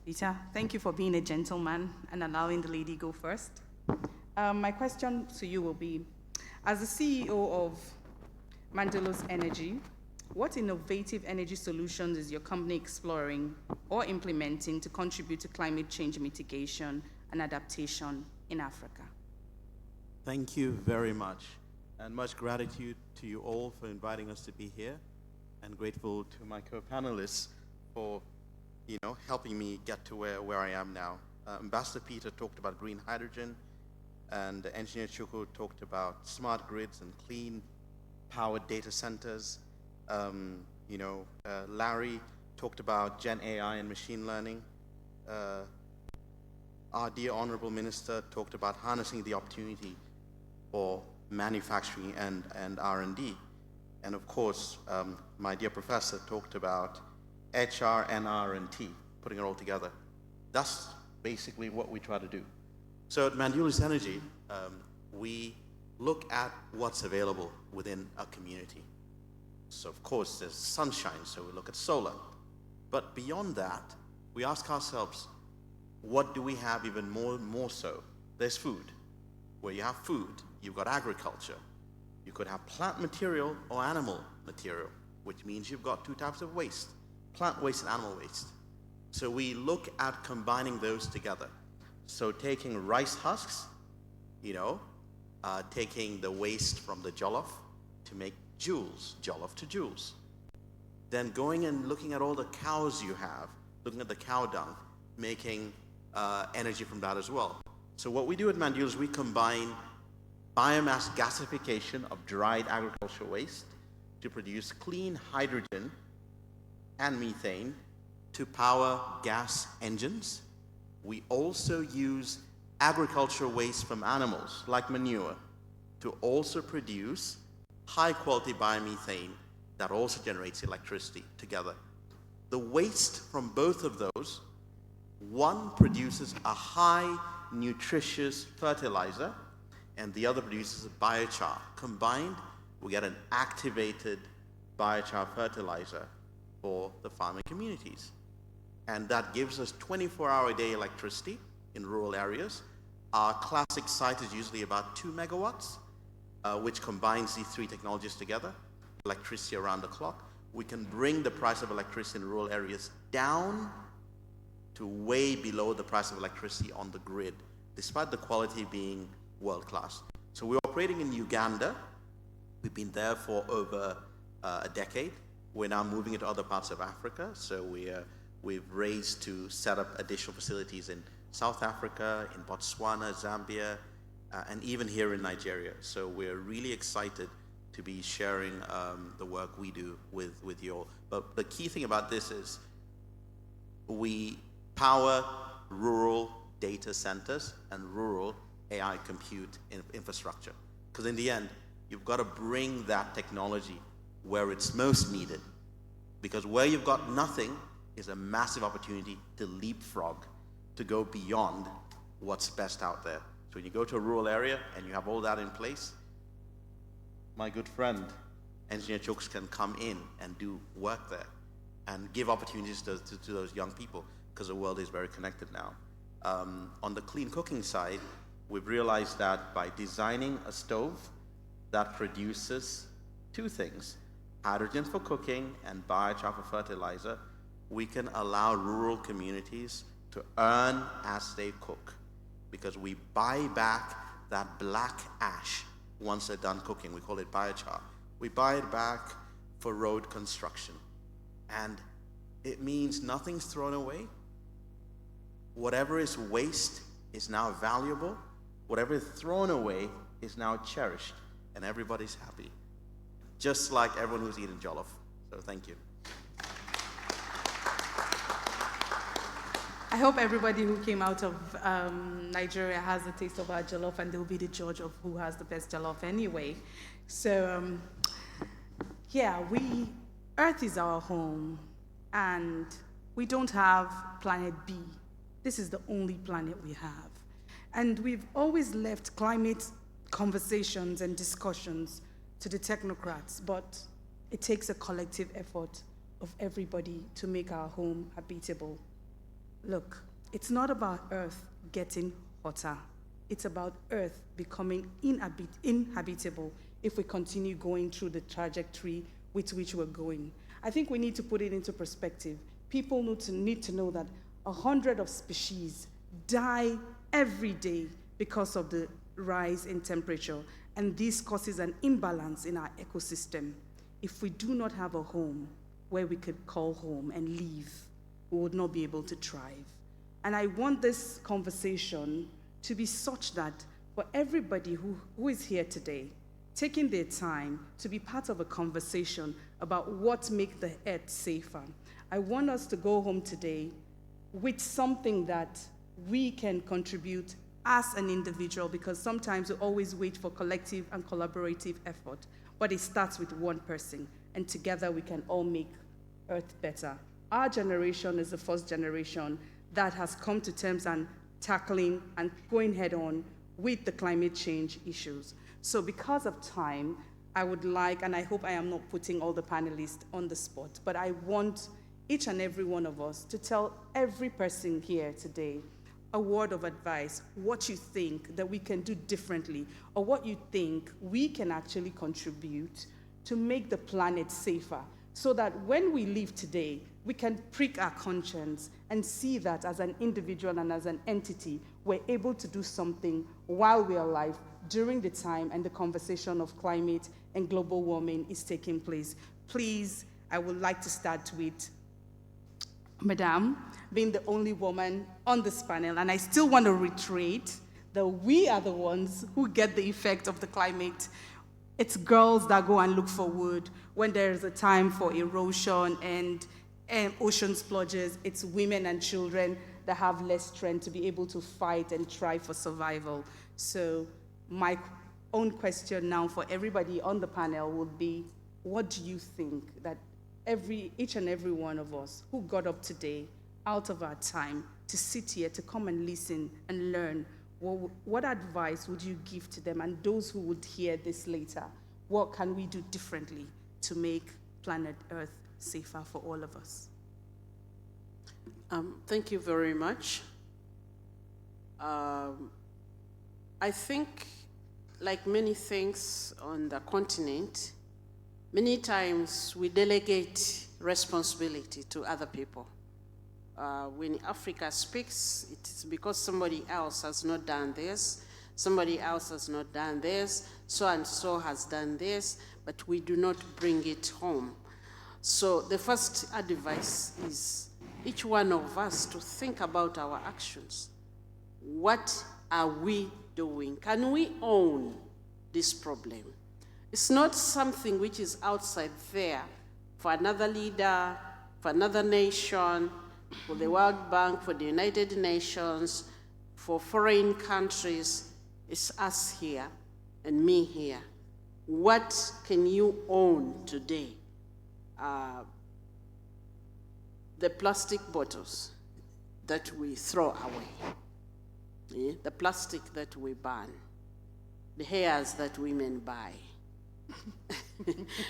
Peter, thank you for being a gentleman and allowing the lady go first. My question to you will be, as the CEO of Mandelos Energy, what innovative energy solutions is your company exploring or implementing to contribute to climate change mitigation and adaptation in Africa? Thank you very much, and much gratitude to you all for inviting us to be here, and grateful to my co-panelists for, helping me get to where I am now. Ambassador Peter talked about green hydrogen, and Engineer Chukwu talked about smart grids and clean powered data centers. Larry talked about Gen AI and machine learning. Our dear Honorable Minister talked about harnessing the opportunity for manufacturing and R&D. And of course, my dear professor talked about HR, NR, and T, putting it all together. That's basically what we try to do. So at Mandulis Energy, we look at what's available within a community. So of course, there's sunshine, so we look at solar. But beyond that, we ask ourselves, what do we have even more so? There's food. Where you have food, you've got agriculture. You could have plant material or animal material, which means you've got two types of waste, plant waste and animal waste. So we look at combining those together. So taking rice husks, taking the waste from the jollof to make jollof to jewels. Then going and looking at all the cows you have, looking at the cow dung, making energy from that as well. So what we do at Mandulis is we combine biomass gasification of dried agricultural waste to produce clean hydrogen and methane to power gas engines. We also use agricultural waste from animals, like manure, to also produce high-quality biomethane that also generates electricity together. The waste from both of those, one produces a high nutritious fertilizer, and the other produces a biochar. Combined, we get an activated biochar fertilizer for the farming communities. And that gives us 24-hour-a-day electricity in rural areas. Our classic site is usually about 2 megawatts, which combines these three technologies together, electricity around the clock. We can bring the price of electricity in rural areas down to way below the price of electricity on the grid, despite the quality being world-class. So we're operating in Uganda. We've been there for over a decade. We're now moving into other parts of Africa. So we've raised to set up additional facilities in South Africa, in Botswana, Zambia, and even here in Nigeria. So we're really excited to be sharing the work we do with you all. But the key thing about this is we power rural data centers and rural AI compute infrastructure. Because in the end, you've got to bring that technology where it's most needed. Because where you've got nothing is a massive opportunity to leapfrog, to go beyond what's best out there. So when you go to a rural area and you have all that in place, my good friend, Engineer Chooks, can come in and do work there and give opportunities to those young people, because the world is very connected now. On the clean cooking side, we've realized that by designing a stove that produces two things, hydrogen for cooking and biochar for fertilizer, we can allow rural communities to earn as they cook, because we buy back that black ash once they're done cooking. We call it biochar. We buy it back for road construction. And it means nothing's thrown away. Whatever is waste is now valuable. Whatever is thrown away is now cherished, and everybody's happy. Just like everyone who's eating jollof. So thank you. I hope everybody who came out of Nigeria has a taste of our jollof, and they'll be the judge of who has the best jollof anyway. So, Earth is our home, and we don't have planet B. This is the only planet we have. And we've always left climate conversations and discussions to the technocrats, but it takes a collective effort of everybody to make our home habitable. Look, it's not about Earth getting hotter. It's about Earth becoming inhabitable if we continue going through the trajectory with which we're going. I think we need to put it into perspective. People need to know that 100 of species die every day because of the rise in temperature, and this causes an imbalance in our ecosystem. If we do not have a home where we could call home and live, we would not be able to thrive. And I want this conversation to be such that for everybody who is here today, taking their time to be part of a conversation about what makes the earth safer, I want us to go home today with something that we can contribute as an individual, because sometimes we always wait for collective and collaborative effort, but it starts with one person, and together we can all make Earth better. Our generation is the first generation that has come to terms and tackling and going head on with the climate change issues. So because of time, I would like, and I hope I am not putting all the panelists on the spot, but I want each and every one of us to tell every person here today a word of advice, what you think that we can do differently, or what you think we can actually contribute to make the planet safer, so that when we leave today, we can prick our conscience and see that as an individual and as an entity, we're able to do something while we're alive during the time and the conversation of climate and global warming is taking place. Please, I would like to start with Madame, being the only woman on this panel, and I still want to reiterate that we are the ones who get the effect of the climate. It's girls that go and look for wood. When there's a time for erosion and ocean splodges, it's women and children that have less strength to be able to fight and try for survival. So my own question now for everybody on the panel would be, what do you think that each and every one of us who got up today out of our time to sit here, to come and listen and learn, what advice would you give to them and those who would hear this later? What can we do differently to make planet Earth safer for all of us? Thank you very much. I think, like many things on the continent, many times we delegate responsibility to other people. When Africa speaks, it is because somebody else has not done this, somebody else has not done this, so and so has done this, but we do not bring it home. So the first advice is each one of us to think about our actions. What are we doing? Can we own this problem? It's not something which is outside there for another leader, for another nation, for the World Bank, for the United Nations, for foreign countries. It's us here and me here. What can you own today? The plastic bottles that we throw away, the plastic that we burn, the hairs that women buy.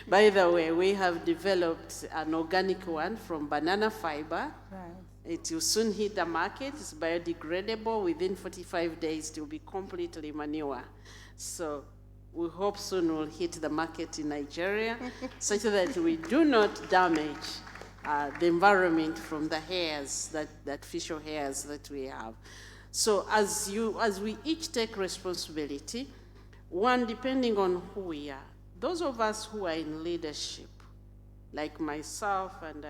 By the way, we have developed an organic one from banana fiber. Right. It will soon hit the market. It's biodegradable. Within 45 days, it will be completely manure. So we hope soon we'll hit the market in Nigeria, such that we do not damage the environment from the hairs, that artificial hairs that we have. So as we each take responsibility, one, depending on who we are, those of us who are in leadership, like myself, and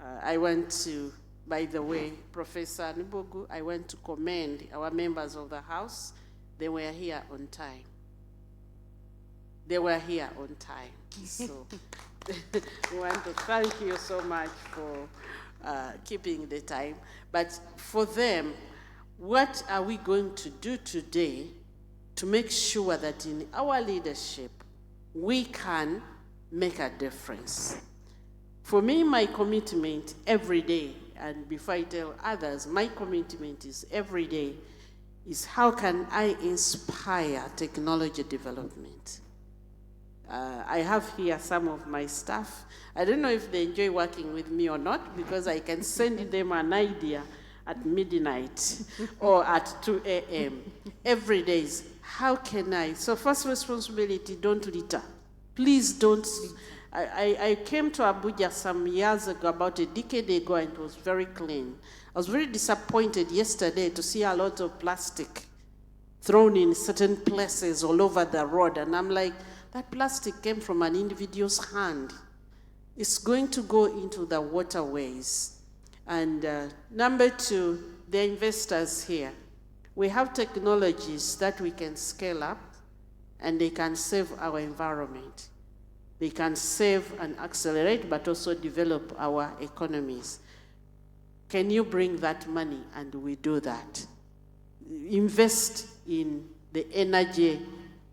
I went to, by the way, Professor Nibogu, I went to commend our members of the House. They were here on time. They were here on time. So we want to thank you so much for keeping the time. But for them, what are we going to do today to make sure that in our leadership, we can make a difference? For me, my commitment every day, and before I tell others, my commitment is every day, is how can I inspire technology development? I have here some of my staff. I don't know if they enjoy working with me or not, because I can send them an idea at midnight or at 2 a.m. Every day is, how can I? So first responsibility, don't litter. Please don't I came to Abuja some years ago, about a decade ago, and it was very clean. I was very disappointed yesterday to see a lot of plastic thrown in certain places all over the road. And I'm like, that plastic came from an individual's hand. It's going to go into the waterways. And number two, the investors here. We have technologies that we can scale up, and they can save our environment. They can save and accelerate, but also develop our economies. Can you bring that money? And we do that. Invest in the energy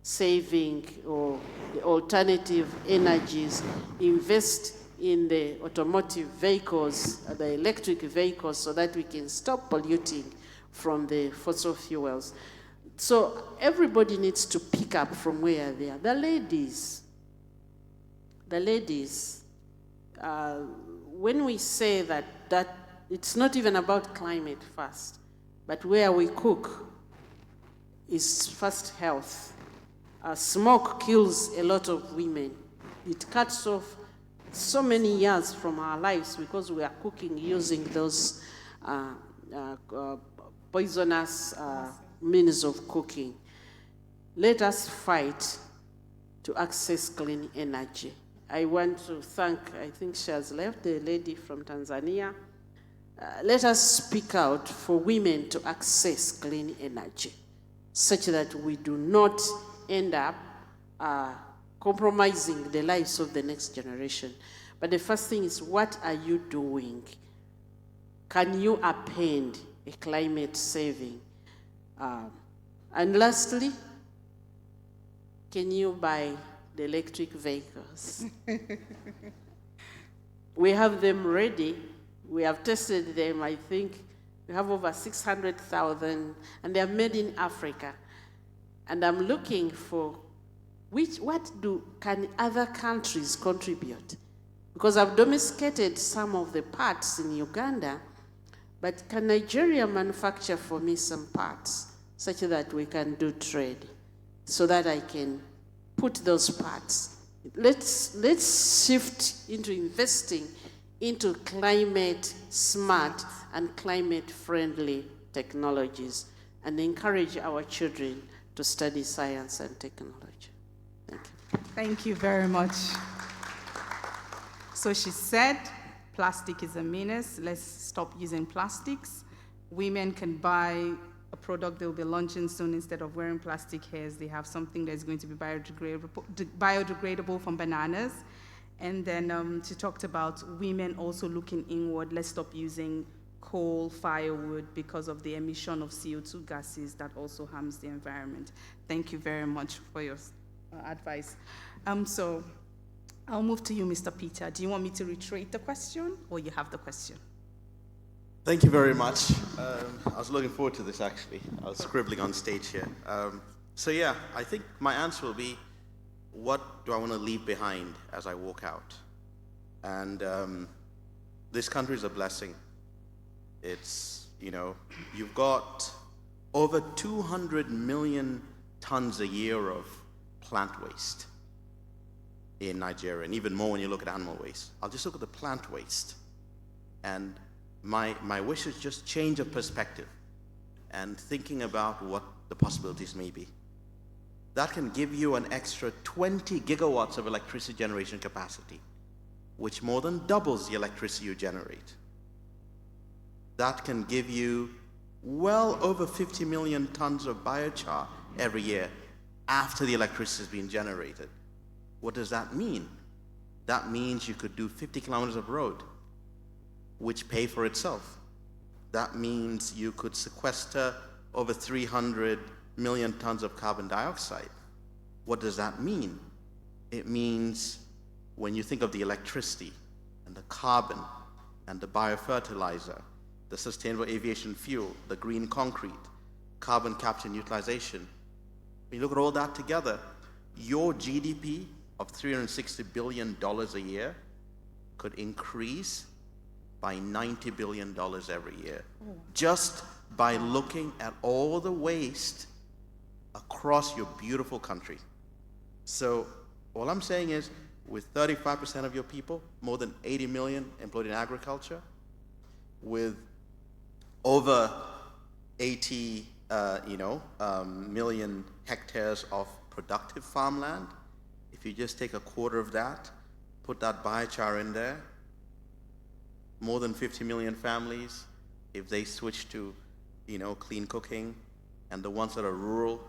saving or the alternative energies. Invest in the automotive vehicles, the electric vehicles, so that we can stop polluting from the fossil fuels. So everybody needs to pick up from where they are. The ladies, when we say that it's not even about climate first, but where we cook is first health. Smoke kills a lot of women. It cuts off so many years from our lives because we are cooking using those poisonous means of cooking. Let us fight to access clean energy. I want to thank, I think she has left, the lady from Tanzania. Let us speak out for women to access clean energy, such that we do not end up compromising the lives of the next generation. But the first thing is, what are you doing? Can you append a climate saving? And lastly, can you buy the electric vehicles? We have them ready. We have tested them. I think we have over 600,000, and they are made in Africa. And I'm looking for can other countries contribute? Because I've domesticated some of the parts in Uganda, but can Nigeria manufacture for me some parts such that we can do trade, so that I can put those parts? Let's shift into investing into climate smart and climate friendly technologies, and encourage our children to study science and technology. Thank you. Thank you very much. So she said, plastic is a menace. Let's stop using plastics. Women can buy a product they'll be launching soon. Instead of wearing plastic hairs, they have something that's going to be biodegradable from bananas. And then she talked about women also looking inward. Let's stop using coal, firewood, because of the emission of CO2 gases that also harms the environment. Thank you very much for your advice. So I'll move to you, Mr. Peter. Do you want me to reiterate the question, or you have the question? Thank you very much. I was looking forward to this, actually. I was scribbling on stage here. So yeah, I think my answer will be, what do I want to leave behind as I walk out? And this country is a blessing. It's, you've got over 200 million tons a year of plant waste in Nigeria, and even more when you look at animal waste. I'll just look at the plant waste. And my wish is just change of perspective and thinking about what the possibilities may be. That can give you an extra 20 gigawatts of electricity generation capacity, which more than doubles the electricity you generate. That can give you well over 50 million tons of biochar every year after the electricity has been generated. What does that mean? That means you could do 50 kilometers of road, which pay for itself. That means you could sequester over 300 million tons of carbon dioxide. What does that mean? It means when you think of the electricity and the carbon and the biofertilizer, the sustainable aviation fuel, the green concrete, carbon capture and utilization, when you look at all that together, your GDP of $360 billion a year could increase by $90 billion every year, just by looking at all the waste across your beautiful country. So all I'm saying is, with 35% of your people, more than 80 million employed in agriculture, with over 80 million hectares of productive farmland. If you just take a quarter of that, put that biochar in there, more than 50 million families, if they switch to, clean cooking, and the ones that are rural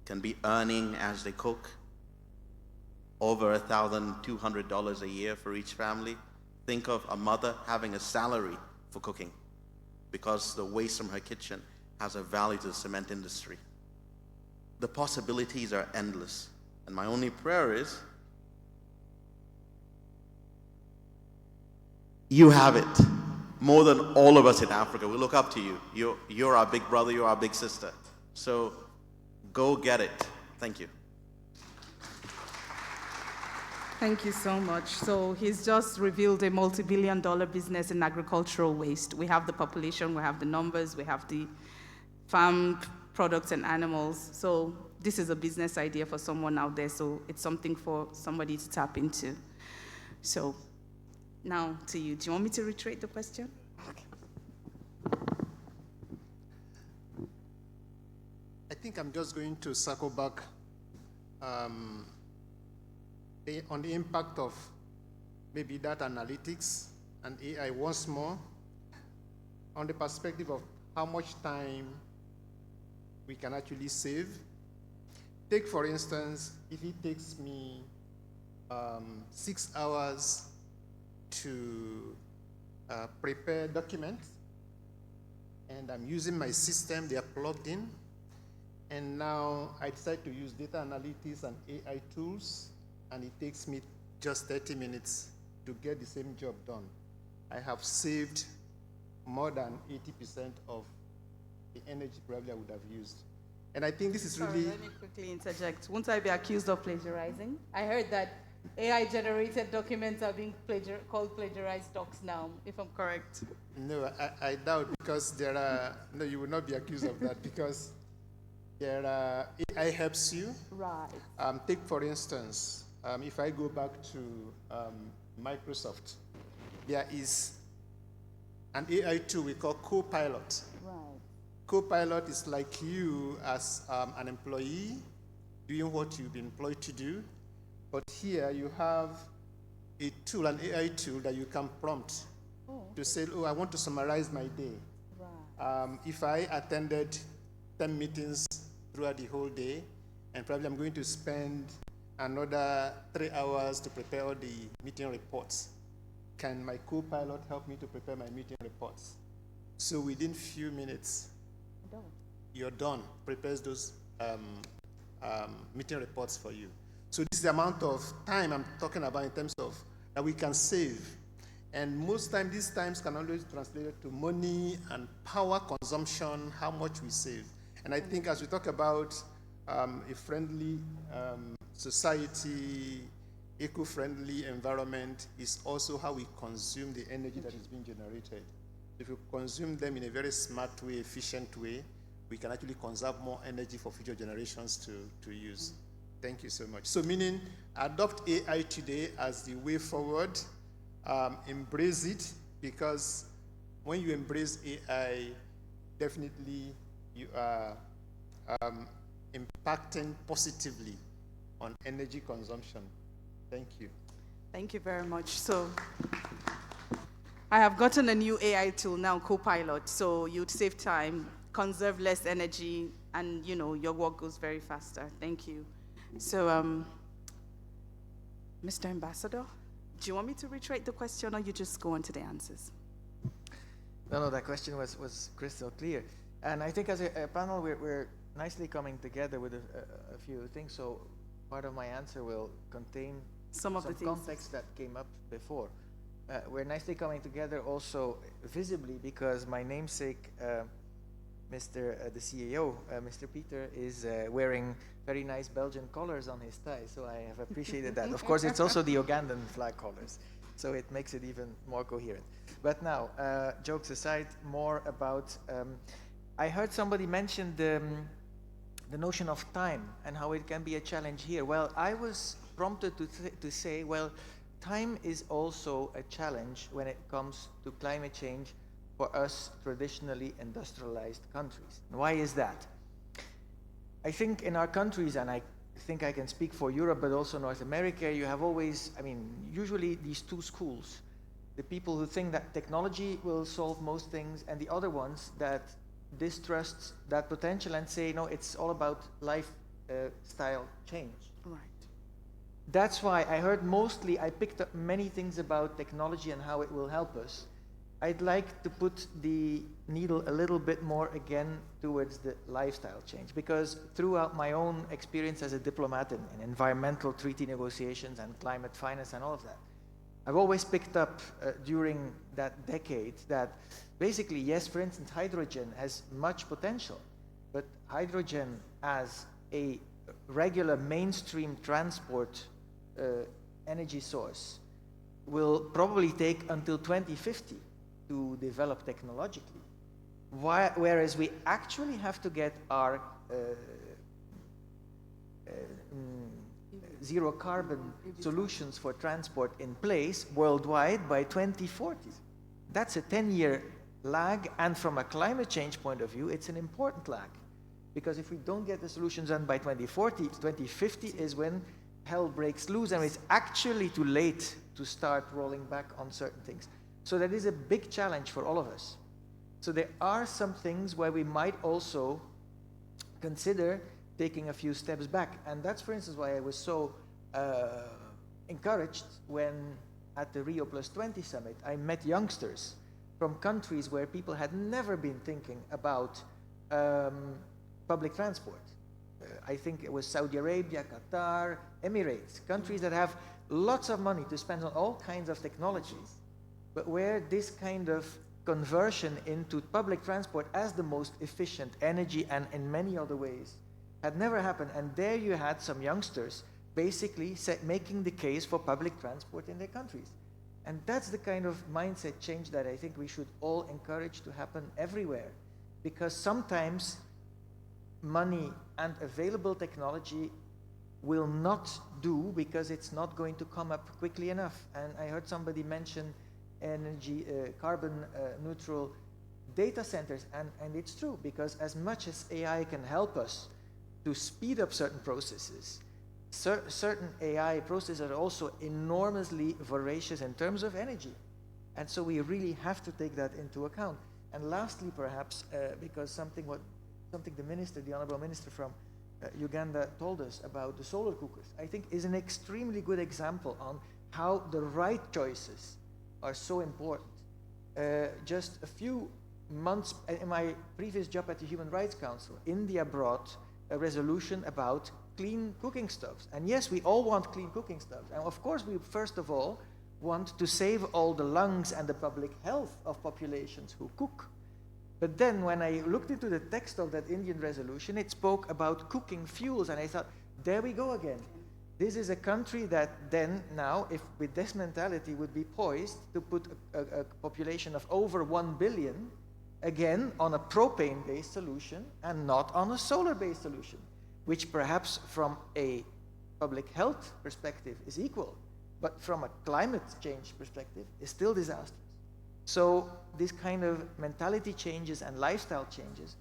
can be earning as they cook over $1,200 a year for each family. Think of a mother having a salary for cooking because the waste from her kitchen has a value to the cement industry. The possibilities are endless. And my only prayer is, you have it more than all of us in Africa. We look up to you. You're our big brother, you're our big sister. So go get it. Thank you. Thank you so much. So he's just revealed a multi-billion-dollar business in agricultural waste. We have the population, we have the numbers, we have the farm products and animals. So this is a business idea for someone out there. So it's something for somebody to tap into. So now to you. Do you want me to reiterate the question? I think I'm just going to circle back on the impact of maybe data analytics and AI once more, on the perspective of how much time we can actually save. Take, for instance, if it takes me 6 hours to prepare documents, and I'm using my system, they are plugged in, and now I decide to use data analytics and AI tools, and it takes me just 30 minutes to get the same job done. I have saved more than 80% of the energy probably I would have used. And I think this is really... Sorry, let me quickly interject. Won't I be accused of plagiarizing? I heard that AI-generated documents are being called plagiarized docs now, if I'm correct. No, I doubt, because there are... No, you will not be accused of that, because there are... AI helps you. Right. Take, for instance, if I go back to Microsoft, there is an AI tool we call Copilot. Right. Copilot is like you as an employee doing what you've been employed to do, but here you have a tool, an AI tool that you can prompt to say, oh, I want to summarize my day. Right. If I attended 10 meetings throughout the whole day, and probably I'm going to spend another 3 hours to prepare all the meeting reports, can my Copilot help me to prepare my meeting reports? So within few minutes, you're done, prepares those meeting reports for you. So this is the amount of time I'm talking about in terms of that we can save. And most times, these times can always be translated to money and power consumption, how much we save. And I think as we talk about a friendly society, eco-friendly environment, is also how we consume the energy that is being generated. If we consume them in a very smart way, efficient way, we can actually conserve more energy for future generations to use. Thank you so much. So meaning, adopt AI today as the way forward, embrace it, because when you embrace AI, definitely you are impacting positively on energy consumption. Thank you. Thank you very much. So I have gotten a new AI tool now, Copilot, so you'd save time, conserve less energy, and your work goes very faster. Thank you. So, Mr. Ambassador, do you want me to reiterate the question, or you just go on to the answers? No, that question was crystal clear. And I think as a panel, we're nicely coming together with a few things. So part of my answer will contain some of the context that came up before. We're nicely coming together also visibly, because my namesake, the CEO, Mr. Peter, is wearing very nice Belgian colors on his tie, so I have appreciated that. Of course, it's also the Ugandan flag colors, so it makes it even more coherent. But now, jokes aside, more about, I heard somebody mention the notion of time and how it can be a challenge here. Well, I was prompted to say, well, time is also a challenge when it comes to climate change for us traditionally industrialized countries. And why is that? I think in our countries, and I think I can speak for Europe, but also North America, you have always, usually these two schools. The people who think that technology will solve most things, and the other ones that distrust that potential and say, no, it's all about lifestyle change. Right. That's why I picked up many things about technology and how it will help us. I'd like to put the needle a little bit more again towards the lifestyle change, because throughout my own experience as a diplomat in environmental treaty negotiations and climate finance and all of that, I've always picked up during that decade that basically, yes, for instance, hydrogen has much potential, but hydrogen as a regular mainstream transport energy source will probably take until 2050 to develop technologically. Whereas we actually have to get our zero carbon solutions for transport in place worldwide by 2040. That's a 10-year lag, and from a climate change point of view, it's an important lag. Because if we don't get the solutions done by 2040, 2050 is when hell breaks loose, and it's actually too late to start rolling back on certain things. So that is a big challenge for all of us. So there are some things where we might also consider taking a few steps back. And that's, for instance, why I was so encouraged when at the Rio Plus 20 summit, I met youngsters from countries where people had never been thinking about public transport. I think it was Saudi Arabia, Qatar, Emirates, countries that have lots of money to spend on all kinds of technologies, but where this kind of conversion into public transport as the most efficient energy and in many other ways had never happened. And there you had some youngsters basically making the case for public transport in their countries. And that's the kind of mindset change that I think we should all encourage to happen everywhere. Because sometimes money and available technology will not do, because it's not going to come up quickly enough. And I heard somebody mention energy, carbon neutral data centers, and it's true, because as much as AI can help us to speed up certain processes, certain AI processes are also enormously voracious in terms of energy. And so we really have to take that into account. And lastly, perhaps, because something the Honorable Minister from Uganda told us about the solar cookers, I think is an extremely good example on how the right choices are so important. Just a few months in my previous job at the Human Rights Council, India brought a resolution about clean cooking stoves. And yes, we all want clean cooking stoves. And of course, we first of all want to save all the lungs and the public health of populations who cook. But then when I looked into the text of that Indian resolution, it spoke about cooking fuels, and I thought, there we go again. This is a country that then now, if with this mentality, would be poised to put a population of over 1 billion, again, on a propane-based solution and not on a solar-based solution, which perhaps from a public health perspective is equal, but from a climate change perspective is still disastrous. So this kind of mentality changes and lifestyle changes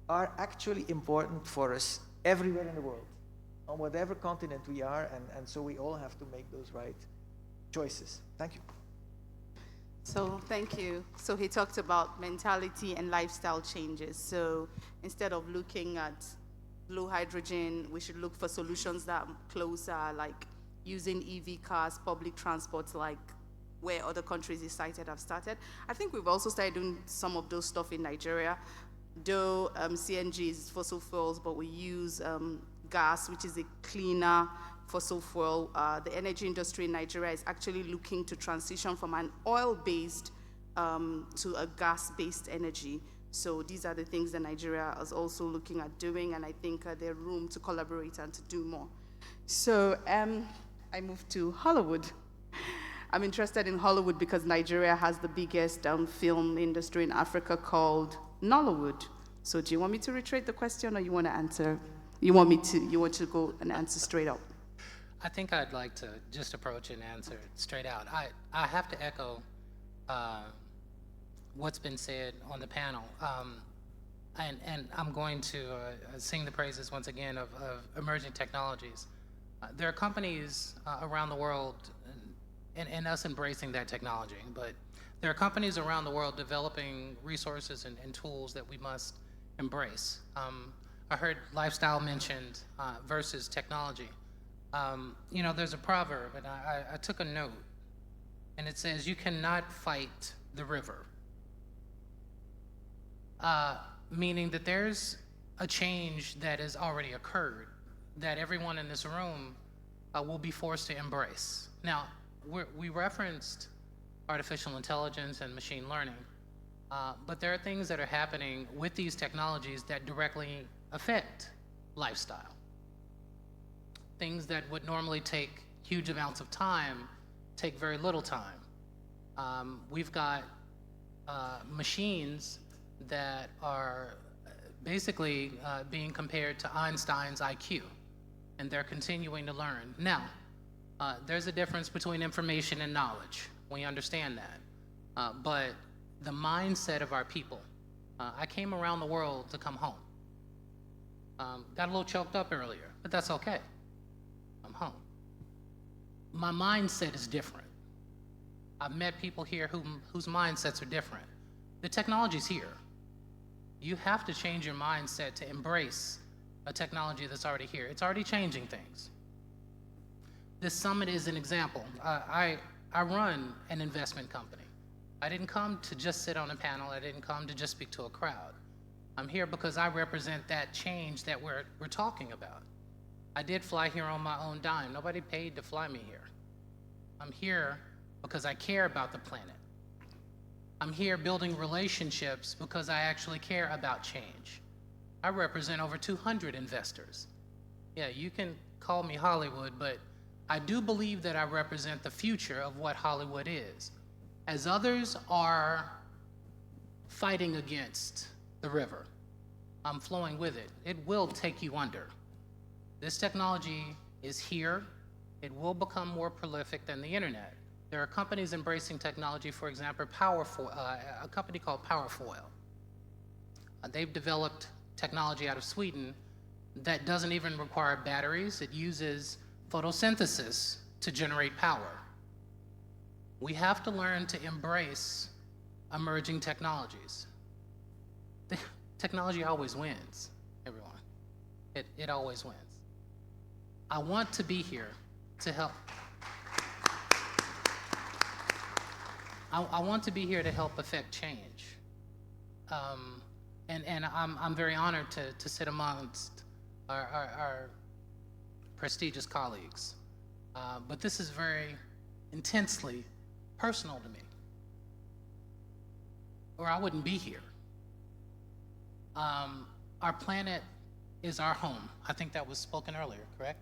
are actually important for us everywhere in the world, on whatever continent we are, and so we all have to make those right choices. Thank you. So thank you. So he talked about mentality and lifestyle changes. So instead of looking at blue hydrogen, we should look for solutions that are closer, like using EV cars, public transport, like where other countries he cited have started. I think we've also started doing some of those stuff in Nigeria. Though CNG is fossil fuels, but we use gas, which is a cleaner fossil fuel. The energy industry in Nigeria is actually looking to transition from an oil-based to a gas-based energy. So these are the things that Nigeria is also looking at doing, and I think there's room to collaborate and to do more. So I moved to Hollywood. I'm interested in Hollywood because Nigeria has the biggest film industry in Africa called Nollywood. So do you want me to reiterate the question, or you want to answer? You want to go and answer straight up? I think I'd like to just approach and answer it straight out. I have to echo what's been said on the panel. And I'm going to sing the praises once again of emerging technologies. There are companies around the world, and us embracing that technology, but there are companies around the world developing resources and tools that we must embrace. I heard lifestyle mentioned versus technology. You know, there's a proverb, and I took a note, and it says, you cannot fight the river. Meaning that there's a change that has already occurred that everyone in this room will be forced to embrace. Now, we referenced artificial intelligence and machine learning, but there are things that are happening with these technologies that directly affect lifestyle. Things that would normally take huge amounts of time take very little time. We've got machines that are basically being compared to Einstein's IQ, and they're continuing to learn. Now, there's a difference between information and knowledge. We understand that. But the mindset of our people, I came around the world to come home. Got a little choked up earlier, but that's okay. I'm home. My mindset is different. I've met people here whose mindsets are different. The technology's here. You have to change your mindset to embrace a technology that's already here. It's already changing things. This summit is an example. I run an investment company. I didn't come to just sit on a panel. I didn't come to just speak to a crowd. I'm here because I represent that change that we're talking about. I did fly here on my own dime. Nobody paid to fly me here. I'm here because I care about the planet. I'm here building relationships because I actually care about change. I represent over 200 investors. Yeah, you can call me Hollywood, but I do believe that I represent the future of what Hollywood is. As others are fighting against the river, I'm flowing with it. It will take you under. This technology is here. It will become more prolific than the internet. There are companies embracing technology, for example, a company called Powerfoil. They've developed technology out of Sweden that doesn't even require batteries. It uses photosynthesis to generate power. We have to learn to embrace emerging technologies. Technology always wins, everyone. It always wins. I want to be here to help. I want to be here to help affect change. And I'm very honored to sit amongst our prestigious colleagues. But this is very intensely personal to me, or I wouldn't be here. Our planet is our home. I think that was spoken earlier, correct?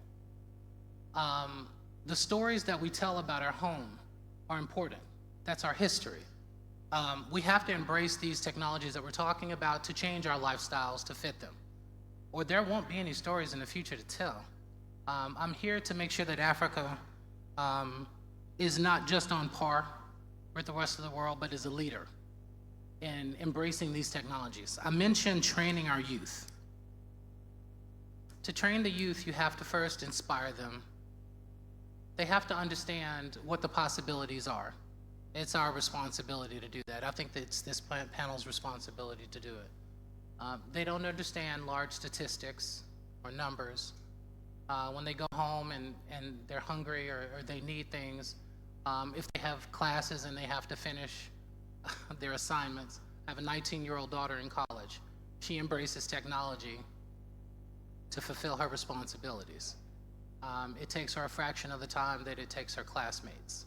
The stories that we tell about our home are important. That's our history. We have to embrace these technologies that we're talking about to change our lifestyles to fit them, or there won't be any stories in the future to tell. I'm here to make sure that Africa is not just on par with the rest of the world, but is a leader in embracing these technologies. I mentioned training our youth. To train the youth, you have to first inspire them. They have to understand what the possibilities are. It's our responsibility to do that. I think that it's this panel's responsibility to do it. They don't understand large statistics or numbers. When they go home and they're hungry or they need things, if they have classes and they have to finish their assignments. I have a 19-year-old daughter in college. She embraces technology to fulfill her responsibilities. It takes her a fraction of the time that it takes her classmates.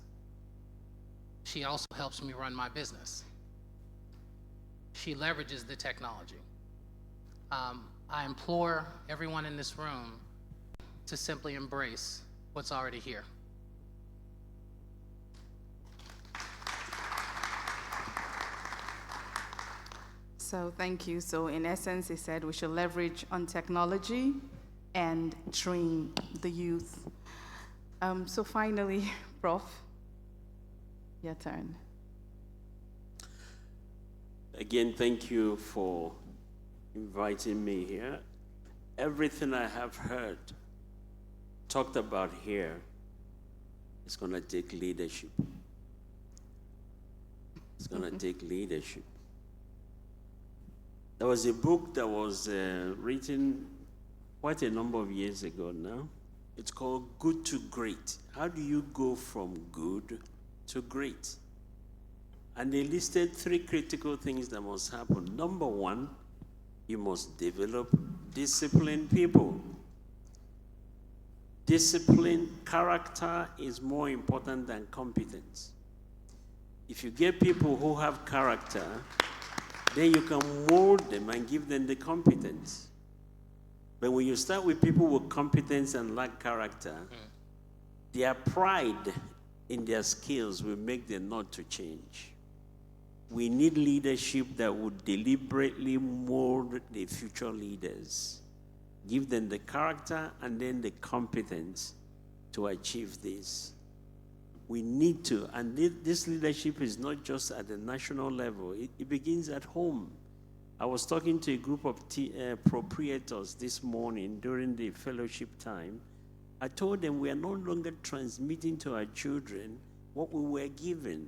She also helps me run my business. She leverages the technology. I implore everyone in this room to simply embrace what's already here. So thank you. So in essence, he said we should leverage on technology and train the youth. So finally, Prof, your turn. Again, thank you for inviting me here. Everything I have heard, talked about here, is going to take leadership. It's going to take leadership. There was a book that was written quite a number of years ago now. It's called Good to Great. How do you go from good to great? And they listed 3 critical things that must happen. Number 1, you must develop disciplined people. Discipline, character is more important than competence. If you get people who have character, then you can mold them and give them the competence. But when you start with people with competence and lack character, their pride in their skills will make them not to change. We need leadership that would deliberately mold the future leaders. Give them the character and then the competence to achieve this. We need to, and this leadership is not just at the national level, it begins at home. I was talking to a group of proprietors this morning during the fellowship time. I told them we are no longer transmitting to our children what we were given.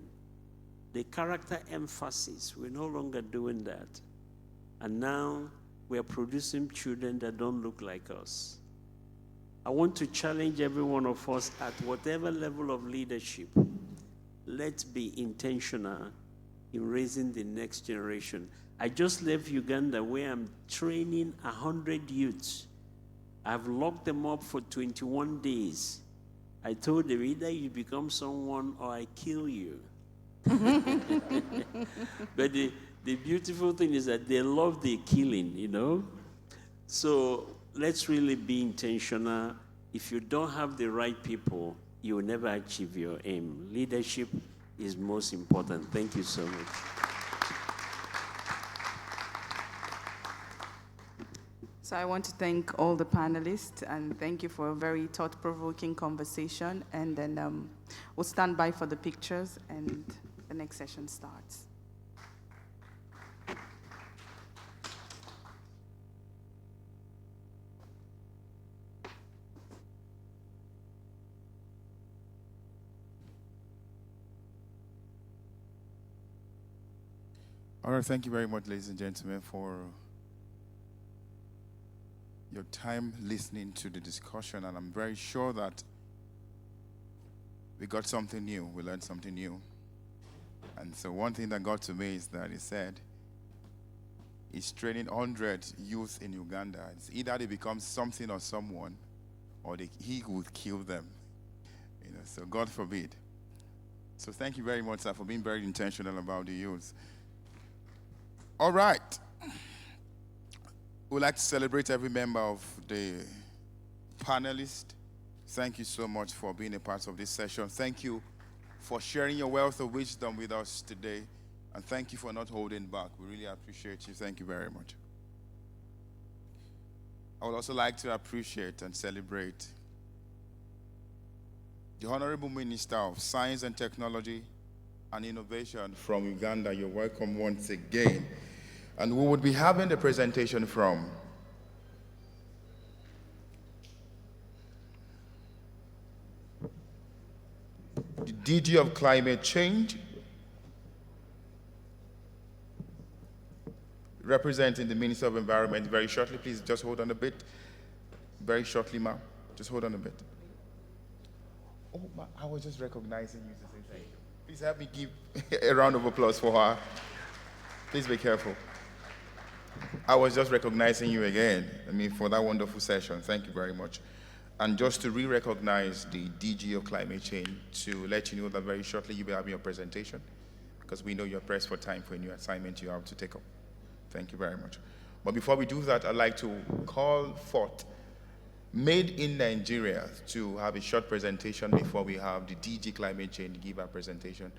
The character emphasis, we're no longer doing that. And now we are producing children that don't look like us. I want to challenge every one of us at whatever level of leadership. Let's be intentional in raising the next generation. I just left Uganda where I'm training 100 youths. I've locked them up for 21 days. I told them either you become someone or I kill you. But the beautiful thing is that they love the killing, you know? So let's really be intentional. If you don't have the right people, you will never achieve your aim. Leadership is most important. Thank you so much. So I want to thank all the panelists and thank you for a very thought-provoking conversation. And then we'll stand by for the pictures and the next session starts. All right, thank you very much, ladies and gentlemen, for your time listening to the discussion, and I'm very sure that we got something new, we learned something new. And so one thing that got to me is that he said he's training 100 youth in Uganda. It's either they become something or someone, or he would kill them. You know, so God forbid. So thank you very much, sir, for being very intentional about the youth. All right. We'd like to celebrate every member of the panelists. Thank you so much for being a part of this session. Thank you for sharing your wealth of wisdom with us today. And thank you for not holding back. We really appreciate you. Thank you very much. I would also like to appreciate and celebrate the Honorable Minister of Science and Technology and Innovation from Uganda. You're welcome once again. And we would be having the presentation from the DG of Climate Change, representing the Minister of Environment. Very shortly, please just hold on a bit. Very shortly, ma'am. Just hold on a bit. Oh, I was just recognizing you to say thank you. Please help me give a round of applause for her. Please be careful. I was just recognizing you again, for that wonderful session. Thank you very much. And just to re-recognize the DG of Climate Change, to let you know that very shortly you'll be having your presentation, because we know you're pressed for time for a new assignment you have to take up. Thank you very much. But before we do that, I'd like to call forth Made in Nigeria to have a short presentation before we have the DG Climate Change give our presentation,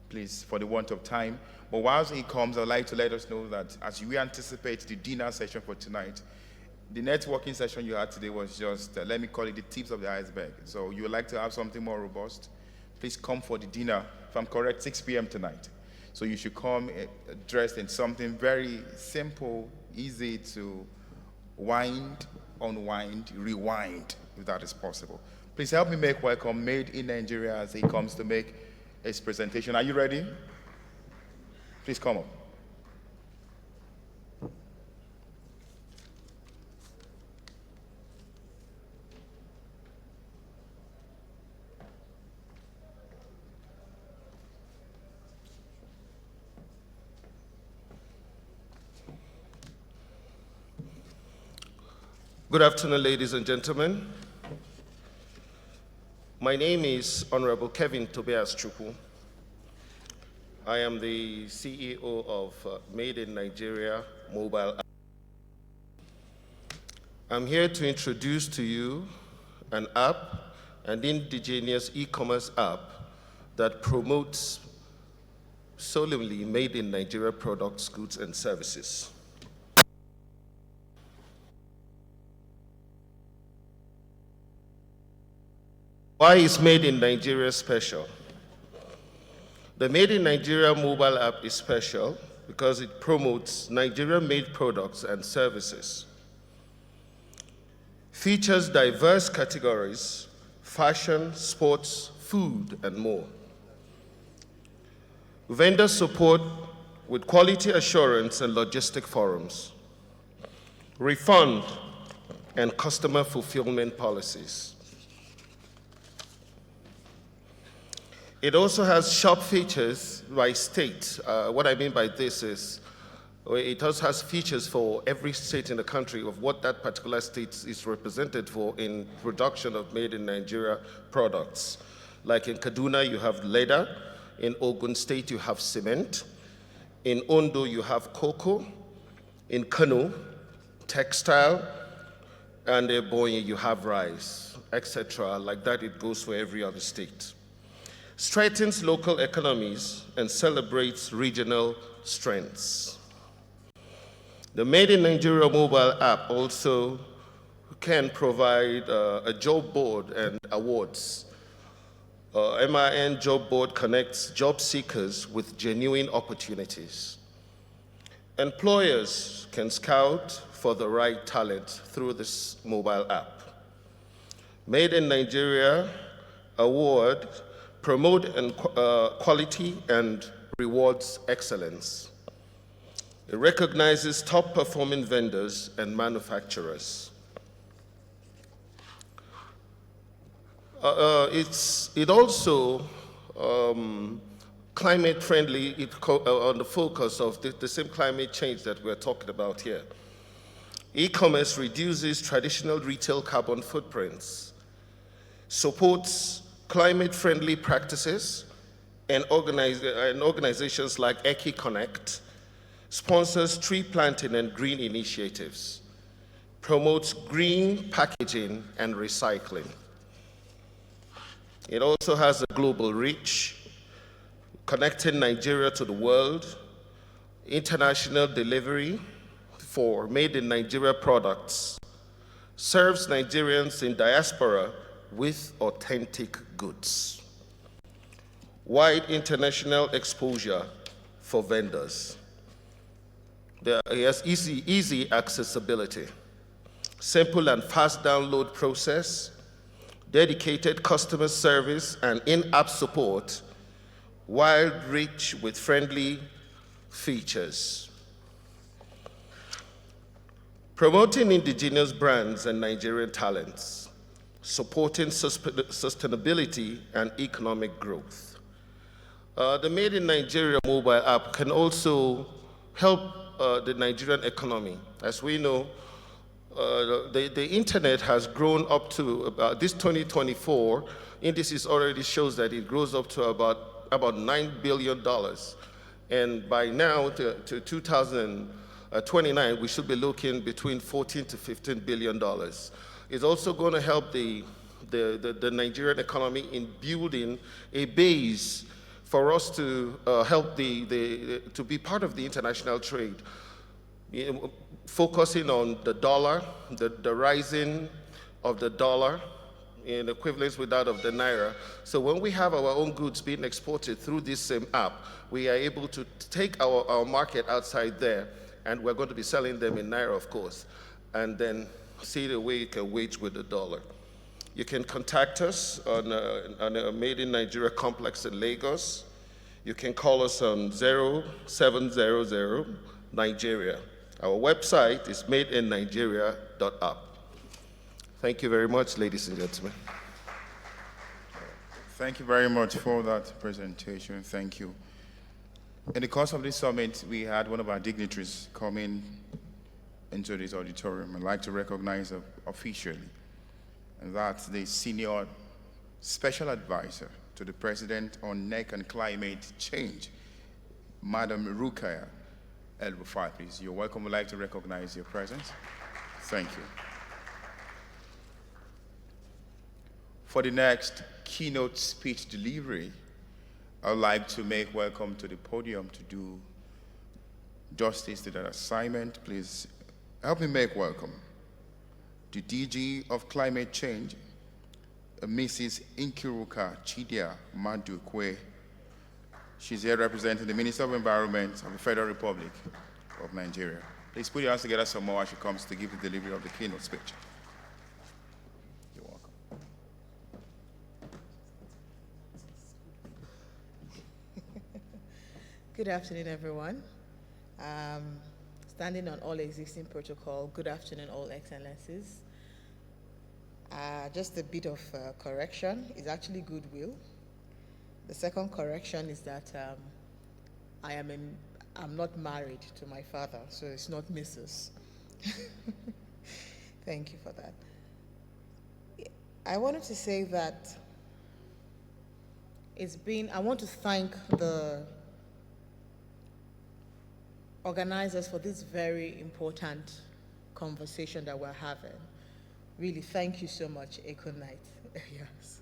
please, for the want of time. But whilst he comes, I'd like to let us know that as we anticipate the dinner session for tonight, the networking session you had today was just, let me call it the tips of the iceberg. So you would like to have something more robust, please come for the dinner, if I'm correct, 6 p.m. tonight. So you should come dressed in something very simple, easy to wind, unwind, rewind, if that is possible. Please help me make welcome Made in Nigeria as he comes to make his presentation. Are you ready? Please come up. Good afternoon, ladies and gentlemen. My name is Honorable Kevin Tobias Chukwu. I am the CEO of Made in Nigeria mobile app. I'm here to introduce to you an app, an indigenous e-commerce app that promotes solemnly Made in Nigeria products, goods, and services. Why is Made in Nigeria special? The Made in Nigeria mobile app is special because it promotes Nigeria-made products and services, features diverse categories, fashion, sports, food, and more. Vendor support with quality assurance and logistic forums, refund and customer fulfillment policies. It also has shop features by state. What I mean by this is it also has features for every state in the country of what that particular state is represented for in production of Made in Nigeria products. Like in Kaduna, you have leather. In Ogun State, you have cement. In Ondo, you have cocoa. In Kano, textile. And in Ebonyi, you have rice, etc. Like that, it goes for every other state. Strengthens local economies and celebrates regional strengths. The Made in Nigeria mobile app also can provide a job board and awards. MIN Job Board connects job seekers with genuine opportunities. Employers can scout for the right talent through this mobile app. Made in Nigeria award promote quality and rewards excellence. It recognizes top performing vendors and manufacturers. It also climate friendly, on the focus of the same climate change that we're talking about here. E-commerce reduces traditional retail carbon footprints, supports climate-friendly practices, and organizations like EquiConnect, sponsors tree planting and green initiatives, promotes green packaging and recycling. It also has a global reach, connecting Nigeria to the world, international delivery for Made in Nigeria products, serves Nigerians in diaspora with authentic goods. Wide international exposure for vendors. It has easy accessibility, simple and fast download process, dedicated customer service and in-app support, wide reach with friendly features. Promoting indigenous brands and Nigerian talents, supporting sustainability and economic growth. The Made in Nigeria mobile app can also help the Nigerian economy. As we know, the internet has grown up to this 2024 indices already shows that it grows up to about $9 billion. And by now to 2029, we should be looking between $14 to $15 billion. It's also going to help the Nigerian economy in building a base for us to help to be part of the international trade. focusing on the dollar, the rising of the dollar in equivalence with that of the naira. So when we have our own goods being exported through this same app, we are able to take our market outside there, and we're going to be selling them in naira, of course, and then see the way you can wage with the dollar. You can contact us on a Made in Nigeria complex in Lagos. You can call us on 0700 Nigeria. Our website is madeinnigeria.app. Thank you very much, ladies and gentlemen. Thank you very much for that presentation. Thank you. In the course of this summit, we had one of our dignitaries come into this auditorium. I'd like to recognize her officially, and that's the Senior Special Advisor to the President on NEC and Climate Change, Madam Rukaya El-Rufai, please. You're welcome. We'd like to recognize your presence. Thank you. For the next keynote speech delivery, I'd like to make welcome to the podium to do justice to that assignment. Please help me make welcome the DG of Climate Change, Mrs. Nkiruka Chidia Madukwe. She's here representing the Minister of Environment of the Federal Republic of Nigeria. Please put your hands together some more as she comes to give the delivery of the keynote speech. You're welcome. Good afternoon, everyone. Standing on all existing protocol, good afternoon, all excellencies. Just a bit of correction. It's actually goodwill. The second correction is that I'm not married to my father, so it's not Mrs. Thank you for that. I wanted to say that I want to thank the organizers for this very important conversation that we're having. Really, thank you so much, Econite. Yes.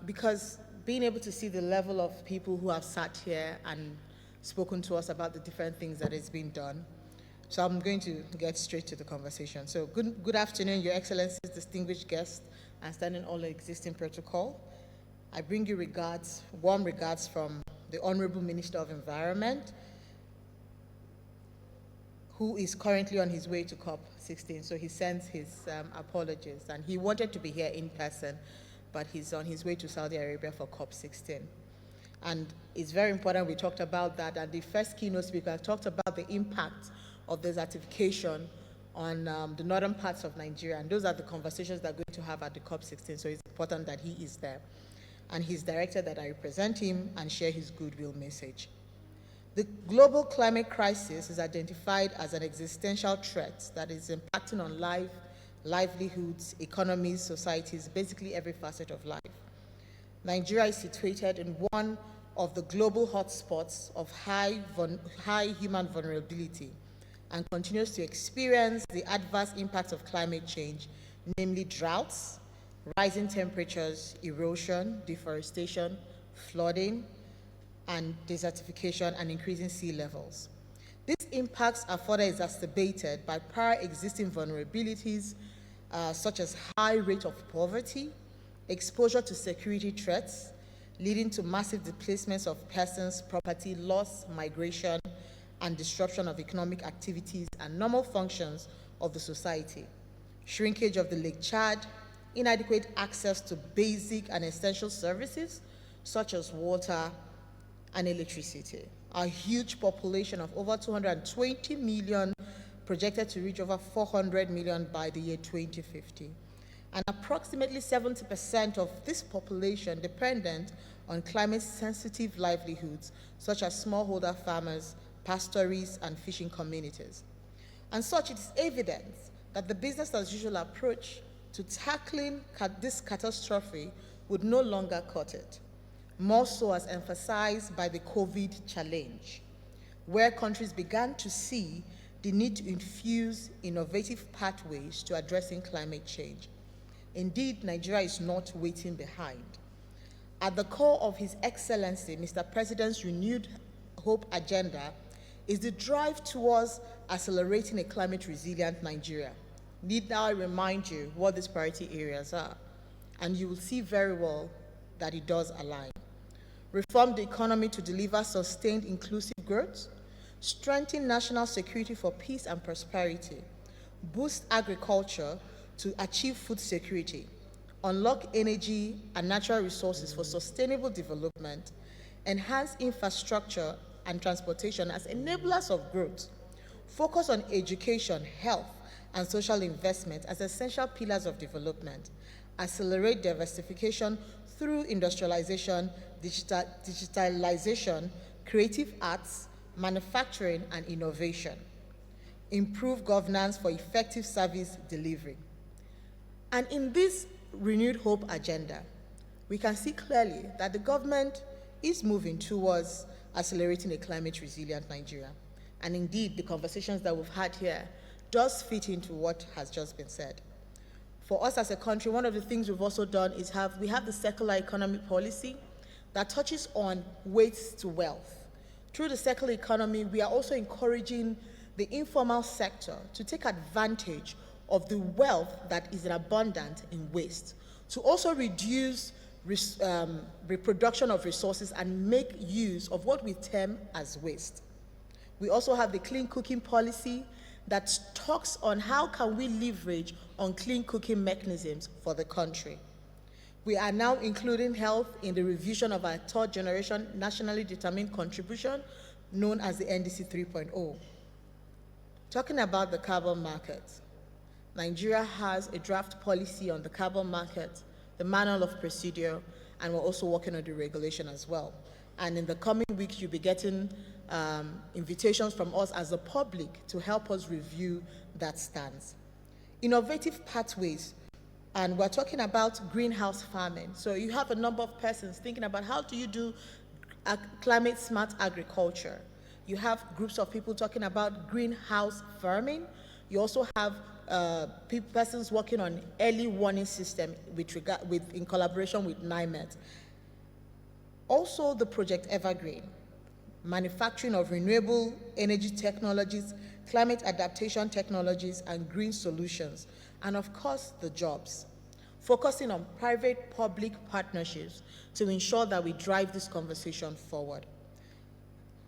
Because being able to see the level of people who have sat here and spoken to us about the different things that is being done. So I'm going to get straight to the conversation. So good afternoon, Your Excellencies, distinguished guests, and standing all the existing protocol. I bring you regards, warm regards from the Honorable Minister of Environment, who is currently on his way to COP16. So he sends his apologies. And he wanted to be here in person, but he's on his way to Saudi Arabia for COP16. And it's very important we talked about that. And the first keynote speaker talked about the impact of desertification on the northern parts of Nigeria. And those are the conversations that we're going to have at the COP16. So it's important that he is there. And he's directed that I represent him and share his goodwill message. The global climate crisis is identified as an existential threat that is impacting on livelihoods, economies, societies, basically every facet of life. Nigeria is situated in one of the global hotspots of high human vulnerability and continues to experience the adverse impacts of climate change, namely droughts, rising temperatures, erosion, deforestation, flooding, and desertification, and increasing sea levels. These impacts are further exacerbated by prior existing vulnerabilities, such as high rate of poverty, exposure to security threats, leading to massive displacements of persons, property, loss, migration, and disruption of economic activities and normal functions of the society, shrinkage of the Lake Chad, inadequate access to basic and essential services, such as water and electricity. A huge population of over 220 million, projected to reach over 400 million by the year 2050. And approximately 70% of this population dependent on climate-sensitive livelihoods, such as smallholder farmers, pastories, and fishing communities. And such, it is evident that the business-as-usual approach to tackling this catastrophe would no longer cut it, more so as emphasized by the COVID challenge, where countries began to see the need to infuse innovative pathways to addressing climate change. Indeed, Nigeria is not waiting behind. At the core of His Excellency, Mr. President's renewed hope agenda is the drive towards accelerating a climate-resilient Nigeria. Need now I remind you what these priority areas are, and you will see very well that it does align. Reform the economy to deliver sustained inclusive growth, strengthen national security for peace and prosperity, boost agriculture to achieve food security, unlock energy and natural resources for sustainable development, enhance infrastructure and transportation as enablers of growth, focus on education, health, and social investment as essential pillars of development, accelerate diversification through industrialization, digitalization, creative arts, manufacturing, and innovation, improve governance for effective service delivery. And in this renewed hope agenda, we can see clearly that the government is moving towards accelerating a climate-resilient Nigeria. And indeed, the conversations that we've had here does fit into what has just been said. For us as a country, one of the things we've also done is we have the circular economy policy that touches on waste to wealth. Through the circular economy, we are also encouraging the informal sector to take advantage of the wealth that is abundant in waste, to also reduce reproduction of resources and make use of what we term as waste. We also have the clean cooking policy that talks on how can we leverage on clean cooking mechanisms for the country. We are now including health in the revision of our third generation nationally determined contribution known as the NDC 3.0. Talking about the carbon market, Nigeria has a draft policy on the carbon market, the manual of procedure, and we're also working on the regulation as well. And in the coming weeks, you'll be getting invitations from us as the public to help us review that stance. Innovative pathways, and we're talking about greenhouse farming. So you have a number of persons thinking about how do you do climate smart agriculture. You have groups of people talking about greenhouse farming. You also have persons working on early warning system in collaboration with NIMET. Also the Project Evergreen, manufacturing of renewable energy technologies, climate adaptation technologies, and green solutions, and of course the jobs. Focusing on private-public partnerships to ensure that we drive this conversation forward.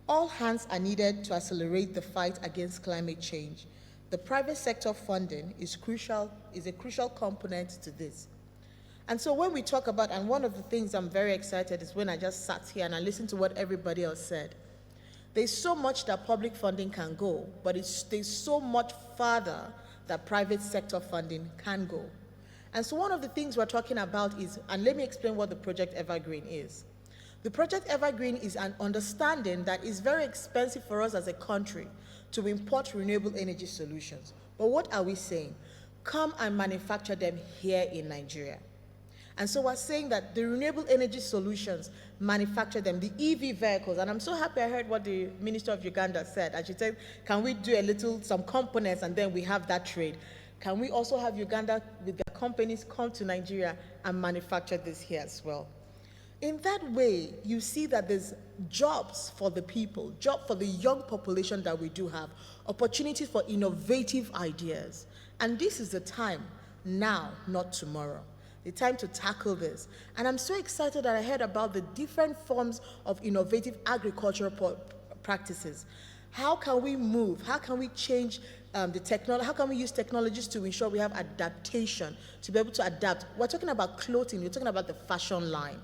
All hands are needed to accelerate the fight against climate change. The private sector funding is a crucial component to this. And so when we talk about, and one of the things I'm very excited is when I just sat here and I listened to what everybody else said. There's so much that public funding can go, but there's so much farther that private sector funding can go. And so one of the things we're talking about is, and let me explain what the Project Evergreen is. The Project Evergreen is an understanding that it's very expensive for us as a country to import renewable energy solutions. But what are we saying? Come and manufacture them here in Nigeria. And so we're saying that the renewable energy solutions, manufacture them, the EV vehicles, and I'm so happy I heard what the Minister of Uganda said. As she said, can we do some components and then we have that trade? Can we also have Uganda with their companies come to Nigeria and manufacture this here as well? In that way, you see that there's jobs for the people, job for the young population that we do have, opportunities for innovative ideas. And this is the time, now, not tomorrow. The time to tackle this. And I'm so excited that I heard about the different forms of innovative agricultural practices. How can we move? How can we change the technology? How can we use technologies to ensure we have adaptation, to be able to adapt? We're talking about clothing. We're talking about the fashion line.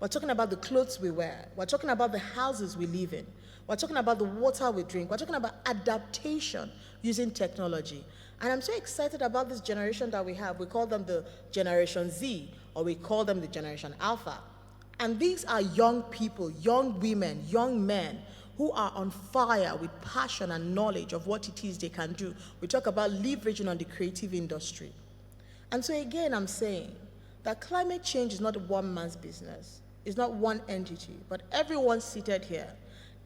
We're talking about the clothes we wear. We're talking about the houses we live in. We're talking about the water we drink. We're talking about adaptation using technology. And I'm so excited about this generation that we have. We call them the Generation Z, or we call them the Generation Alpha. And these are young people, young women, young men who are on fire with passion and knowledge of what it is they can do. We talk about leveraging on the creative industry. And so again, I'm saying that climate change is not one man's business. It's not one entity, but everyone seated here,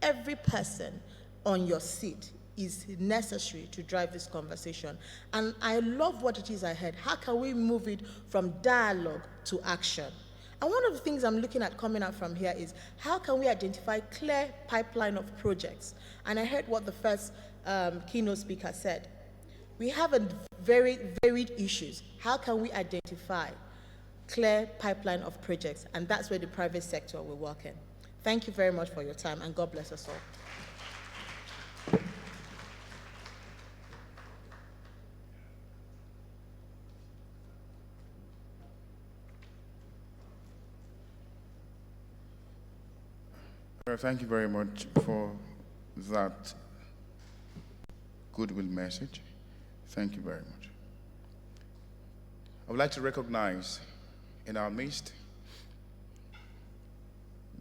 every person on your seat is necessary to drive this conversation. And I love what it is I heard. How can we move it from dialogue to action? And one of the things I'm looking at coming out from here is how can we identify clear pipeline of projects? And I heard what the first keynote speaker said. We have a very varied issues. How can we identify clear pipeline of projects? And that's where the private sector will work in. Thank you very much for your time, and God bless us all. Thank you very much for that goodwill message. Thank you very much. I would like to recognize in our midst,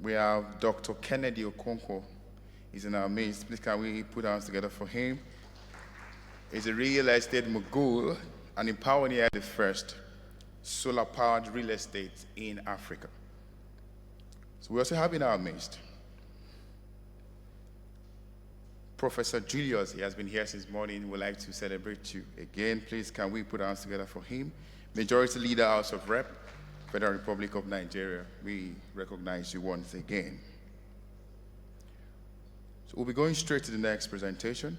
we have Dr. Kennedy Okonkwo is in our midst. Please can we put our hands together for him? He's a real estate mogul and in pioneer the first solar-powered real estate in Africa. So we also have in our midst Professor Julius. He has been here since morning. We'd like to celebrate you again. Please can we put our hands together for him? Majority Leader, House of Rep, Federal Republic of Nigeria. We recognize you once again. So we'll be going straight to the next presentation.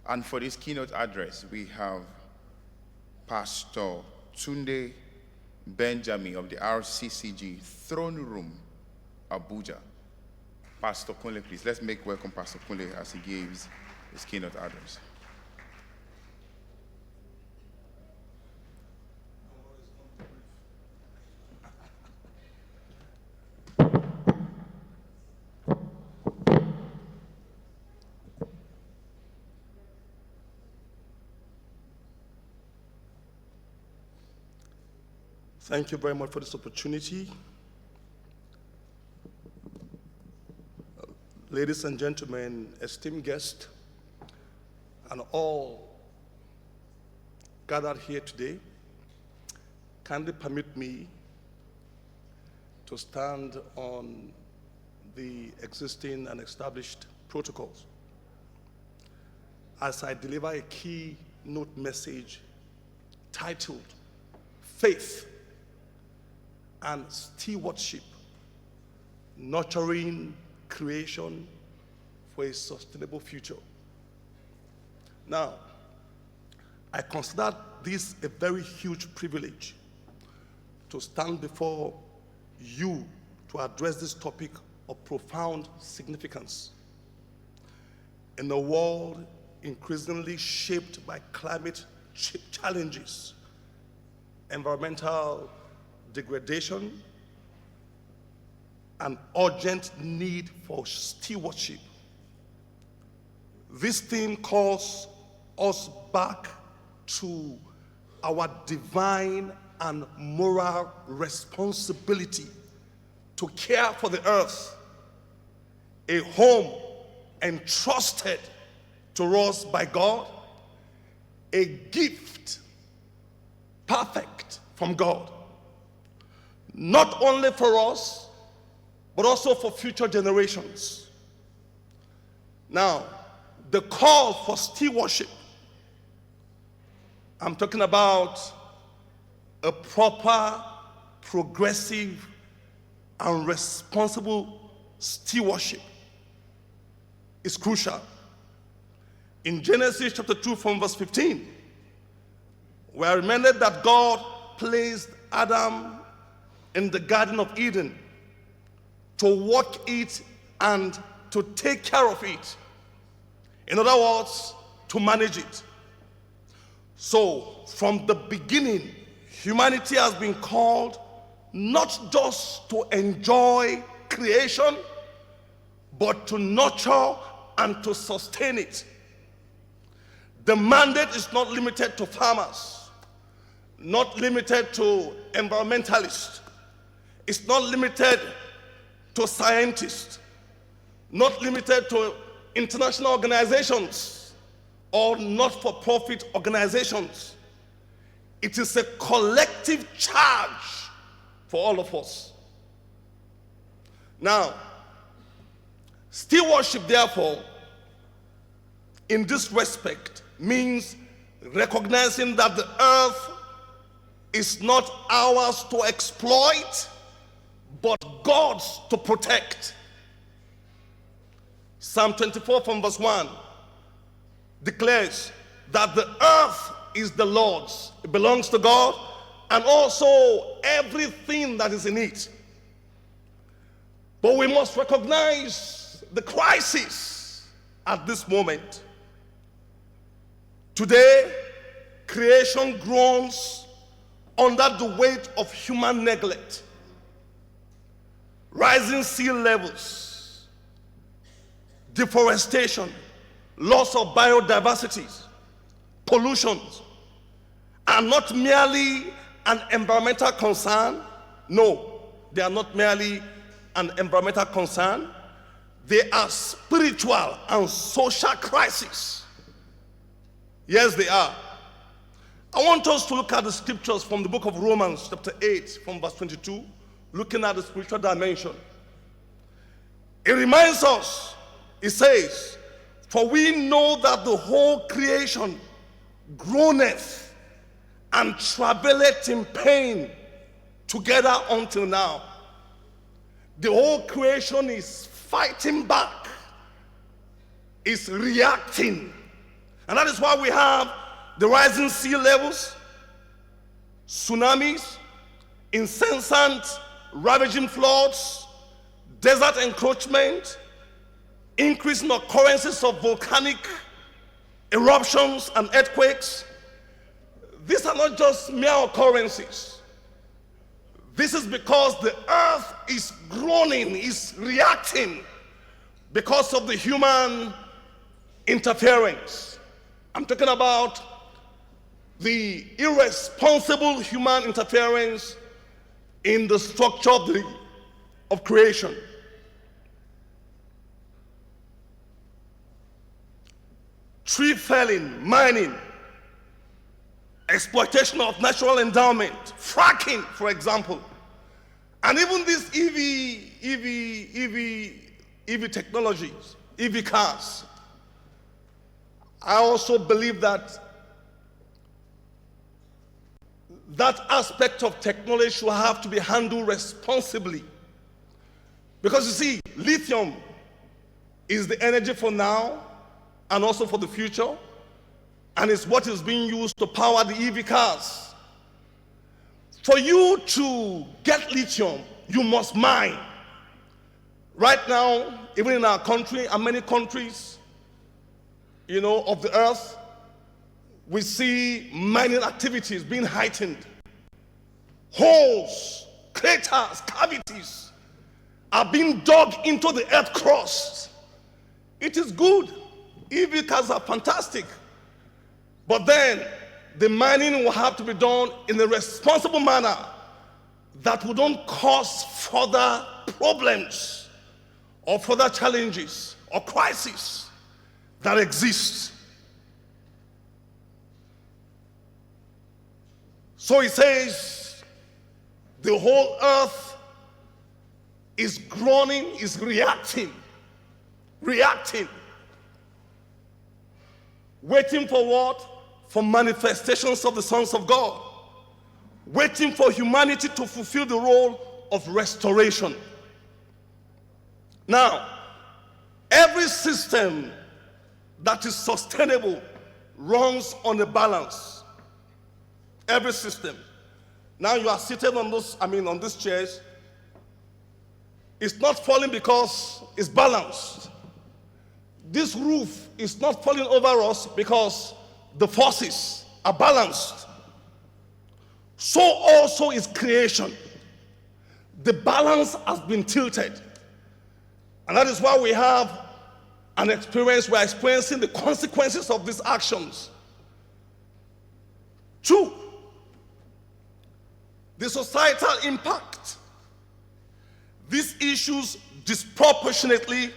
And for this keynote address, we have Pastor Tunde Benjamin of the RCCG Throne Room, Abuja. Pastor Kunle, please. Let's make welcome Pastor Kunle as he gives his keynote address. Thank you very much for this opportunity. Ladies and gentlemen, esteemed guests, and all gathered here today, kindly permit me to stand on the existing and established protocols as I deliver a keynote message titled Faith and Stewardship, Nurturing Creation for a Sustainable Future. Now, I consider this a very huge privilege to stand before you to address this topic of profound significance. In a world increasingly shaped by climate challenges, environmental degradation, an urgent need for stewardship. This theme calls us back to our divine and moral responsibility to care for the earth, a home entrusted to us by God, a gift perfect from God, not only for us, but also for future generations. Now, the call for stewardship, I'm talking about a proper, progressive, and responsible stewardship, is crucial. In Genesis chapter 2 from verse 15, we are reminded that God placed Adam in the Garden of Eden to work it and to take care of it. In other words, to manage it. So, from the beginning, humanity has been called not just to enjoy creation, but to nurture and to sustain it. The mandate is not limited to farmers, not limited to environmentalists. It's not limited to scientists, not limited to international organizations or not-for-profit organizations. It is a collective charge for all of us. Now, stewardship, therefore, in this respect, means recognizing that the earth is not ours to exploit, but God's to protect. Psalm 24 from verse 1 declares that the earth is the Lord's. It belongs to God, and also everything that is in it. But we must recognize the crisis at this moment. Today, creation groans under the weight of human neglect, rising sea levels, deforestation, loss of biodiversity, pollution are not merely an environmental concern. No, they are not merely an environmental concern. They are spiritual and social crises. Yes, they are. I want us to look at the scriptures from the book of Romans, chapter 8, from verse 22, looking at the spiritual dimension. It reminds us, it says, "For we know that the whole creation groaneth and travaileth in pain together until now." The whole creation is fighting back, is reacting. And that is why we have the rising sea levels, tsunamis, incessant ravaging floods, desert encroachment, increasing occurrences of volcanic eruptions and earthquakes. These are not just mere occurrences. This is because the earth is groaning, is reacting because of the human interference. I'm talking about the irresponsible human interference in the structure of creation. Tree felling, mining, exploitation of natural endowment, fracking, for example, and even these EV technologies, EV cars. I also believe that aspect of technology should have to be handled responsibly. Because you see, lithium is the energy for now and also for the future, and it's what is being used to power the EV cars. For you to get lithium, you must mine. Right now, even in our country and many countries, of the earth, we see mining activities being heightened. Holes, craters, cavities are being dug into the earth crust. It is good. EV cars are fantastic. But then the mining will have to be done in a responsible manner that will not cause further problems or further challenges or crises that exist. So it says the whole earth is groaning, is reacting, waiting for what? For manifestations of the sons of God, waiting for humanity to fulfill the role of restoration. Now, every system that is sustainable runs on a balance. Every system. Now you are seated on these chairs. It's not falling because it's balanced. This roof is not falling over us because the forces are balanced. So also is creation. The balance has been tilted. And that is why we have we're experiencing the consequences of these actions. 2, the societal impact. These issues disproportionately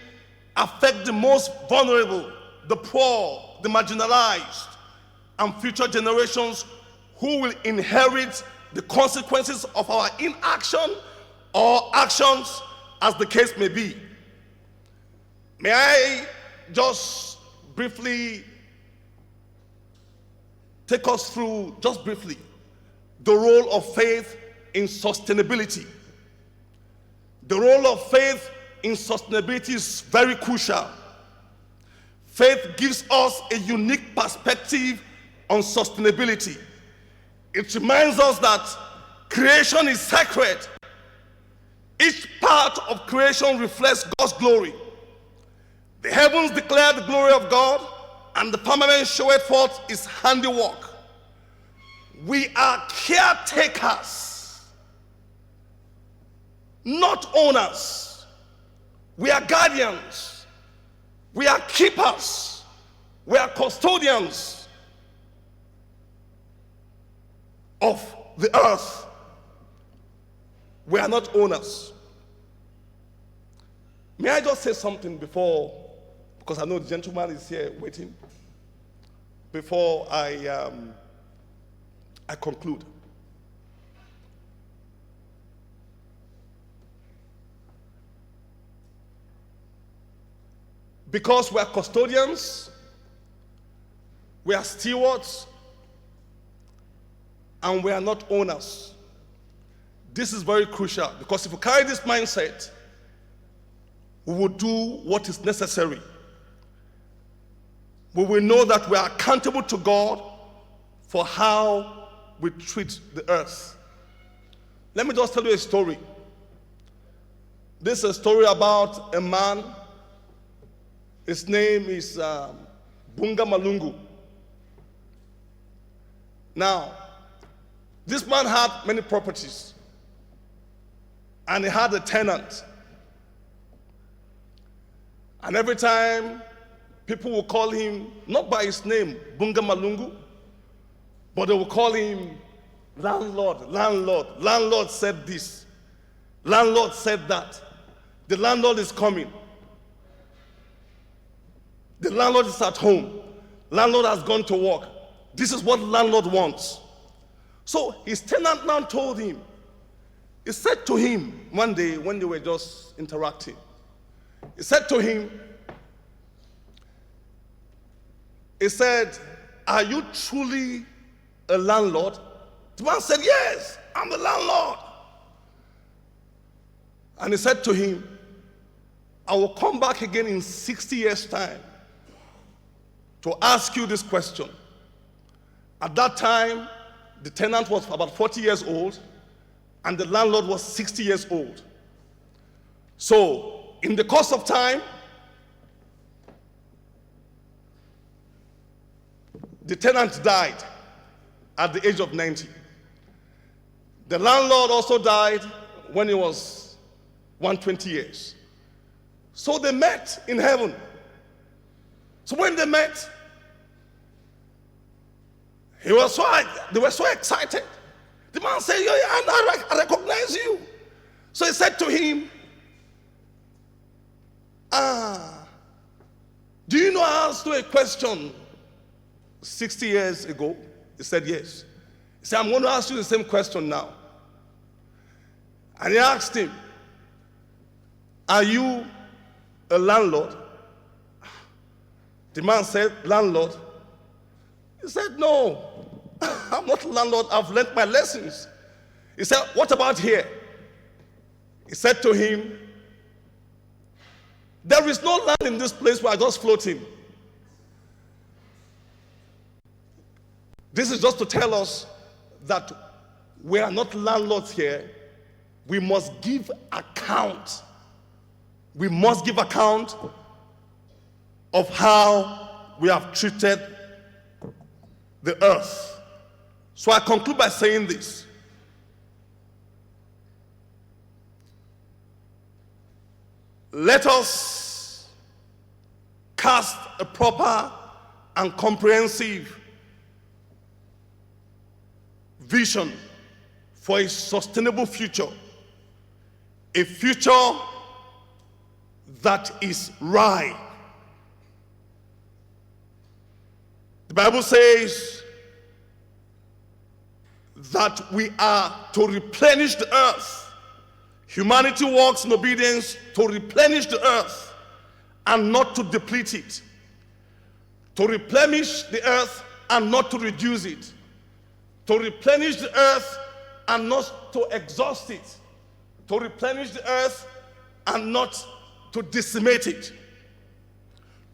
affect the most vulnerable, the poor, the marginalized, and future generations who will inherit the consequences of our inaction or actions, as the case may be. May I just briefly take us through, the role of faith in sustainability. The role of faith in sustainability is very crucial. Faith gives us a unique perspective on sustainability. It reminds us that creation is sacred. Each part of creation reflects God's glory. The heavens declare the glory of God, and the firmament showeth forth his handiwork. We are caretakers, not owners. We are guardians. We are keepers. We are custodians of the earth. We are not owners. May I just say something before, because I know the gentleman is here waiting, before I conclude. Because we are custodians, we are stewards, and we are not owners. This is very crucial, because if we carry this mindset, we will do what is necessary. We will know that we are accountable to God for how we treat the earth. Let me just tell you a story. This is a story about a man. His name is Bunga Malungu. Now, this man had many properties, and he had a tenant. And every time, people will call him, not by his name, Bunga Malungu, but they will call him landlord, landlord. Landlord said this. Landlord said that. The landlord is coming. The landlord is at home. Landlord has gone to work. This is what landlord wants. So his tenant now told him, he said to him one day when they were just interacting, he said to him, he said, "Are you truly a landlord?" The man said, "Yes, I'm the landlord." And he said to him, "I will come back again in 60 years' time to ask you this question." At that time, the tenant was about 40 years old, and the landlord was 60 years old. So, in the course of time, the tenant died at the age of 90. The landlord also died when he was 120 years. So they met in heaven. So when they met, they were so excited. The man said, "Yeah, I recognize you." So he said to him, "Do you know I asked you a question 60 years ago?" He said, "Yes." He said, "I'm going to ask you the same question now." And he asked him, "Are you a landlord?" The man said, "Landlord?" He said, "No, I'm not a landlord. I've learned my lessons." He said, "What about here?" He said to him, "There is no land in this place where I just floating." This is just to tell us that we are not landlords here. We must give account. We must give account of how we have treated the earth. So I conclude by saying this. Let us cast a proper and comprehensive vision for a sustainable future, a future that is right. The Bible says that we are to replenish the earth. Humanity walks in obedience to replenish the earth and not to deplete it. To replenish the earth and not to reduce it. to replenish the earth and not to exhaust it, to replenish the earth and not to decimate it.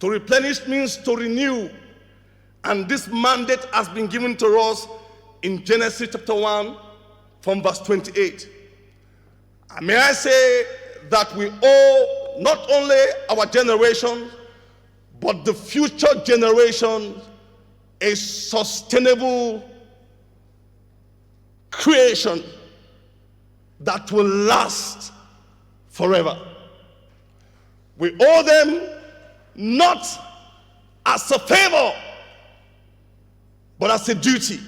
To replenish means to renew, and this mandate has been given to us in Genesis chapter 1 from verse 28. And may I say that we owe not only our generation, but the future generation a sustainable creation that will last forever. We owe them not as a favor, but as a duty.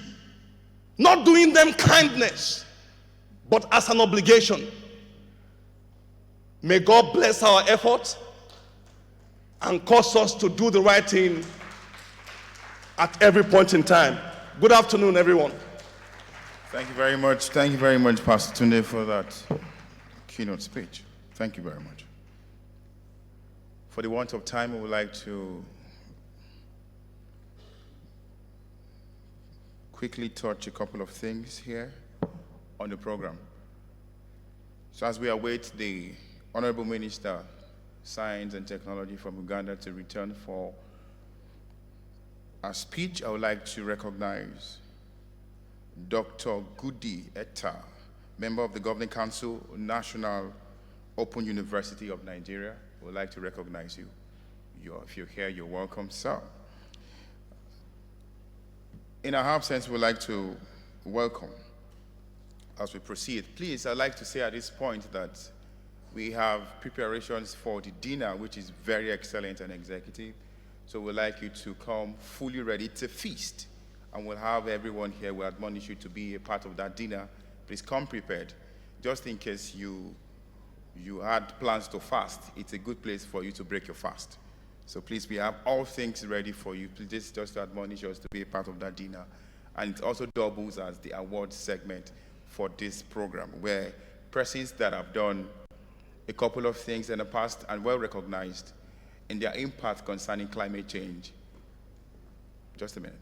Not doing them kindness, but as an obligation. May God bless our efforts and cause us to do the right thing at every point in time. Good afternoon, everyone. Thank you very much. Thank you very much, Pastor Tunde, for that keynote speech. Thank you very much. For the want of time, I would like to quickly touch a couple of things here on the program. So as we await the Honorable Minister, Science and Technology from Uganda to return for a speech, I would like to recognize Dr. Gudi Etta, member of the Governing Council, National Open University of Nigeria. I would like to recognize you. If you're here, you're welcome, sir. In our absence, we'd like to welcome, as we proceed. Please, I'd like to say at this point that we have preparations for the dinner, which is very excellent and executive. So we'd like you to come fully ready. It's a feast, and we'll have everyone here. We admonish you to be a part of that dinner. Please come prepared, just in case you had plans to fast. It's a good place for you to break your fast. So please, we have all things ready for you. Please just to admonish us to be a part of that dinner. And it also doubles as the award segment for this program, where persons that have done a couple of things in the past and well recognized in their impact concerning climate change. Just a minute.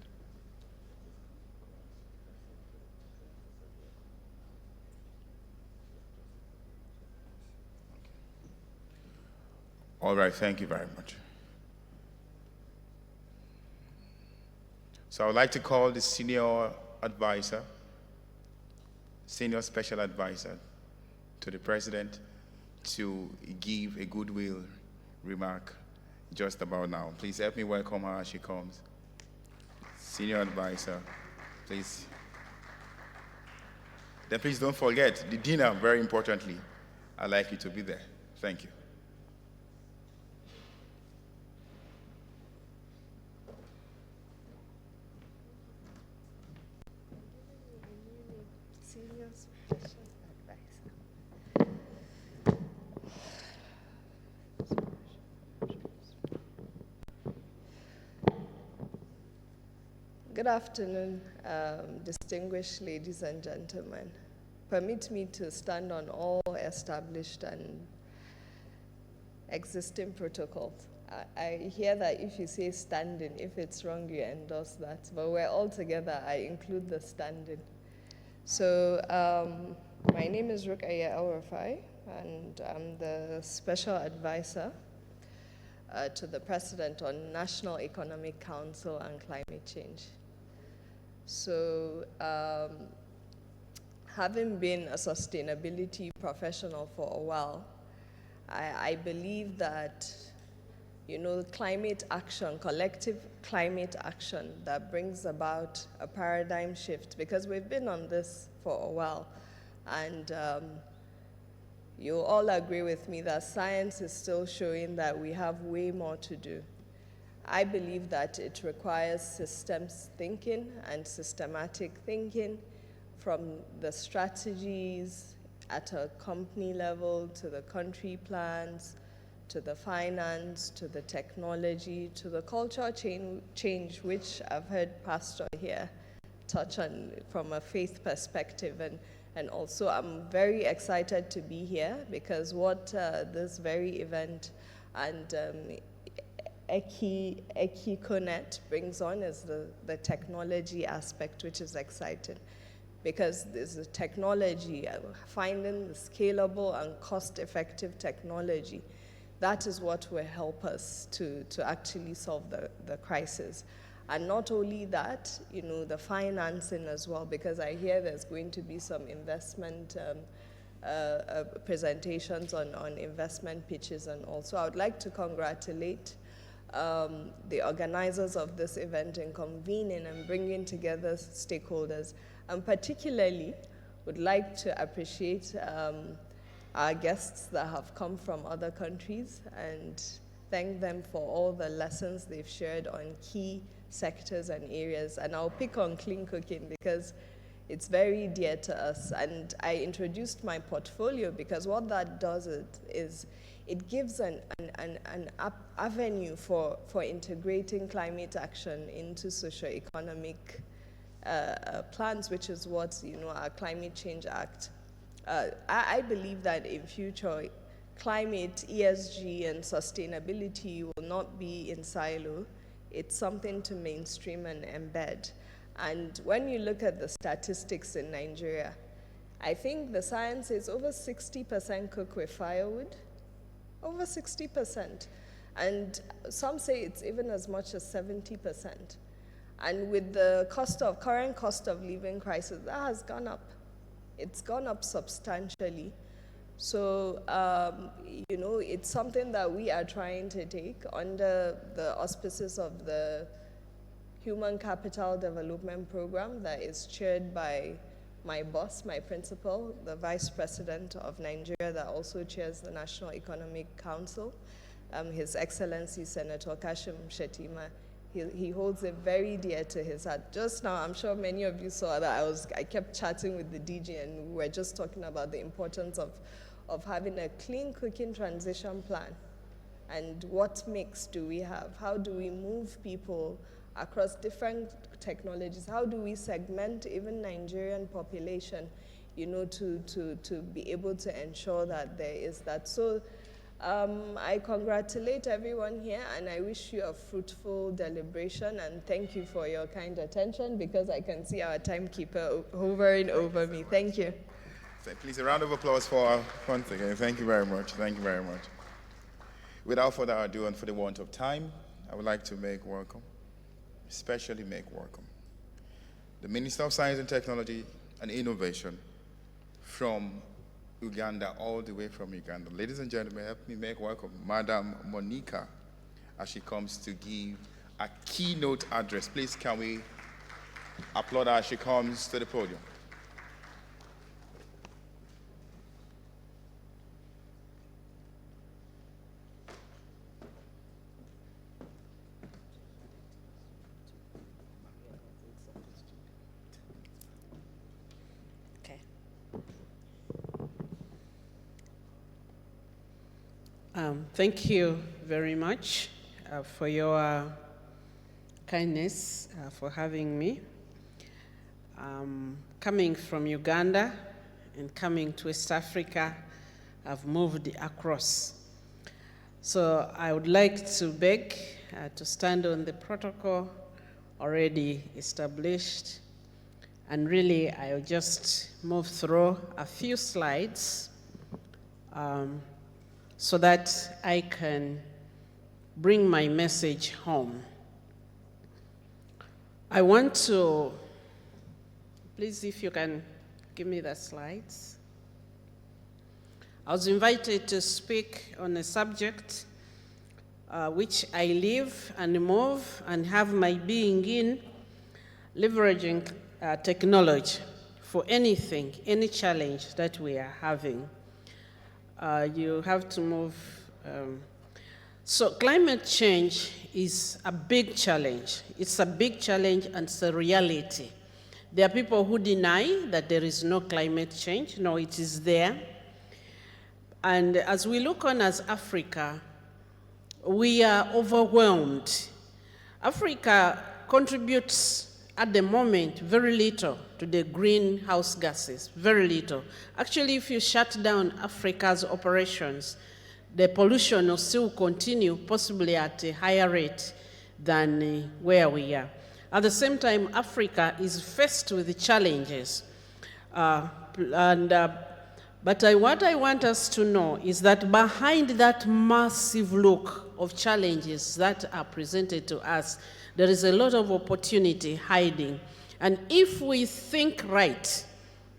All right, thank you very much. So I would like to call the senior advisor, senior special advisor to the president to give a goodwill remark just about now. Please help me welcome her as she comes. Senior advisor, please. Then please don't forget the dinner, very importantly. I'd like you to be there. Thank you. Good afternoon, distinguished ladies and gentlemen. Permit me to stand on all established and existing protocols. I hear that if you say standing, if it's wrong, you endorse that. But we're all together, I include the standing. So my name is Rukaya El-Rufai, and I'm the special advisor to the President on National Economic Council and Climate Change. So having been a sustainability professional for a while, I believe that, you know, climate action, collective climate action that brings about a paradigm shift, because we've been on this for a while, and you'll all agree with me that science is still showing that we have way more to do. I believe that it requires systems thinking and systematic thinking, from the strategies at a company level, to the country plans, to the finance, to the technology, to the cultural change, which I've heard Pastor here touch on from a faith perspective. And also I'm very excited to be here, because what this very event and EquiConnect brings on is the technology aspect, which is exciting. Because there's a technology, finding the scalable and cost-effective technology, that is what will help us to actually solve the crisis. And not only that, you know, the financing as well, because I hear there's going to be some investment presentations on investment pitches and all. So I would like to congratulate the organizers of this event in convening and bringing together stakeholders. And particularly would like to appreciate our guests that have come from other countries and thank them for all the lessons they've shared on key sectors and areas. And I'll pick on clean cooking because it's very dear to us. And I introduced my portfolio because what that does is it gives an avenue for integrating climate action into socio-economic plans, which is what, you know, our Climate Change Act. I believe that in future, climate, ESG, and sustainability will not be in silo. It's something to mainstream and embed. And when you look at the statistics in Nigeria, I think the science is over 60% cook with firewood, over 60%. And some say it's even as much as 70%. And with the current cost of living crisis, that has gone up. It's gone up substantially. So, you know, it's something that we are trying to take under the auspices of the Human Capital Development Program that is chaired by my boss, my principal, the Vice President of Nigeria that also chairs the National Economic Council, His Excellency Senator Kashim Shettima. He holds it very dear to his heart. Just now, I'm sure many of you saw that I kept chatting with the DG and we were just talking about the importance of having a clean cooking transition plan. And what mix do we have? How do we move people across different technologies? How do we segment even Nigerian population, you know, to be able to ensure that there is that? So I congratulate everyone here and I wish you a fruitful deliberation and thank you for your kind attention because I can see our timekeeper hovering over me. Thank you. Please, a round of applause for once again. Thank you very much. Thank you very much. Without further ado and for the want of time, I would like to especially make welcome the Minister of Science and Technology and Innovation from Uganda, all the way from Uganda. Ladies and gentlemen, help me make welcome Madam Monica as she comes to give a keynote address. Please, can we applaud her as she comes to the podium? Thank you very much for your kindness for having me. Coming from Uganda and coming to West Africa, I've moved across. So I would like to beg to stand on the protocol already established. And really, I'll just move through a few slides so that I can bring my message home. I want to, please, if you can give me the slides. I was invited to speak on a subject which I live and move and have my being in, leveraging technology for anything, any challenge that we are having. You have to move. So climate change is a big challenge. It's a big challenge and it's a reality. There are people who deny that there is no climate change. No, it is there. And as we look on as Africa, we are overwhelmed. Africa contributes at the moment very little to the greenhouse gases, very little. Actually, if you shut down Africa's operations, the pollution will still continue, possibly at a higher rate than where we are. At the same time, Africa is faced with the challenges. But what I want us to know is that behind that massive look of challenges that are presented to us, there is a lot of opportunity hiding. And if we think right,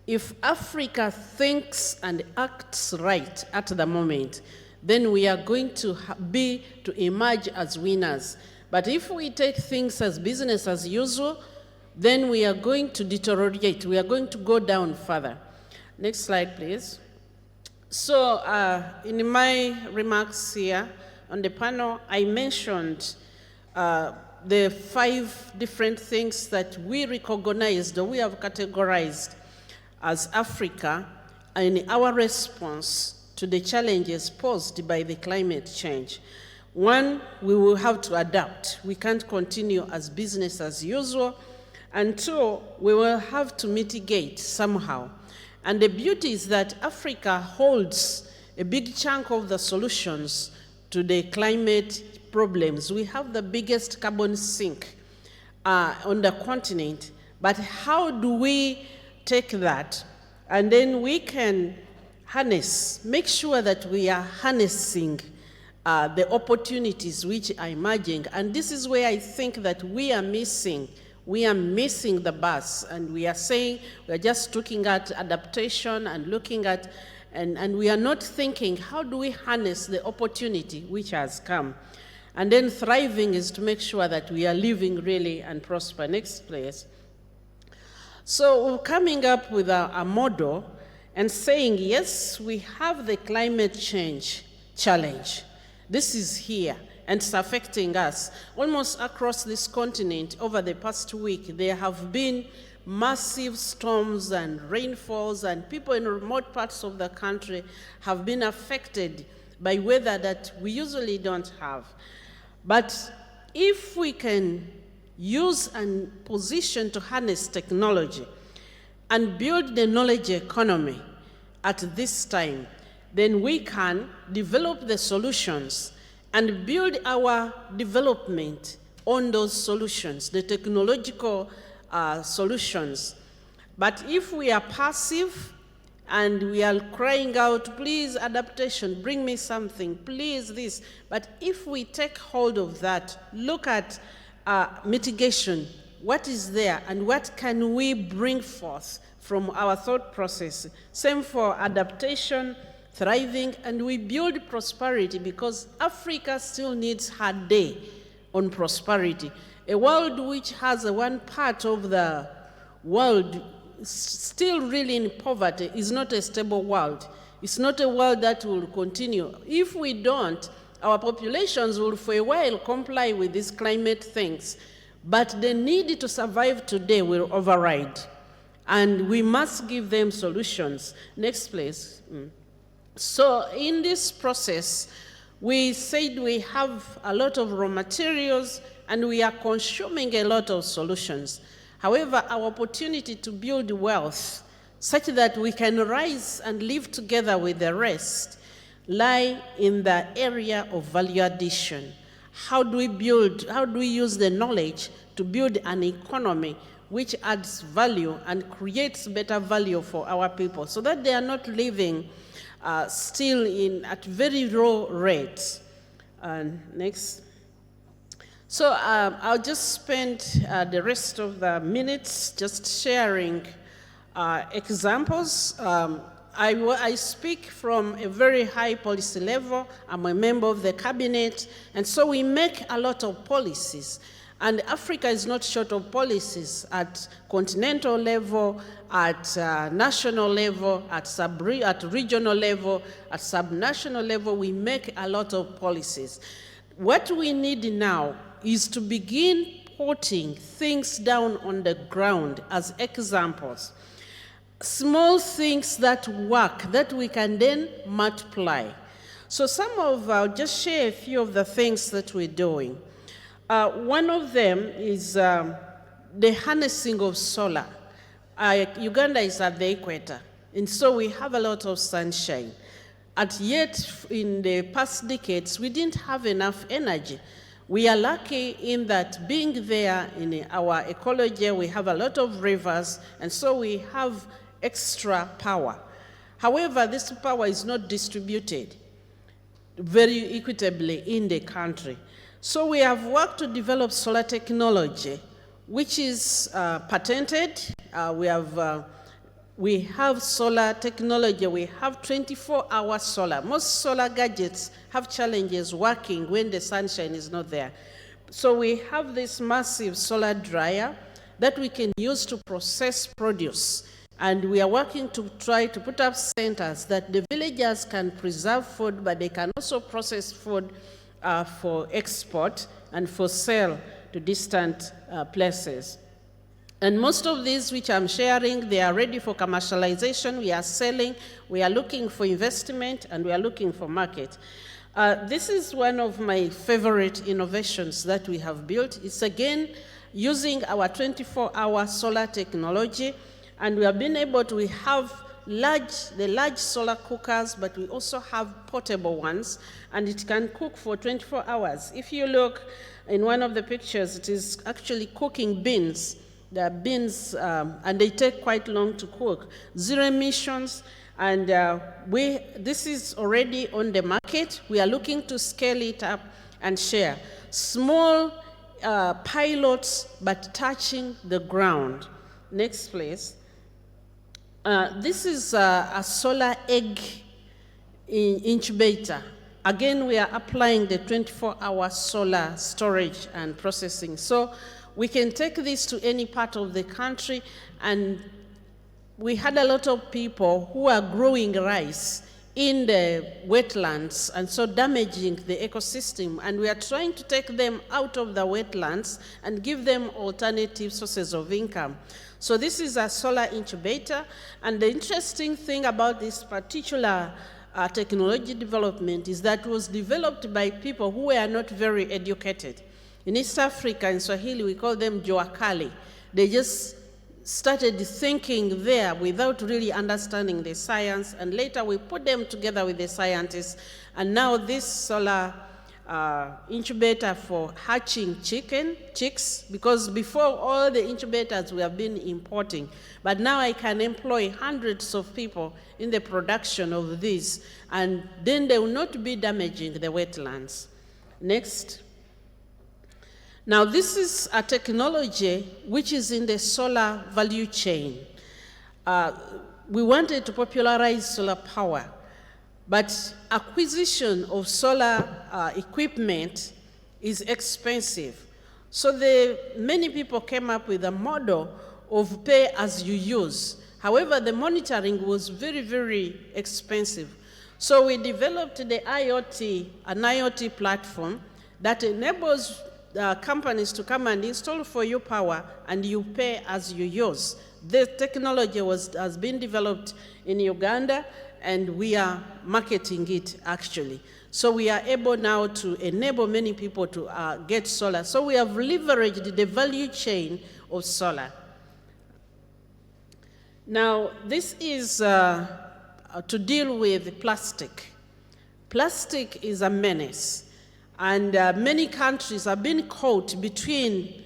if Africa thinks and acts right at the moment, then we are going to emerge as winners. But if we take things as business as usual, then we are going to deteriorate. We are going to go down further. Next slide, please. So in my remarks here on the panel, I mentioned the 5 different things that we recognized or we have categorized as Africa in our response to the challenges posed by the climate change. 1, we will have to adapt. We can't continue as business as usual. And 2, we will have to mitigate somehow. And the beauty is that Africa holds a big chunk of the solutions to the climate problems. We have the biggest carbon sink on the continent, but how do we take that and then we can harness, make sure that we are harnessing the opportunities which are emerging. And this is where I think that we are missing the bus, and we are saying we're just looking at adaptation and looking at, and we are not thinking, how do we harness the opportunity which has come? And then thriving is to make sure that we are living really and prosper. Next, please. So we're coming up with a model and saying, yes, we have the climate change challenge. This is here. And it's affecting us. Almost across this continent over the past week, there have been massive storms and rainfalls, and people in remote parts of the country have been affected by weather that we usually don't have. But if we can use and position to harness technology and build the knowledge economy at this time, then we can develop the solutions and build our development on those solutions, the technological solutions. But if we are passive and we are crying out, please adaptation, bring me something, please this. But if we take hold of that, look at mitigation, what is there and what can we bring forth from our thought process. Same for adaptation, thriving, and we build prosperity, because Africa still needs her day on prosperity. A world which has one part of the world still really in poverty is not a stable world. It's not a world that will continue. If we don't, our populations will for a while comply with these climate things, but the need to survive today will override, and we must give them solutions. Next, please. So in this process, we said we have a lot of raw materials and we are consuming a lot of solutions. However, our opportunity to build wealth such that we can rise and live together with the rest lie in the area of value addition. How do we use the knowledge to build an economy which adds value and creates better value for our people so that they are not living still at very low rates. Next. So I'll just spend the rest of the minutes just sharing examples. I speak from a very high policy level. I'm a member of the cabinet, and so we make a lot of policies. And Africa is not short of policies at continental level, at national level, at regional level, at subnational level. We make a lot of policies. What we need now is to begin putting things down on the ground as examples. Small things that work, that we can then multiply. So I'll just share a few of the things that we're doing. One of them is the harnessing of solar. Uganda is at the equator, and so we have a lot of sunshine. and yet in the past decades, we didn't have enough energy. We are lucky in that being there in our ecology, we have a lot of rivers, and so we have extra power. However, this power is not distributed very equitably in the country. So we have worked to develop solar technology, which is patented. We have solar technology. We have 24-hour solar. Most solar gadgets have challenges working when the sunshine is not there. So we have this massive solar dryer that we can use to process produce. And we are working to try to put up centers that the villagers can preserve food, but they can also process food for export and for sale to distant places. And most of these which I'm sharing, they are ready for commercialization. We are selling, we are looking for investment, and we are looking for market. This is one of my favorite innovations that we have built. It's again using our 24-hour solar technology, and we have been able to, we have the large solar cookers, but we also have portable ones, and it can cook for 24 hours. If you look in one of the pictures, it is actually cooking beans. There are beans, and they take quite long to cook. Zero emissions, and this is already on the market. We are looking to scale it up and share. Small pilots, but touching the ground. Next, please. This is a solar egg incubator. Again, we are applying the 24-hour solar storage and processing. So we can take this to any part of the country, and we had a lot of people who are growing rice in the wetlands and so damaging the ecosystem, and we are trying to take them out of the wetlands and give them alternative sources of income. So this is a solar incubator, and the interesting thing about this particular technology development is that it was developed by people who were not very educated. In East Africa, in Swahili, we call them Joakali. They just started thinking there without really understanding the science, and later we put them together with the scientists, and now this solar incubator for hatching chicks, because before all the incubators we have been importing, but now I can employ hundreds of people in the production of these, and then they will not be damaging the wetlands. Next. Now, this is a technology which is in the solar value chain. We wanted to popularize solar power, but acquisition of solar equipment is expensive. So many people came up with a model of pay as you use. However, the monitoring was very, very expensive. So we developed the IoT, an IoT platform that enables companies to come and install for you power, and you pay as you use. This technology has been developed in Uganda, and we are marketing it actually. So we are able now to enable many people to get solar. So we have leveraged the value chain of solar. Now, this is to deal with plastic. Plastic is a menace. And many countries have been caught between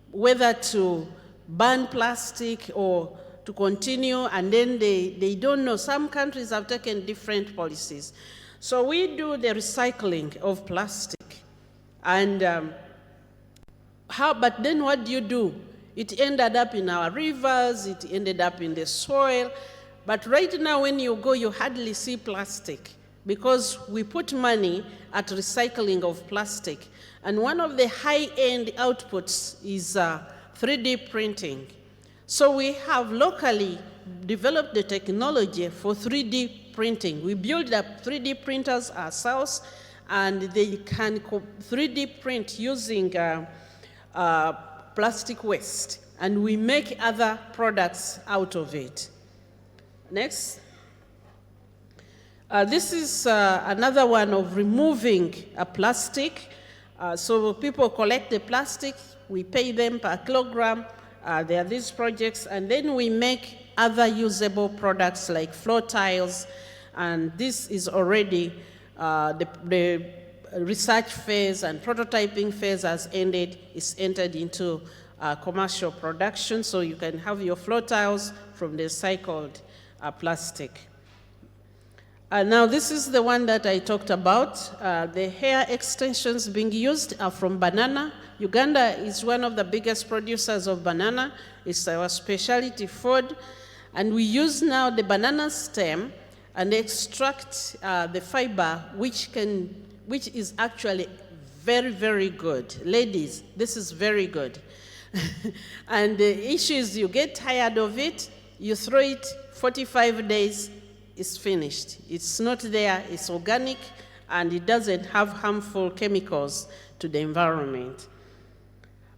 whether to ban plastic or to continue, and then they don't know. Some countries have taken different policies. So we do the recycling of plastic. And but then what do? It ended up in our rivers, it ended up in the soil. But right now when you go, you hardly see plastic, because we put money at recycling of plastic. And one of the high-end outputs is 3D printing. So we have locally developed the technology for 3D printing. We build up 3D printers ourselves, and they can 3D print using plastic waste, and we make other products out of it. Next. This is another one of removing plastic. So people collect the plastic, we pay them per kilogram. There are these projects, and then we make other usable products like floor tiles and this is already, the research phase and prototyping phase has ended, is entered into commercial production, so you can have your floor tiles from the recycled plastic. Now this is the one that I talked about. The hair extensions being used are from banana. Uganda is one of the biggest producers of banana. It's our specialty food. And we use now the banana stem and extract the fiber, which is actually very, very good. Ladies, this is very good. And the issue is you get tired of it, you throw it, 45 days, it's finished. It's not there, it's organic, and it doesn't have harmful chemicals to the environment.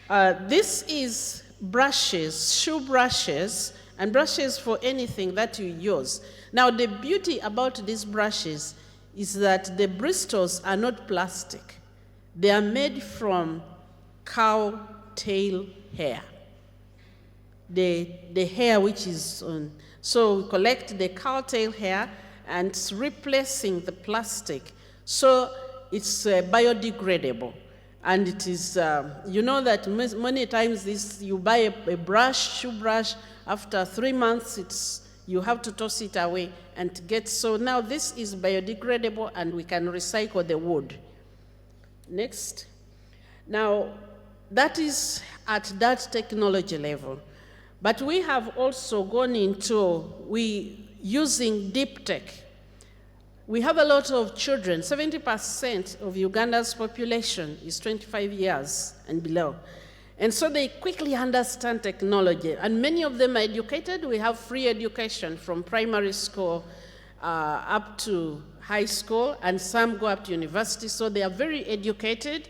This is brushes, shoe brushes, and brushes for anything that you use. Now, the beauty about these brushes is that the bristles are not plastic. They are made from cow tail hair. The hair which is on. So we collect the cow tail hair and it's replacing the plastic. So it's biodegradable. And it is, you know that many times you buy a brush, shoe brush, after 3 months, you have to toss it away and get, so now this is biodegradable and we can recycle the wood. Next. Now, that is at that technology level. But we have also gone into using deep tech. We have a lot of children. 70% of Uganda's population is 25 years and below. And so they quickly understand technology. And many of them are educated. We have free education from primary school up to high school, and some go up to university. So they are very educated,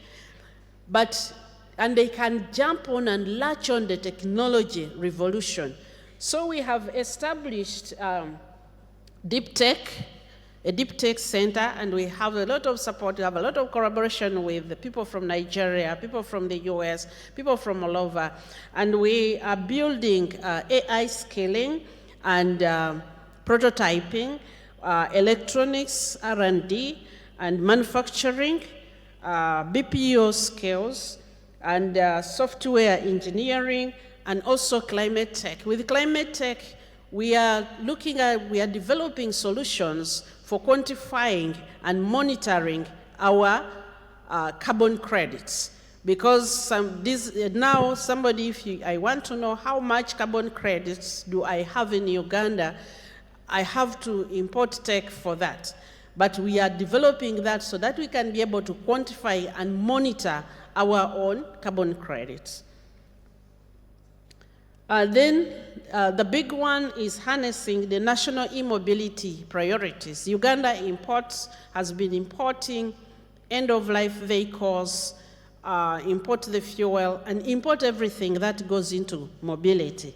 and they can jump on and latch on the technology revolution. So we have established Deep Tech, a Deep Tech Center, and we have a lot of support. We have a lot of collaboration with the people from Nigeria, people from the US, people from all over. And we are building AI scaling and prototyping, electronics, R&D, and manufacturing, BPO skills, and software engineering, and also climate tech. With climate tech, we are developing solutions for quantifying and monitoring our carbon credits. Because now somebody, I want to know how much carbon credits do I have in Uganda, I have to import tech for that. But we are developing that so that we can be able to quantify and monitor our own carbon credits. The big one is harnessing the national e-mobility priorities. Uganda has been importing end-of-life vehicles, import the fuel, and import everything that goes into mobility.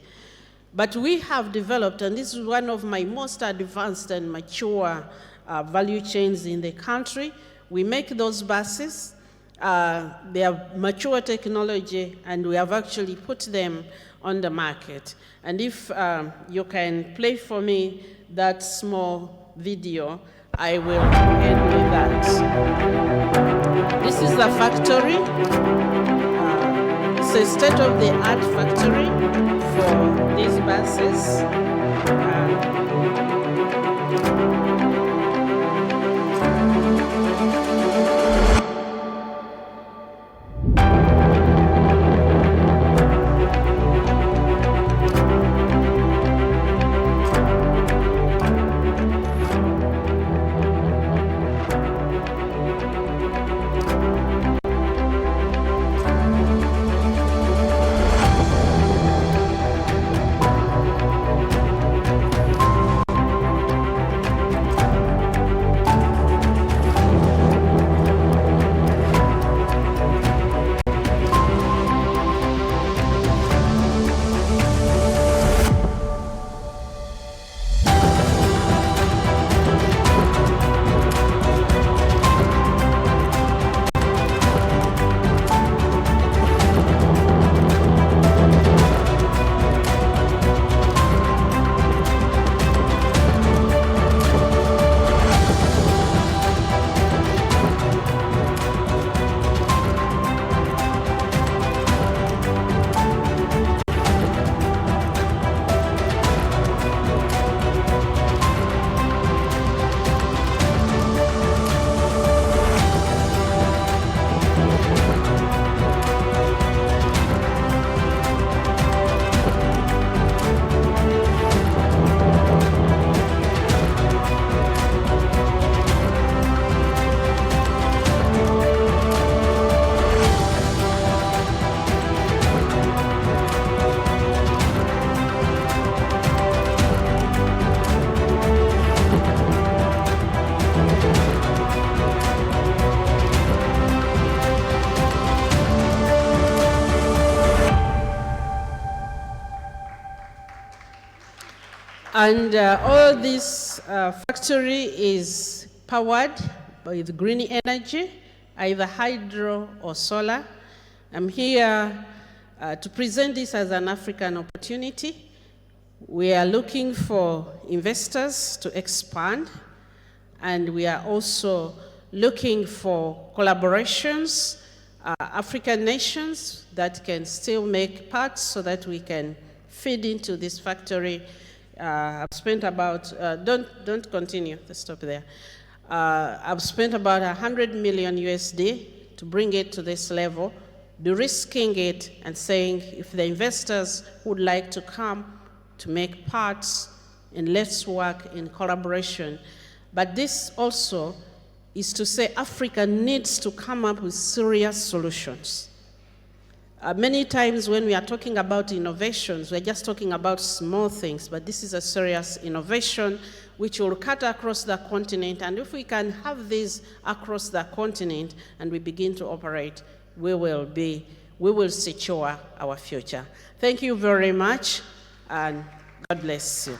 But we have developed, and this is one of my most advanced and mature value chains in the country. We make those buses. They are mature technology, and we have actually put them on the market. And if you can play for me that small video, I will end with that. This is the factory. It's a state-of-the-art factory for these buses. And all this factory is powered with green energy, either hydro or solar. I'm here to present this as an African opportunity. We are looking for investors to expand, and we are also looking for collaborations, African nations that can still make parts so that we can feed into this factory. I've spent about, don't continue, let's stop there. I've spent about 100 million USD to bring it to this level, de-risking it and saying if the investors would like to come to make parts, and let's work in collaboration. But this also is to say Africa needs to come up with serious solutions. Many times when we are talking about innovations, we're just talking about small things, but this is a serious innovation which will cut across the continent. And if we can have these across the continent and we begin to operate, we will secure our future. Thank you very much, and God bless you.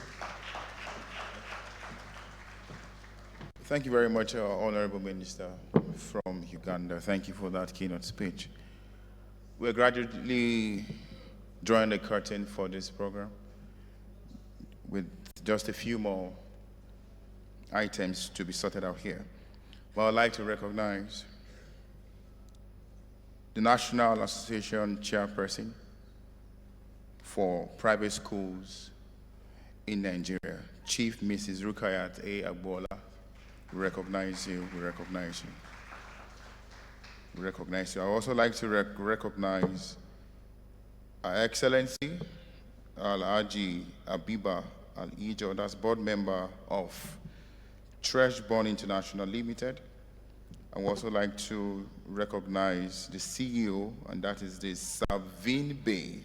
Thank you very much, Honorable Minister from Uganda. Thank you for that keynote speech. We're gradually drawing the curtain for this program with just a few more items to be sorted out here. But I'd like to recognize the National Association Chairperson for Private Schools in Nigeria, Chief Mrs. Rukayat A. Agbola. We recognize you, we recognize you. We recognize you. I also like to recognize Her Excellency Al-Haji Abiba Al-Ijo, that's board member of Treshborn International Limited. I would also like to recognize the CEO, and that is the Savin Bey.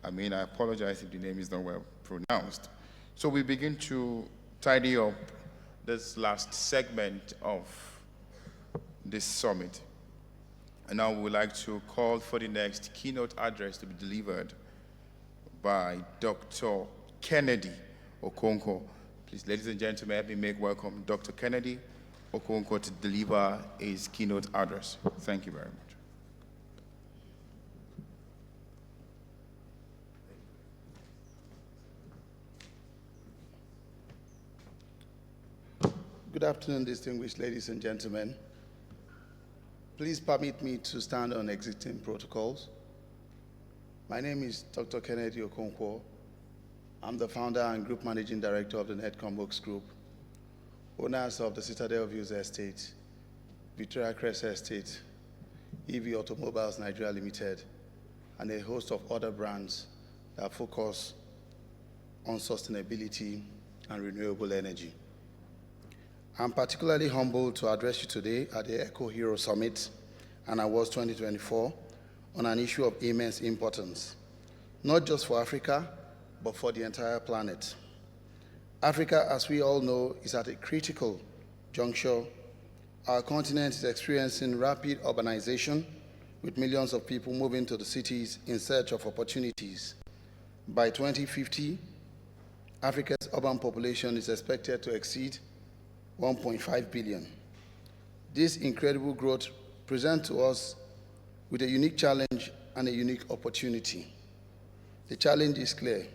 I apologize if the name is not well pronounced. So we begin to tidy up this last segment of this summit. And now we would like to call for the next keynote address to be delivered by Dr. Kennedy Okonkwo. Please, ladies and gentlemen, help me make welcome Dr. Kennedy Okonkwo to deliver his keynote address. Thank you very much. Good afternoon, distinguished ladies and gentlemen. Please permit me to stand on existing protocols. My name is Dr. Kennedy Okonkwo. I'm the founder and group managing director of the Netcom Works Group, owners of the Citadel Views Estate, Victoria Crest Estate, EV Automobiles Nigeria Limited, and a host of other brands that focus on sustainability and renewable energy. I'm particularly humbled to address you today at the Eco Hero Summit and Awards 2024 on an issue of immense importance, not just for Africa, but for the entire planet. Africa, as we all know, is at a critical juncture. Our continent is experiencing rapid urbanization, with millions of people moving to the cities in search of opportunities. By 2050, Africa's urban population is expected to exceed 1.5 billion. This incredible growth presents to us with a unique challenge and a unique opportunity. The challenge is clear.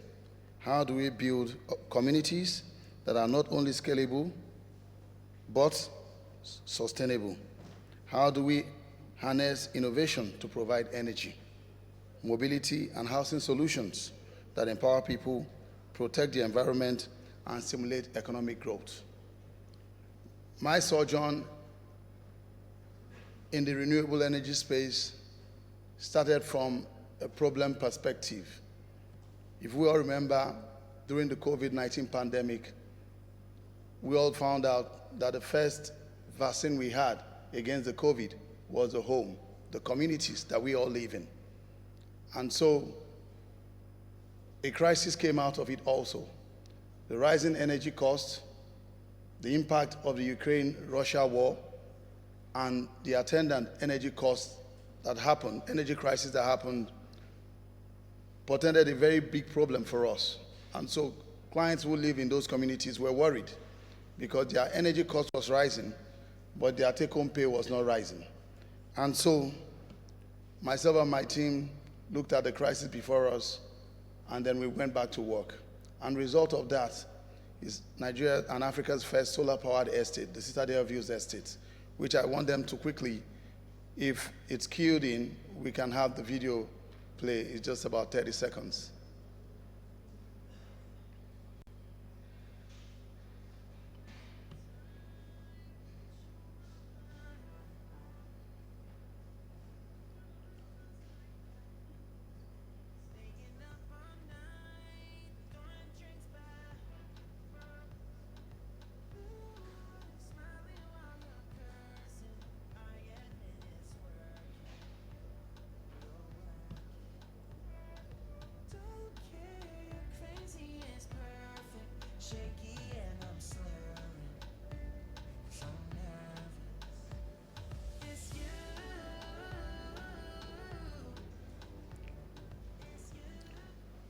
How do we build communities that are not only scalable, but sustainable? How do we harness innovation to provide energy, mobility, and housing solutions that empower people, protect the environment, and stimulate economic growth? My sojourn in the renewable energy space started from a problem perspective. If we all remember, during the COVID-19 pandemic, we all found out that the first vaccine we had against the COVID was the home, the communities that we all live in. And so a crisis came out of it also. The rising energy costs, the impact of the Ukraine-Russia war, and the attendant energy costs that happened, energy crisis that happened, portended a very big problem for us. And so clients who live in those communities were worried because their energy cost was rising, but their take-home pay was not rising. And so myself and my team looked at the crisis before us, and then we went back to work. And the result of that is Nigeria and Africa's first solar-powered estate, the Citadel Views Estate, which I want them to quickly, if it's queued in, we can have the video play. It's just about 30 seconds.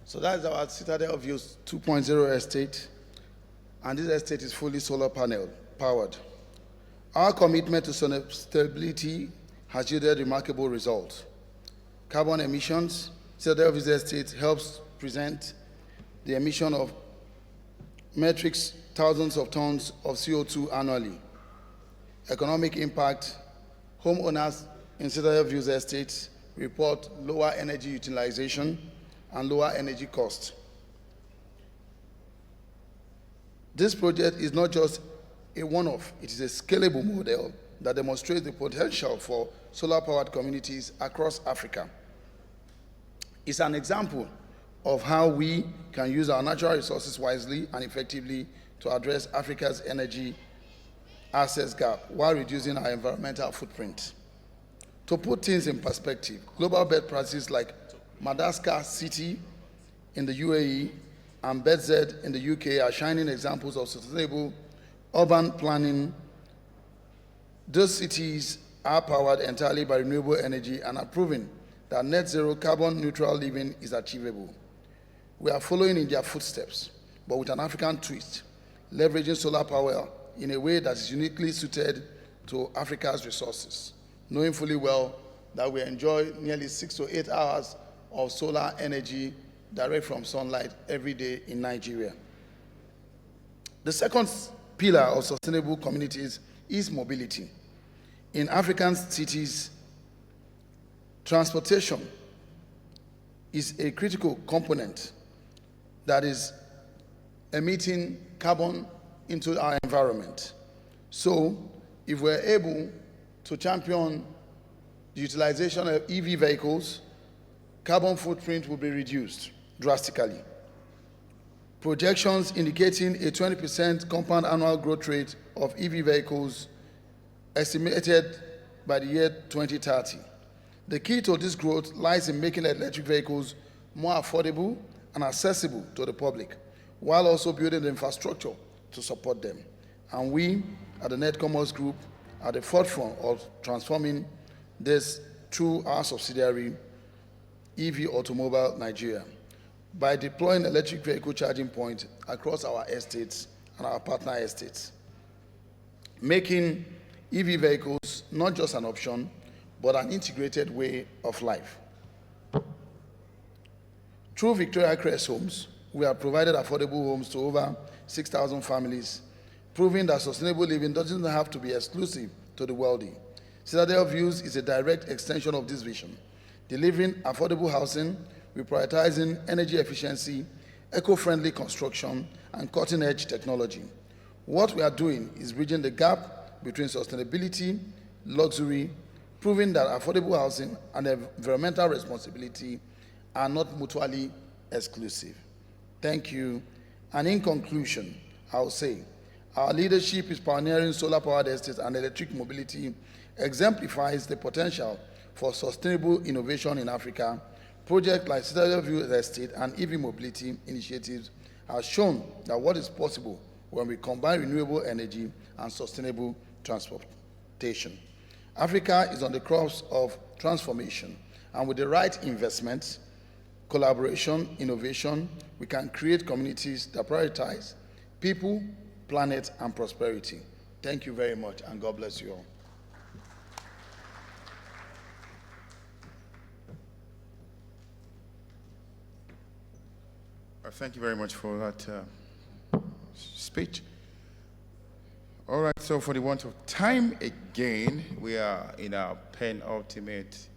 So that's our Citadel Views 2.0 estate, and this estate is fully solar panel powered. Our commitment to sustainability has yielded remarkable results. Carbon emissions, Citadel Views estate helps present the emission of metrics, thousands of tons of CO2 annually. Economic impact, homeowners in Citadel Views estate report lower energy utilization and lower energy costs. This project is not just a one-off, it is a scalable model that demonstrates the potential for solar-powered communities across Africa. It's an example of how we can use our natural resources wisely and effectively to address Africa's energy access gap while reducing our environmental footprint. To put things in perspective, global best practices like Madagascar City in the UAE and BedZ in the UK are shining examples of sustainable urban planning. Those cities are powered entirely by renewable energy and are proving that net zero carbon neutral living is achievable. We are following in their footsteps, but with an African twist, leveraging solar power in a way that is uniquely suited to Africa's resources, knowing fully well that we enjoy nearly 6 to 8 hours of solar energy direct from sunlight every day in Nigeria. The second pillar of sustainable communities is mobility. In African cities, transportation is a critical component that is emitting carbon into our environment. So, if we're able to champion the utilization of EV vehicles, carbon footprint will be reduced drastically. Projections indicating a 20% compound annual growth rate of EV vehicles estimated by the year 2030. The key to this growth lies in making electric vehicles more affordable and accessible to the public, while also building the infrastructure to support them. And we, at the Netcommerce Group, are at the forefront of transforming this through our subsidiary, EV Automobile Nigeria, by deploying electric vehicle charging points across our estates and our partner estates, making EV vehicles not just an option, but an integrated way of life. Through Victoria Crest Homes, we have provided affordable homes to over 6,000 families, proving that sustainable living doesn't have to be exclusive to the wealthy. Citadel Views is a direct extension of this vision, delivering affordable housing with prioritizing energy efficiency, eco-friendly construction, and cutting-edge technology. What we are doing is bridging the gap between sustainability, luxury, proving that affordable housing and environmental responsibility are not mutually exclusive. Thank you. And in conclusion, I'll say, our leadership is pioneering solar-powered estates and electric mobility, exemplifies the potential for sustainable innovation in Africa. Projects like Citadel View Estate and EV mobility initiatives have shown that what is possible when we combine renewable energy and sustainable transportation. Africa is on the cusp of transformation, and with the right investments, collaboration, innovation, we can create communities that prioritize people, planet, and prosperity. Thank you very much, and God bless you all. Thank you very much for that speech. All right, so for the want of time again, we are in our penultimate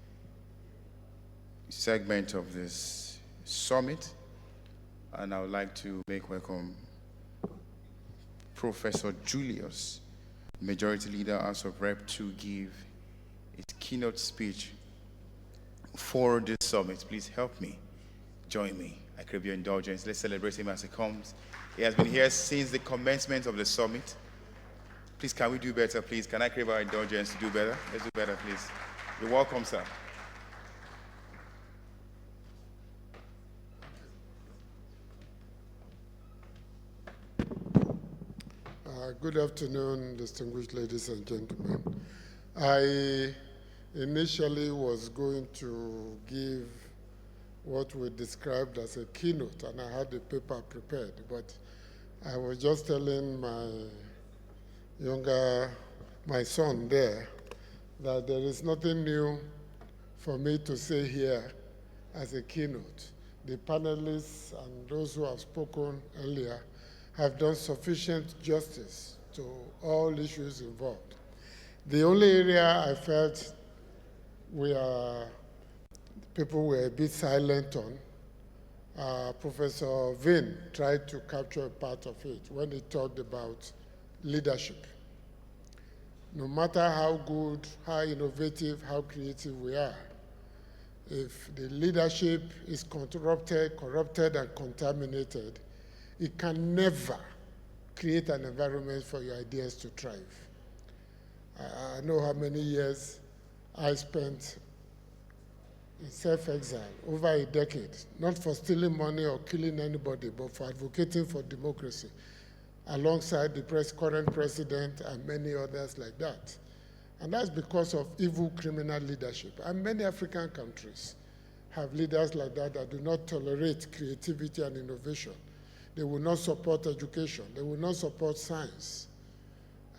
segment of this summit, and I would like to make welcome Professor Julius, Majority Leader, House of Rep, to give his keynote speech for this summit. Please help me, join me. I crave your indulgence. Let's celebrate him as he comes. He has been here since the commencement of the summit. Please, can we do better, please? Can I crave our indulgence to do better? Let's do better, please. You're welcome, sir. Good afternoon, distinguished ladies and gentlemen. I initially was going to give what we described as a keynote, and I had the paper prepared, but I was just telling my son there, that there is nothing new for me to say here as a keynote. The panelists and those who have spoken earlier have done sufficient justice to all issues involved. The only area I felt people were a bit silent on, Professor Vin tried to capture a part of it when he talked about leadership. No matter how good, how innovative, how creative we are, if the leadership is corrupted and contaminated, it can never create an environment for your ideas to thrive. I know how many years I spent in self-exile, over a decade, not for stealing money or killing anybody, but for advocating for democracy, alongside the current president and many others like that. And that's because of evil criminal leadership. And many African countries have leaders like that that do not tolerate creativity and innovation. They will not support education. They will not support science.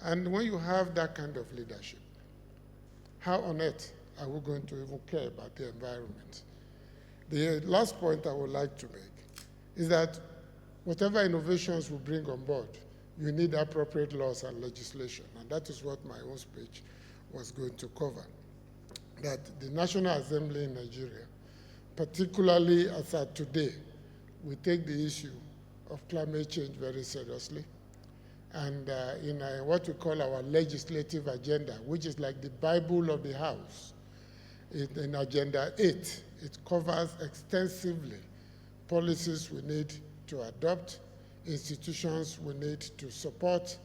And when you have that kind of leadership, how on earth are we going to even care about the environment? The last point I would like to make is that whatever innovations we bring on board, you need appropriate laws and legislation. And that is what my own speech was going to cover. That the National Assembly in Nigeria, particularly as at today, we take the issue of climate change very seriously. And in what we call our legislative agenda, which is like the Bible of the House, in Agenda 8, it covers extensively policies we need to adopt, institutions we need to support,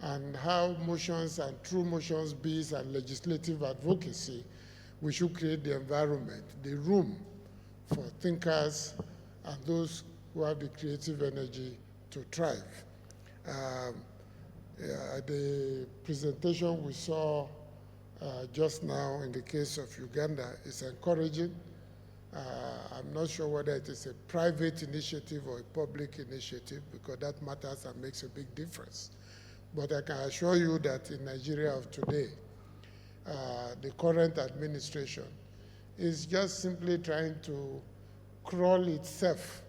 and how motions and through motions, bills, and legislative advocacy, we should create the environment, the room for thinkers and those who have the creative energy to thrive. The presentation we saw just now in the case of Uganda is encouraging. I'm not sure whether it is a private initiative or a public initiative, because that matters and makes a big difference. But I can assure you that in Nigeria of today, the current administration is just simply trying to crawl itself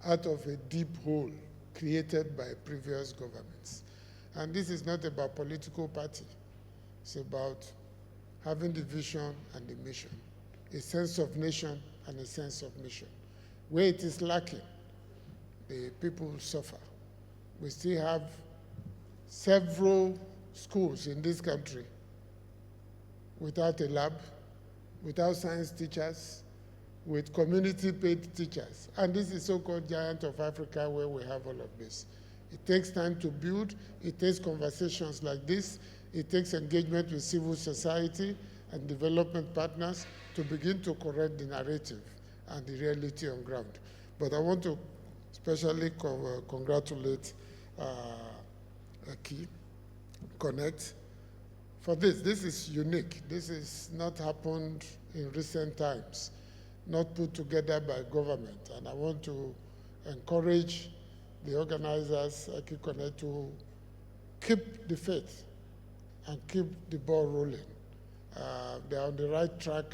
out of a deep hole created by previous governments. And this is not about political party. It's about having the vision and the mission, a sense of nation and a sense of mission. Where it is lacking, the people suffer. We still have several schools in this country without a lab, without science teachers, with community-paid teachers. And this is so-called giant of Africa where we have all of this. It takes time to build. It takes conversations like this. It takes engagement with civil society and development partners to begin to correct the narrative and the reality on ground. But I want to especially congratulate Key Connect for this. This is unique. This has not happened in recent times. not put together by government. And I want to encourage the organizers, Ekikone, to keep the faith and keep the ball rolling. They're on the right track.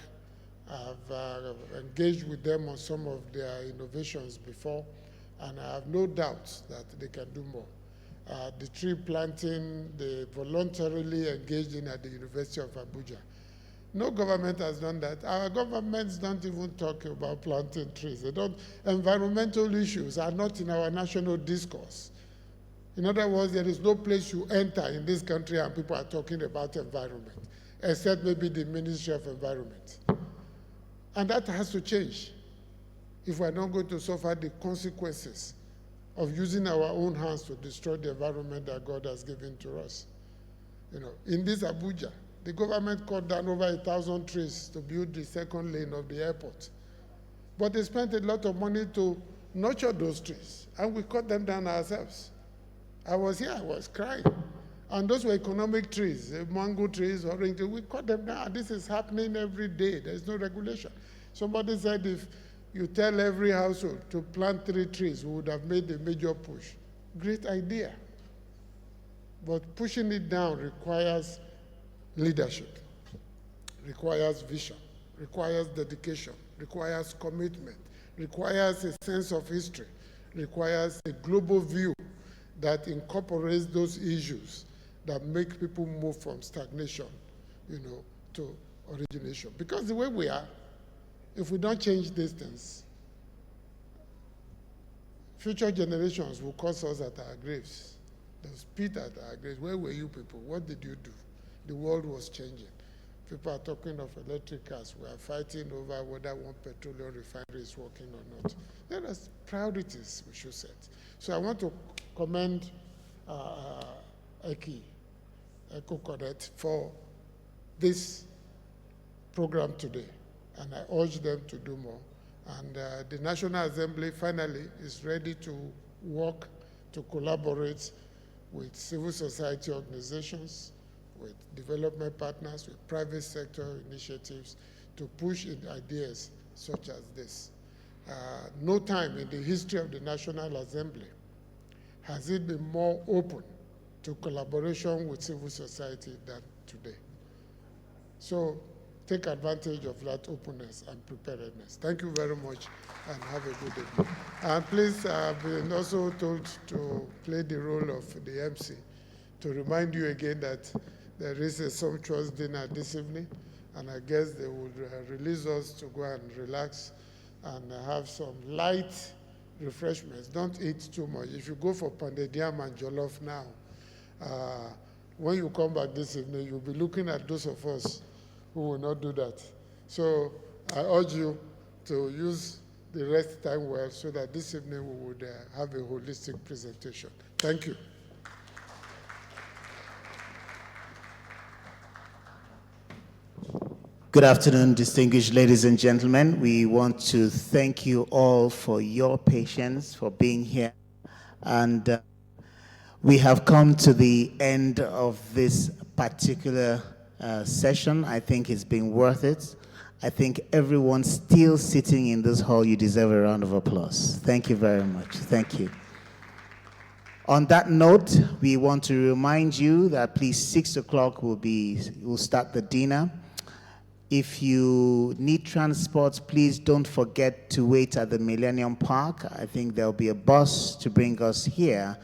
I've engaged with them on some of their innovations before, and I have no doubt that they can do more. The tree planting, they voluntarily engaged in at the University of Abuja. No government has done that. Our governments don't even talk about planting trees. They don't. Environmental issues are not in our national discourse. In other words, there is no place you enter in this country and people are talking about environment, except maybe the Ministry of Environment. And that has to change if we're not going to suffer the consequences of using our own hands to destroy the environment that God has given to us. You know, in this Abuja, the government cut down over 1,000 trees to build the second lane of the airport. But they spent a lot of money to nurture those trees, and we cut them down ourselves. I was here, I was crying. And those were economic trees, mango trees, orange trees. We cut them down. This is happening every day. There's no regulation. Somebody said if you tell every household to plant 3 trees, we would have made a major push. Great idea. But pushing it down requires leadership, requires vision, requires dedication, requires commitment, requires a sense of history, requires a global view that incorporates those issues that make people move from stagnation, you know, to origination. Because the way we are, if we don't change these things, future generations will curse us at our graves. They'll spit at our graves. Where were you people? What did you do? The world was changing. People are talking of electric cars. We are fighting over whether one petroleum refinery is working or not. There are priorities we should set. So I want to commend Ekikone for this program today, and I urge them to do more. And the National Assembly finally is ready to work, to collaborate with civil society organizations, with development partners, with private sector initiatives to push in ideas such as this. No time in the history of the National Assembly has it been more open to collaboration with civil society than today. So take advantage of that openness and preparedness. Thank you very much and have a good evening. And please, I've been also told to play the role of the MC to remind you again that there is a sumptuous dinner this evening, and I guess they would release us to go and relax and have some light refreshments. Don't eat too much. If you go for pounded yam and jollof now, when you come back this evening, you'll be looking at those of us who will not do that. So I urge you to use the rest time well so that this evening we would have a holistic presentation. Thank you. Good afternoon, distinguished ladies and gentlemen. We want to thank you all for your patience, for being here. And we have come to the end of this particular session. I think it's been worth it. I think everyone still sitting in this hall, you deserve a round of applause. Thank you very much. Thank you. On that note, we want to remind you that please 6 o'clock we'll start the dinner. If you need transport, please don't forget to wait at the Millennium Park. I think there'll be a bus to bring us here.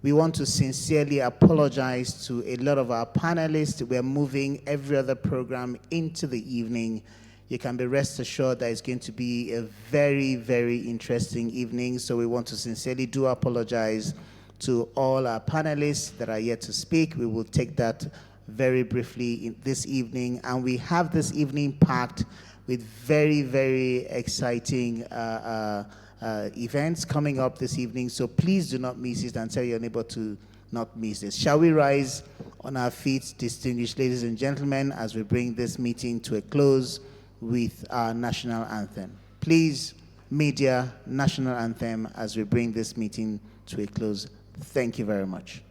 We want to sincerely apologize to a lot of our panelists. We're moving every other program into the evening. You can be rest assured that it's going to be a very, very interesting evening. So we want to sincerely do apologize to all our panelists that are yet to speak. We will take that very briefly this evening, and we have this evening packed with very, very exciting events coming up this evening, so please do not miss it and tell your neighbor to not miss it. Shall we rise on our feet, distinguished ladies and gentlemen, as we bring this meeting to a close with our national anthem. Please, media, national anthem as we bring this meeting to a close. Thank you very much.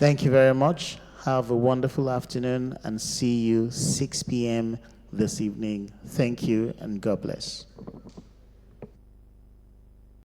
Thank you very much. Have a wonderful afternoon and see you 6 p.m. this evening. Thank you and God bless.